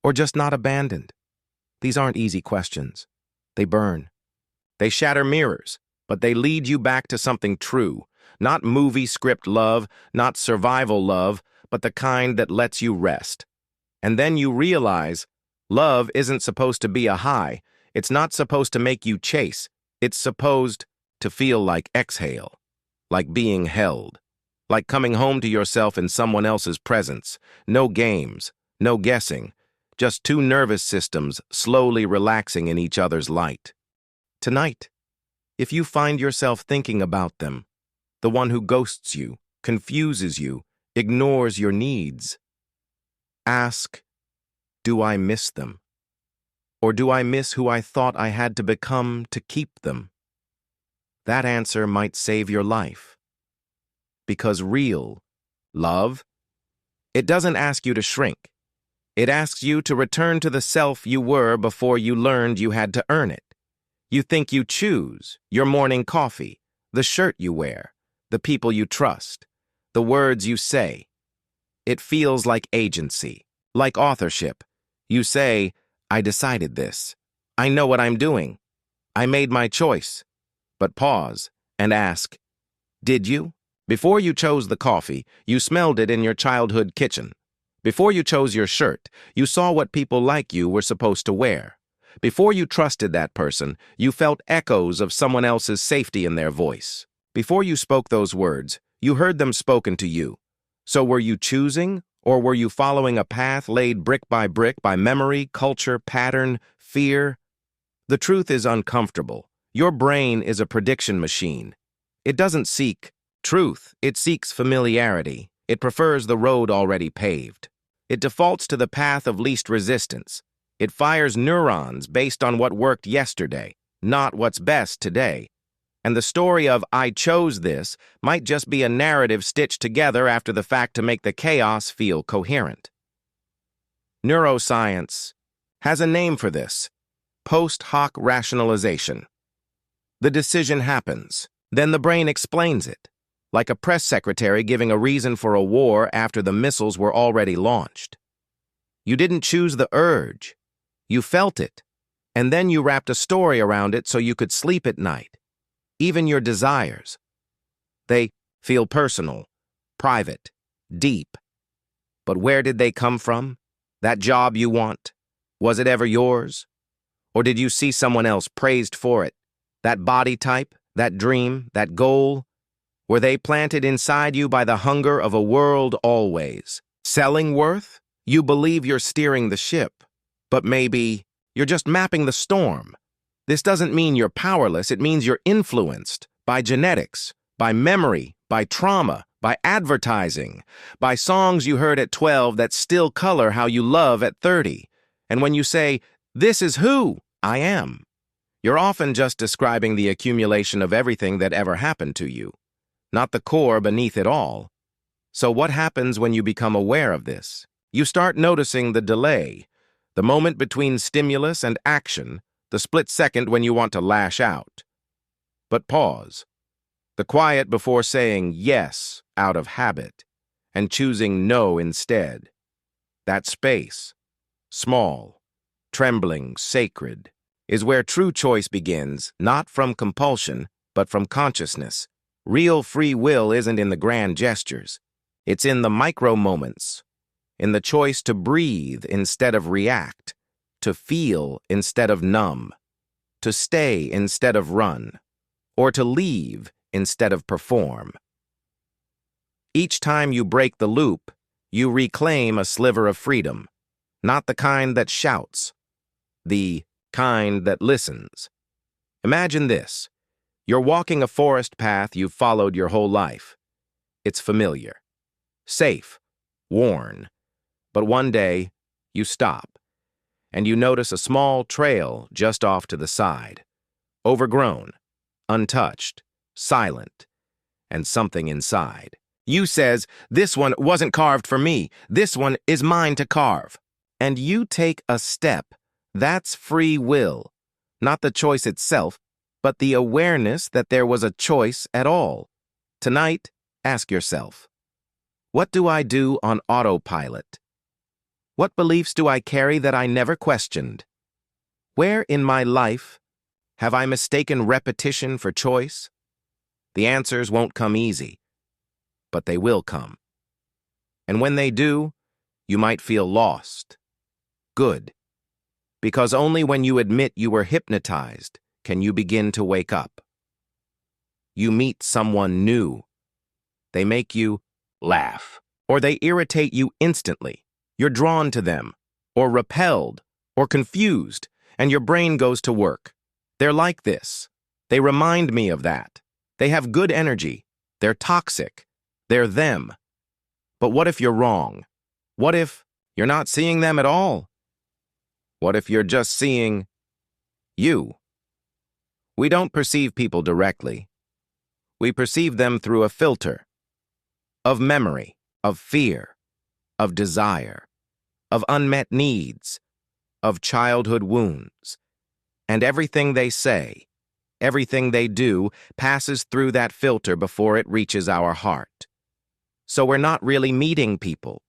or just not abandoned? These aren't easy questions. They burn. They shatter mirrors. But they lead you back to something true, not movie script love, not survival love, but the kind that lets you rest. And then you realize love isn't supposed to be a high. It's not supposed to make you chase. It's supposed to feel like exhale, like being held, like coming home to yourself in someone else's presence. No games, no guessing, just two nervous systems slowly relaxing in each other's light. Tonight, if you find yourself thinking about them, the one who ghosts you, confuses you, ignores your needs, ask, do I miss them? Or do I miss who I thought I had to become to keep them? That answer might save your life. Because real love, it doesn't ask you to shrink. It asks you to return to the self you were before you learned you had to earn it. You think you choose your morning coffee, the shirt you wear, the people you trust, the words you say. It feels like agency, like authorship. You say, I decided this. I know what I'm doing. I made my choice. But pause and ask, did you? Before you chose the coffee, you smelled it in your childhood kitchen. Before you chose your shirt, you saw what people like you were supposed to wear. Before you trusted that person, you felt echoes of someone else's safety in their voice. Before you spoke those words, you heard them spoken to you. So were you choosing, or were you following a path laid brick by memory, culture, pattern, fear? The truth is uncomfortable. Your brain is a prediction machine. It doesn't seek truth, it seeks familiarity. It prefers the road already paved. It defaults to the path of least resistance. It fires neurons based on what worked yesterday, not what's best today. And the story of "I chose this" might just be a narrative stitched together after the fact to make the chaos feel coherent. Neuroscience has a name for this: post hoc rationalization. The decision happens, then the brain explains it, like a press secretary giving a reason for a war after the missiles were already launched. You didn't choose the urge. You felt it, and then you wrapped a story around it so you could sleep at night. Even your desires. They feel personal, private, deep. But where did they come from? That job you want? Was it ever yours? Or did you see someone else praised for it? That body type, that dream, that goal? Were they planted inside you by the hunger of a world always? Selling worth? You believe you're steering the ship, but maybe you're just mapping the storm. This doesn't mean you're powerless, it means you're influenced by genetics, by memory, by trauma, by advertising, by songs you heard at 12 that still color how you love at 30. And when you say, "This is who I am," you're often just describing the accumulation of everything that ever happened to you, not the core beneath it all. So what happens when you become aware of this? You start noticing the delay, the moment between stimulus and action, the split second when you want to lash out. But pause. The quiet before saying yes out of habit and choosing no instead. That space, small, trembling, sacred, is where true choice begins, not from compulsion, but from consciousness. Real free will isn't in the grand gestures. It's in the micro moments, in the choice to breathe instead of react, to feel instead of numb, to stay instead of run, or to leave instead of perform. Each time you break the loop, you reclaim a sliver of freedom, not the kind that shouts, the kind that listens. Imagine this. You're walking a forest path you've followed your whole life. It's familiar, safe, worn. But one day, you stop, and you notice a small trail just off to the side. Overgrown, untouched, silent, and something inside. You says, "This one wasn't carved for me. This one is mine to carve." And you take a step. That's free will. Not the choice itself, but the awareness that there was a choice at all. Tonight, ask yourself, what do I do on autopilot? What beliefs do I carry that I never questioned? Where in my life have I mistaken repetition for choice? The answers won't come easy, but they will come. And when they do, you might feel lost. Good. Because only when you admit you were hypnotized can you begin to wake up. You meet someone new. They make you laugh, or they irritate you instantly. You're drawn to them, or repelled, or confused, and your brain goes to work. They're like this. They remind me of that. They have good energy. They're toxic. They're them. But what if you're wrong? What if you're not seeing them at all? What if you're just seeing you? We don't perceive people directly. We perceive them through a filter of memory, of fear, of desire, of unmet needs, of childhood wounds. And everything they say, everything they do, passes through that filter before it reaches our heart. So we're not really meeting people.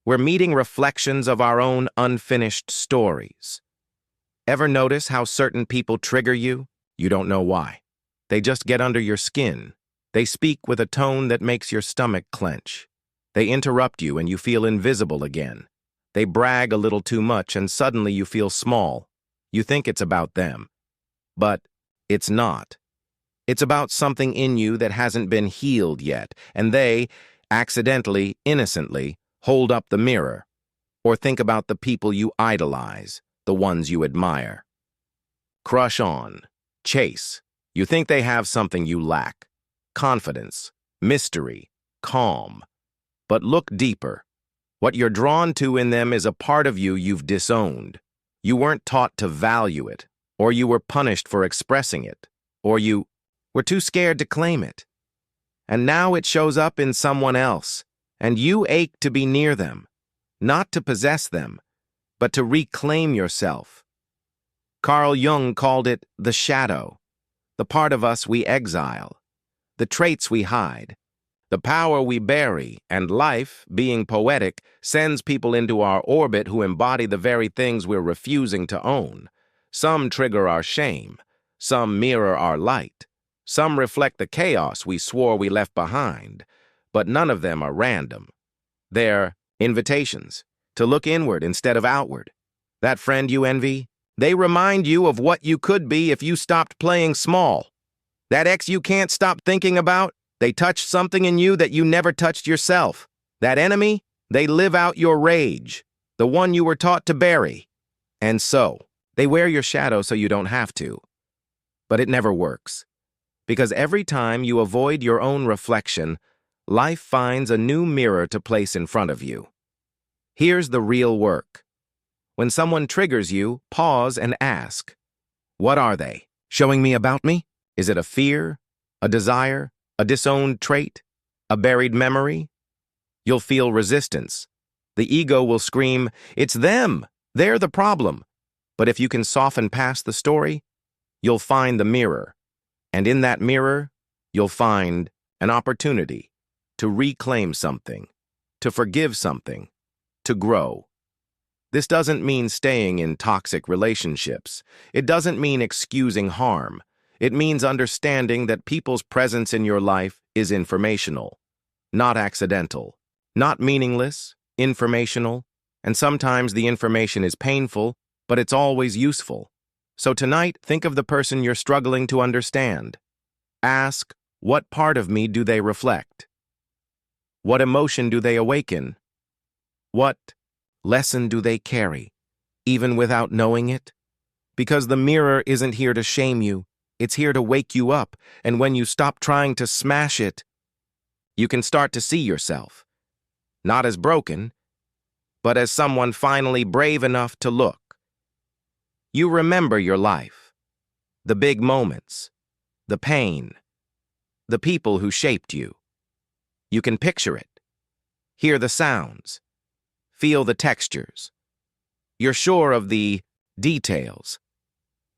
We're meeting reflections of our own unfinished stories. Ever notice how certain people trigger you? You don't know why. They just get under your skin. They speak with a tone that makes your stomach clench. They interrupt you and you feel invisible again. They brag a little too much and suddenly you feel small. You think it's about them. But it's not. It's about something in you that hasn't been healed yet, and they, accidentally, innocently, hold up the mirror. Or think about the people you idolize, the ones you admire. Crush on. Chase. You think they have something you lack. Confidence, mystery, calm. But look deeper. What you're drawn to in them is a part of you you've disowned. You weren't taught to value it, or you were punished for expressing it, or you were too scared to claim it. And now it shows up in someone else, and you ache to be near them, not to possess them, but to reclaim yourself. Carl Jung called it the shadow, the part of us we exile, the traits we hide, the power we bury, and life, being poetic, sends people into our orbit who embody the very things we're refusing to own. Some trigger our shame, some mirror our light, some reflect the chaos we swore we left behind, but none of them are random. They're invitations to look inward instead of outward. That friend you envy, they remind you of what you could be if you stopped playing small. That ex you can't stop thinking about, they touched something in you that you never touched yourself. That enemy, they live out your rage, the one you were taught to bury. And so, they wear your shadow so you don't have to. But it never works. Because every time you avoid your own reflection, life finds a new mirror to place in front of you. Here's the real work. When someone triggers you, pause and ask, what are they? Showing me about me? Is it a fear, a desire, a disowned trait, a buried memory? You'll feel resistance. The ego will scream, it's them, they're the problem. But if you can soften past the story, you'll find the mirror. And in that mirror, you'll find an opportunity to reclaim something, to forgive something, to grow. This doesn't mean staying in toxic relationships. It doesn't mean excusing harm. It means understanding that people's presence in your life is informational, not accidental, not meaningless, informational, and sometimes the information is painful, but it's always useful. So tonight, think of the person you're struggling to understand. Ask, what part of me do they reflect? What emotion do they awaken? What lesson do they carry, even without knowing it? Because the mirror isn't here to shame you. It's here to wake you up, and when you stop trying to smash it, you can start to see yourself. Not as broken, but as someone finally brave enough to look. You remember your life, the big moments, the pain, the people who shaped you. You can picture it, hear the sounds, feel the textures. You're sure of the details,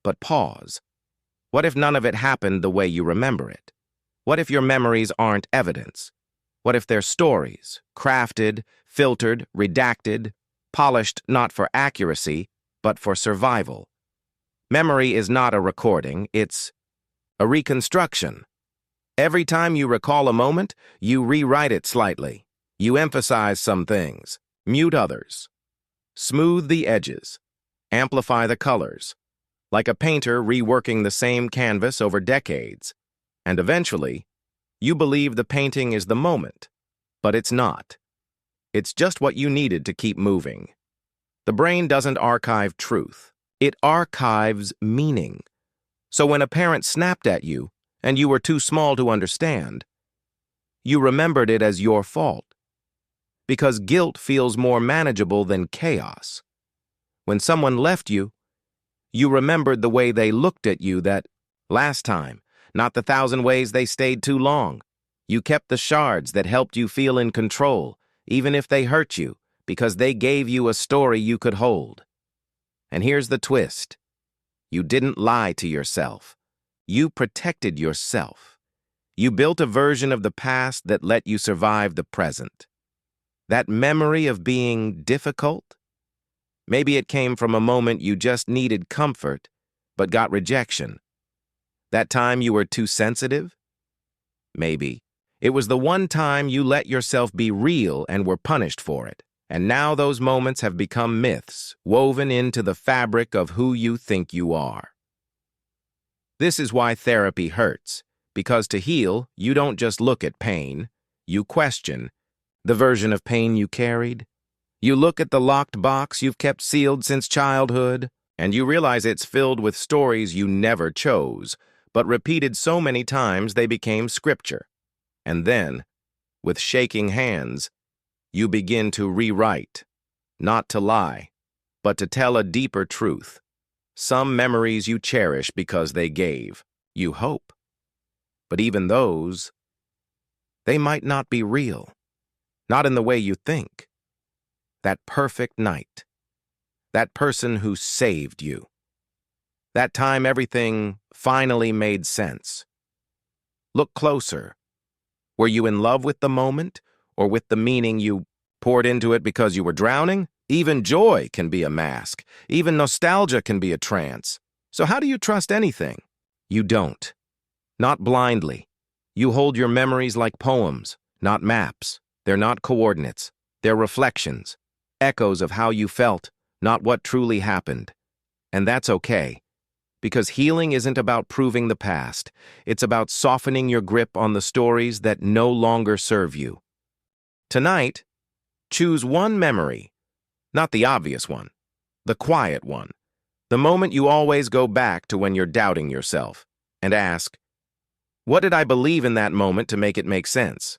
but pause. What if none of it happened the way you remember it? What if your memories aren't evidence? What if they're stories, crafted, filtered, redacted, polished not for accuracy, but for survival? Memory is not a recording, it's a reconstruction. Every time you recall a moment, you rewrite it slightly. You emphasize some things, mute others, smooth the edges, amplify the colors, like a painter reworking the same canvas over decades. And eventually, you believe the painting is the moment, but it's not. It's just what you needed to keep moving. The brain doesn't archive truth. It archives meaning. So when a parent snapped at you, and you were too small to understand, you remembered it as your fault. Because guilt feels more manageable than chaos. When someone left you, you remembered the way they looked at you that last time, not the 1,000 ways they stayed too long. You kept the shards that helped you feel in control, even if they hurt you, because they gave you a story you could hold. And here's the twist. You didn't lie to yourself. You protected yourself. You built a version of the past that let you survive the present. That memory of being difficult? Maybe it came from a moment you just needed comfort, but got rejection. That time you were too sensitive? Maybe. It was the one time you let yourself be real and were punished for it. And now those moments have become myths, woven into the fabric of who you think you are. This is why therapy hurts, because to heal, you don't just look at pain, you question the version of pain you carried. You look at the locked box you've kept sealed since childhood, And you realize it's filled with stories you never chose, but repeated so many times they became scripture. And then, with shaking hands, you begin to rewrite, not to lie, but to tell a deeper truth. Some memories you cherish because they gave you hope. But even those, they might not be real, not in the way you think. That perfect night, that person who saved you, that time everything finally made sense. Look closer. Were you in love with the moment, or with the meaning you poured into it because you were drowning? Even joy can be a mask. Even nostalgia can be a trance. So how do you trust anything? You don't. Not blindly. You hold your memories like poems, not maps. They're not coordinates. They're reflections, echoes of how you felt, not what truly happened. And that's okay, because healing isn't about proving the past. It's about softening your grip on the stories that no longer serve you. Tonight, choose one memory, not the obvious one, the quiet one, the moment you always go back to when you're doubting yourself, and ask, what did I believe in that moment to make it make sense?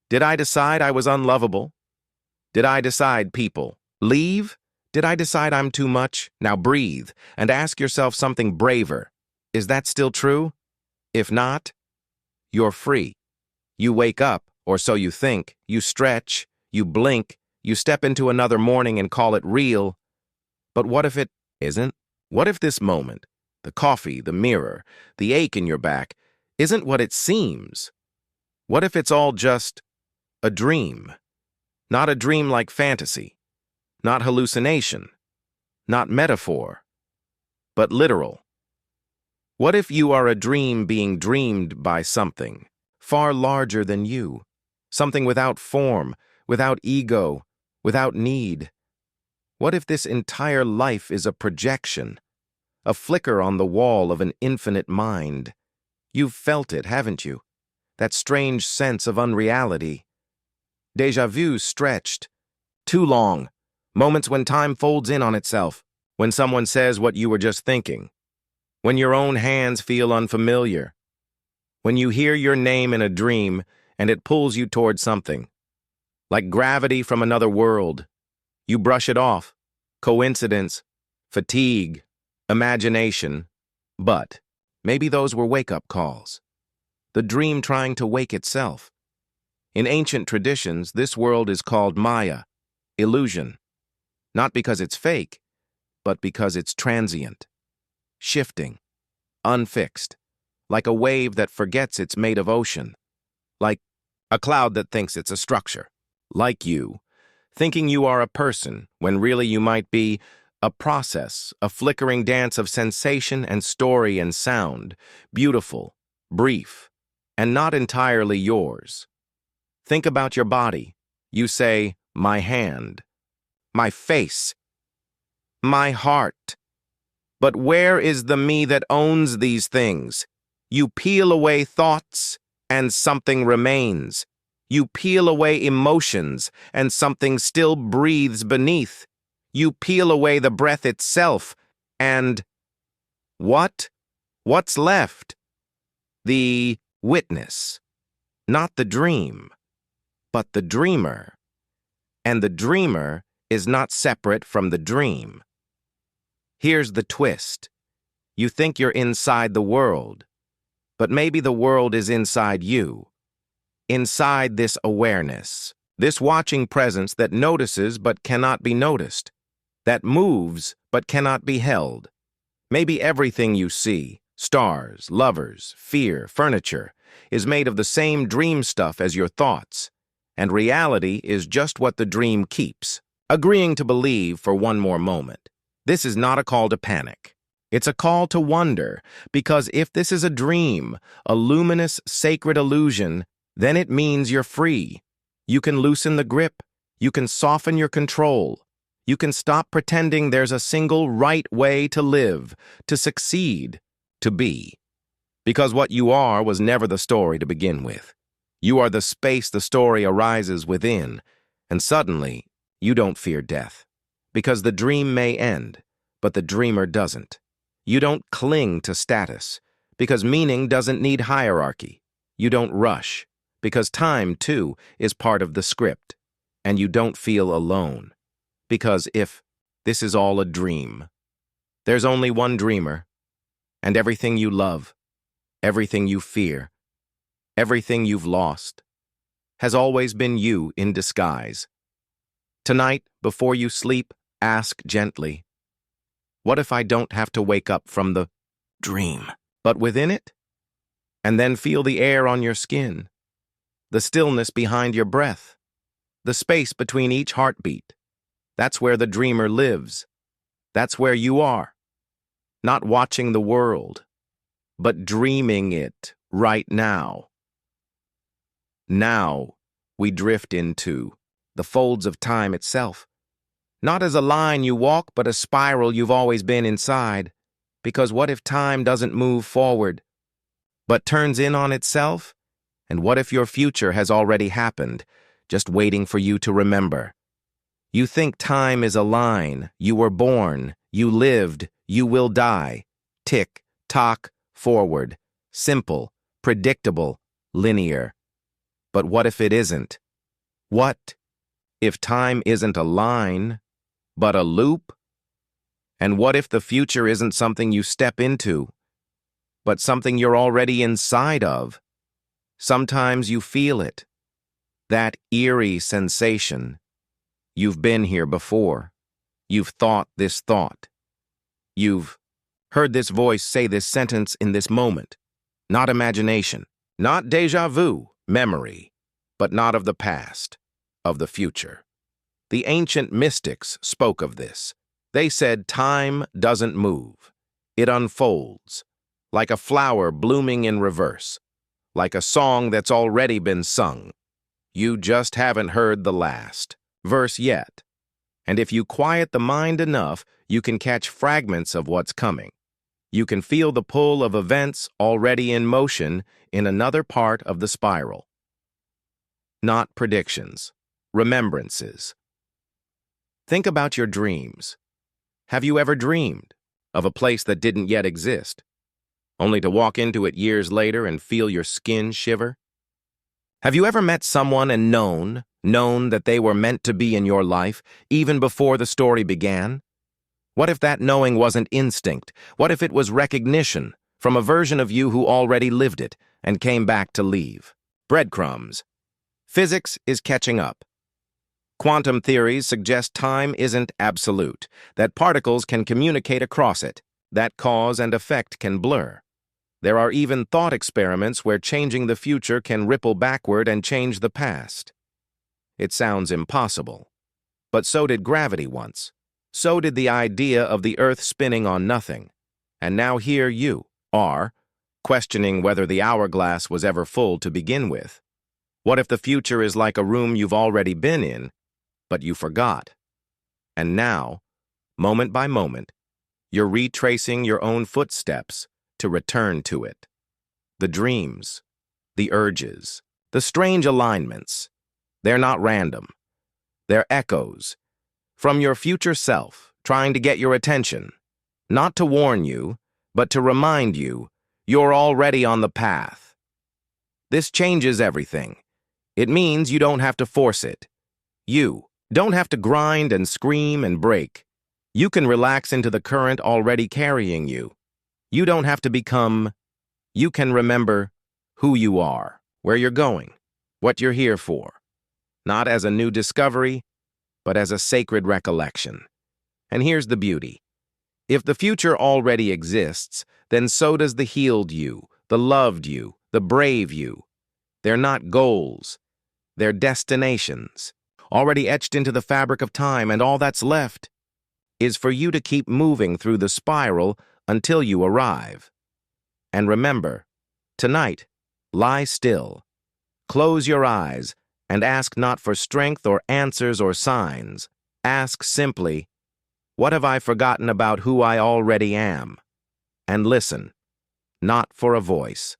Did I decide I was unlovable? Did I decide people leave? Did I decide I'm too much? Now breathe and ask yourself something braver. Is that still true? If not, you're free. You wake up, or so you think, you stretch, you blink, you step into another morning and call it real. But what if it isn't? What if this moment, the coffee, the mirror, the ache in your back, isn't what it seems? What if it's all just a dream? Not a dream like fantasy, not hallucination, not metaphor, but literal. What if you are a dream being dreamed by something far larger than you? Something without form, without ego, without need. What if this entire life is a projection, a flicker on the wall of an infinite mind? You've felt it, haven't you? That strange sense of unreality. Déjà vu stretched. Too long. Moments when time folds in on itself. When someone says what you were just thinking. When your own hands feel unfamiliar. When you hear your name in a dream and it pulls you toward something. Like gravity from another world. You brush it off. Coincidence, fatigue, imagination. But maybe those were wake-up calls. The dream trying to wake itself. In ancient traditions, this world is called Maya, illusion. Not because it's fake, but because it's transient, shifting, unfixed, like a wave that forgets it's made of ocean, like a cloud that thinks it's a structure, like you, thinking you are a person when really you might be a process, a flickering dance of sensation and story and sound, beautiful, brief, and not entirely yours. Think about your body. You say, my hand, my face, my heart. But where is the me that owns these things? You peel away thoughts, and something remains. You peel away emotions, and something still breathes beneath. You peel away the breath itself, and what? What's left? The witness, not the dream, but the dreamer. And the dreamer is not separate from the dream. Here's the twist. You think you're inside the world, but maybe the world is inside you. Inside this awareness, this watching presence that notices but cannot be noticed, that moves but cannot be held. Maybe everything you see, stars, lovers, fear, furniture, is made of the same dream stuff as your thoughts, and reality is just what the dream keeps. Agreeing to believe for one more moment. This is not a call to panic. It's a call to wonder, because if this is a dream, a luminous, sacred illusion, then it means you're free. You can loosen the grip. You can soften your control. You can stop pretending there's a single right way to live, to succeed, to be. Because what you are was never the story to begin with. You are the space the story arises within, and suddenly, you don't fear death. Because the dream may end, But the dreamer doesn't. You don't cling to status, because meaning doesn't need hierarchy. You don't rush, because time, too, is part of the script. And you don't feel alone, because if this is all a dream, there's only one dreamer, and everything you love, everything you fear, everything you've lost, has always been you in disguise. Tonight, before you sleep, ask gently, what if I don't have to wake up from the dream, but within it? And then feel the air on your skin, the stillness behind your breath, the space between each heartbeat. That's where the dreamer lives. That's where you are. Not watching the world, but dreaming it right now. Now we drift into the folds of time itself. Not as a line you walk, but a spiral you've always been inside. Because what if time doesn't move forward, but turns in on itself? And what if your future has already happened, just waiting for you to remember? You think time is a line. You were born, you lived, you will die. Tick, tock, forward. Simple, predictable, linear. But what if it isn't? What if time isn't a line, but a loop? And what if the future isn't something you step into, but something you're already inside of? Sometimes you feel it, that eerie sensation. You've been here before. You've thought this thought. You've heard this voice say this sentence in this moment. Not imagination, not déjà vu, memory, but not of the past, of the future. The ancient mystics spoke of this. They said time doesn't move. It unfolds, like a flower blooming in reverse, like a song that's already been sung. You just haven't heard the last verse yet. And if you quiet the mind enough, you can catch fragments of what's coming. You can feel the pull of events already in motion in another part of the spiral. Not predictions, remembrances. Think about your dreams. Have you ever dreamed of a place that didn't yet exist, only to walk into it years later and feel your skin shiver? Have you ever met someone and known that they were meant to be in your life even before the story began? What if that knowing wasn't instinct? What if it was recognition from a version of you who already lived it and came back to leave? Breadcrumbs. Physics is catching up. Quantum theories suggest time isn't absolute, that particles can communicate across it, that cause and effect can blur. There are even thought experiments where changing the future can ripple backward and change the past. It sounds impossible. But so did gravity once. So did the idea of the Earth spinning on nothing. And now here you are, questioning whether the hourglass was ever full to begin with. What if the future is like a room you've already been in, but you forgot? And now, moment by moment, you're retracing your own footsteps to return to it. The dreams, the urges, the strange alignments, they're not random. They're echoes from your future self, trying to get your attention, not to warn you, but to remind you you're already on the path. This changes everything. It means you don't have to force it. You don't have to grind and scream and break. You can relax into the current already carrying you. You don't have to become. You can remember who you are, where you're going, what you're here for. Not as a new discovery, but as a sacred recollection. And here's the beauty. If the future already exists, then so does the healed you, the loved you, the brave you. They're not goals. They're destinations, already etched into the fabric of time, and all that's left is for you to keep moving through the spiral until you arrive. And remember, tonight, lie still. Close your eyes and ask not for strength or answers or signs. Ask simply, what have I forgotten about who I already am? And listen, not for a voice,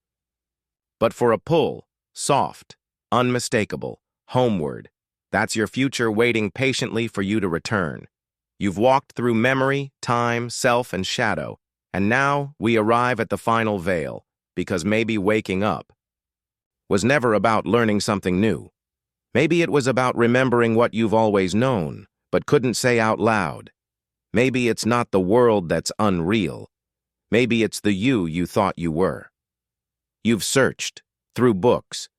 but for a pull, soft, unmistakable, homeward. That's your future waiting patiently for you to return. You've walked through memory, time, self, and shadow, and now we arrive at the final veil, because maybe waking up was never about learning something new. Maybe it was about remembering what you've always known, but couldn't say out loud. Maybe it's not the world that's unreal. Maybe it's the you thought you were. You've searched, through books,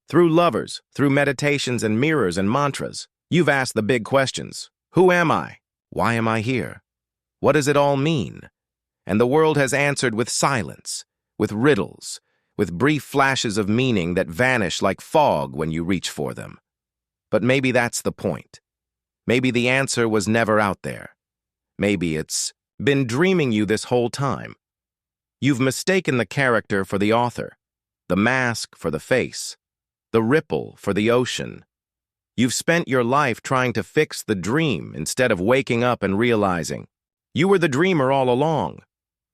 through lovers, through meditations and mirrors and mantras. You've asked the big questions. Who am I? Why am I here? What does it all mean? And the world has answered with silence, with riddles, with brief flashes of meaning that vanish like fog when you reach for them. But maybe that's the point. Maybe the answer was never out there. Maybe it's been dreaming you this whole time. You've mistaken the character for the author, the mask for the face, the ripple for the ocean. You've spent your life trying to fix the dream instead of waking up and realizing you were the dreamer all along.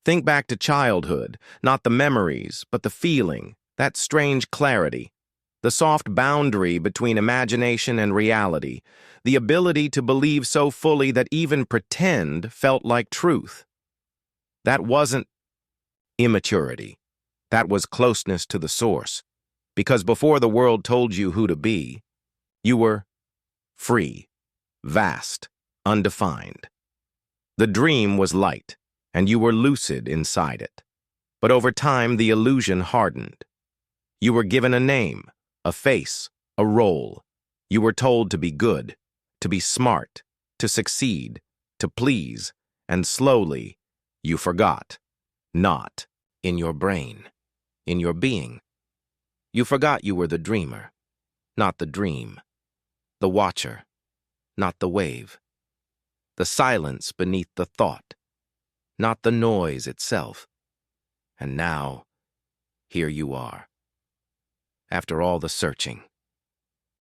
Think back to childhood, not the memories, but the feeling, that strange clarity, the soft boundary between imagination and reality, the ability to believe so fully that even pretend felt like truth. That wasn't immaturity. That was closeness to the source. Because before the world told you who to be, you were free, vast, undefined. The dream was light, and you were lucid inside it. But over time, the illusion hardened. You were given a name, a face, a role. You were told to be good, to be smart, to succeed, to please, and slowly, you forgot. Not in your brain, in your being. You forgot you were the dreamer, not the dream. The watcher, not the wave. The silence beneath the thought, not the noise itself. And now, here you are. After all the searching,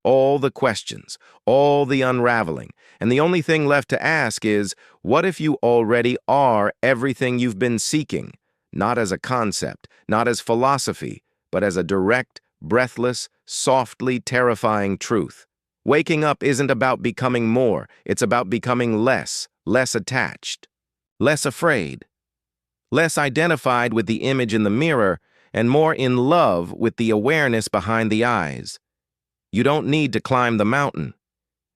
all the questions, all the unraveling, and the only thing left to ask is, what if you already are everything you've been seeking, not as a concept, not as philosophy, but as a direct, breathless, softly terrifying truth? Waking up isn't about becoming more, it's about becoming less attached, less afraid, less identified with the image in the mirror, and more in love with the awareness behind the eyes. You don't need to climb the mountain.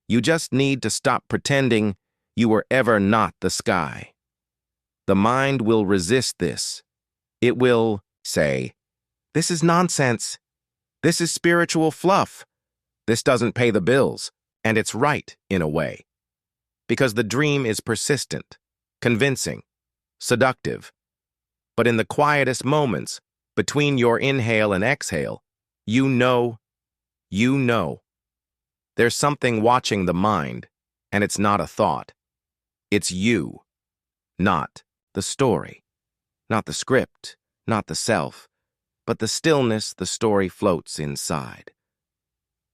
You just need to stop pretending you were ever not the sky. The mind will resist this. It will say, "This is nonsense. This is spiritual fluff. This doesn't pay the bills," and it's right in a way. Because the dream is persistent, convincing, seductive. But in the quietest moments, between your inhale and exhale, you know. There's something watching the mind, and it's not a thought. It's you, not the story, not the script, not the self, but the stillness the story floats inside.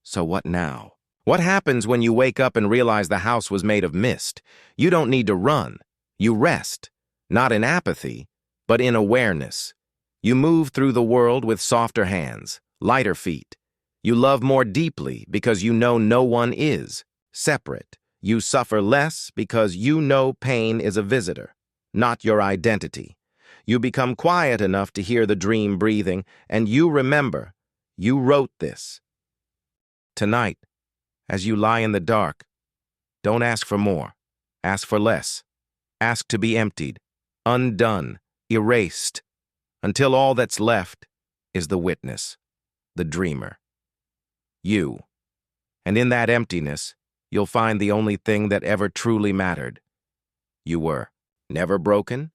So what now? What happens when you wake up and realize the house was made of mist? You don't need to run. You rest, not in apathy, but in awareness. You move through the world with softer hands, lighter feet. You love more deeply because you know no one is separate. You suffer less because you know pain is a visitor, not your identity. You become quiet enough to hear the dream breathing, and you remember, you wrote this. Tonight, as you lie in the dark, don't ask for more. Ask for less. Ask to be emptied, undone, erased, until all that's left is the witness, the dreamer. You. And in that emptiness, you'll find the only thing that ever truly mattered. You were never broken,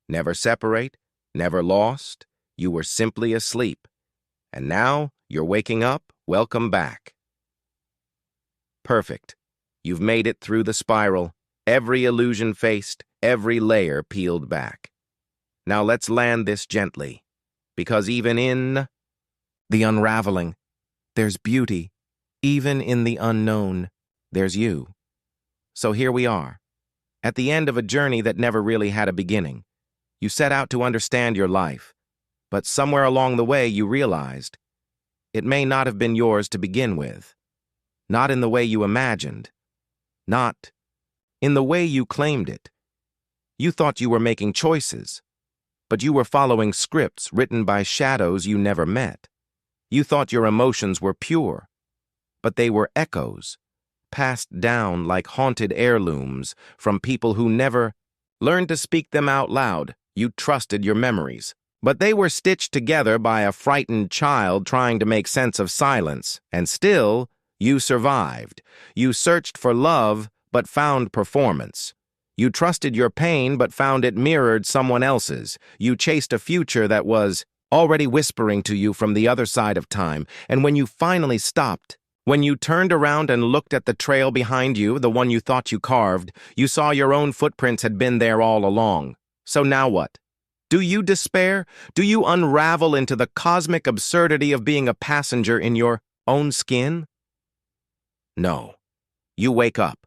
never separate, never lost. You were simply asleep. And now you're waking up. Welcome back. Perfect. You've made it through the spiral, every illusion faced, every layer peeled back. Now let's land this gently, because even in the unraveling, there's beauty. Even in the unknown, there's you. So here we are, at the end of a journey that never really had a beginning. You set out to understand your life, but somewhere along the way you realized it may not have been yours to begin with. Not in the way you imagined. Not in the way you claimed it. You thought you were making choices, but you were following scripts written by shadows you never met. You thought your emotions were pure, but they were echoes, passed down like haunted heirlooms from people who never learned to speak them out loud. You trusted your memories, but they were stitched together by a frightened child trying to make sense of silence, and still, you survived. You searched for love, but found performance. You trusted your pain, but found it mirrored someone else's. You chased a future that was already whispering to you from the other side of time, and when you finally stopped, when you turned around and looked at the trail behind you, the one you thought you carved, you saw your own footprints had been there all along. So now what? Do you despair? Do you unravel into the cosmic absurdity of being a passenger in your own skin? No. You wake up,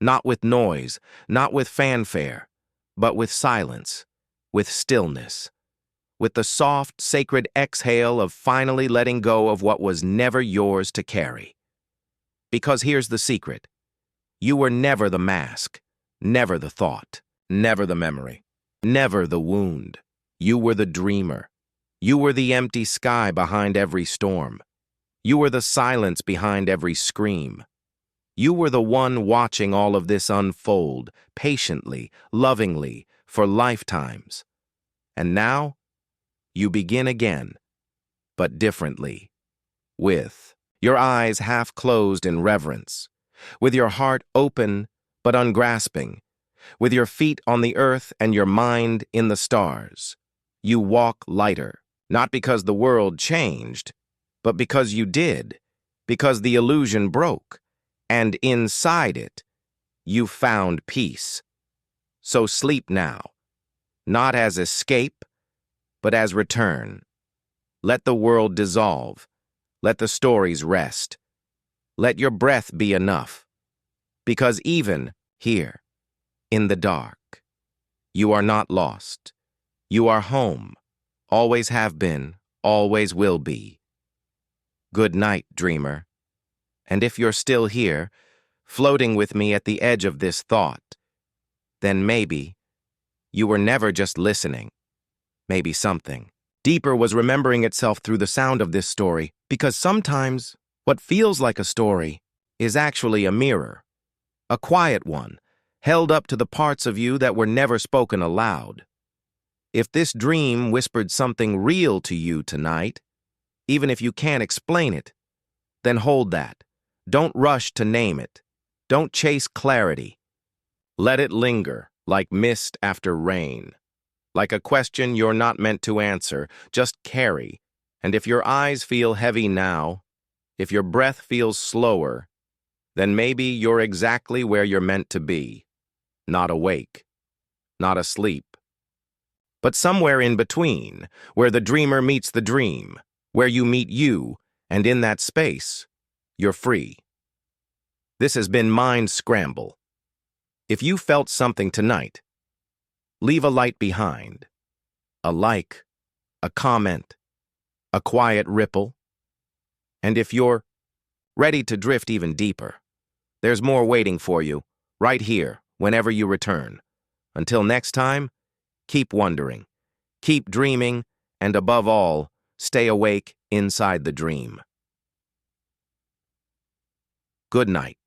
not with noise, not with fanfare, but with silence, with stillness, with the soft, sacred exhale of finally letting go of what was never yours to carry. Because here's the secret. You were never the mask, never the thought, never the memory, never the wound. You were the dreamer. You were the empty sky behind every storm. You were the silence behind every scream. You were the one watching all of this unfold, patiently, lovingly, for lifetimes. And now, you begin again, but differently, with your eyes half closed in reverence, with your heart open but ungrasping, with your feet on the earth and your mind in the stars. You walk lighter, not because the world changed, but because you did, because the illusion broke, and inside it, you found peace. So sleep now, not as escape, but as return. Let the world dissolve. Let the stories rest. Let your breath be enough. Because even here, in the dark, you are not lost. You are home. Always have been, always will be. Good night, dreamer. And if you're still here, floating with me at the edge of this thought, then maybe you were never just listening. Maybe something deeper was remembering itself through the sound of this story, because sometimes what feels like a story is actually a mirror, a quiet one, held up to the parts of you that were never spoken aloud. If this dream whispered something real to you tonight, even if you can't explain it, then hold that. Don't rush to name it. Don't chase clarity. Let it linger like mist after rain. Like a question you're not meant to answer, just carry. And if your eyes feel heavy now, if your breath feels slower, then maybe you're exactly where you're meant to be. Not awake, not asleep, but somewhere in between, where the dreamer meets the dream, where you meet you, and in that space, you're free. This has been Mind Scramble. If you felt something tonight, leave a light behind. A like, a comment, a quiet ripple. And if you're ready to drift even deeper, there's more waiting for you, right here, whenever you return. Until next time, keep wondering, keep dreaming, and above all, stay awake inside the dream. Good night.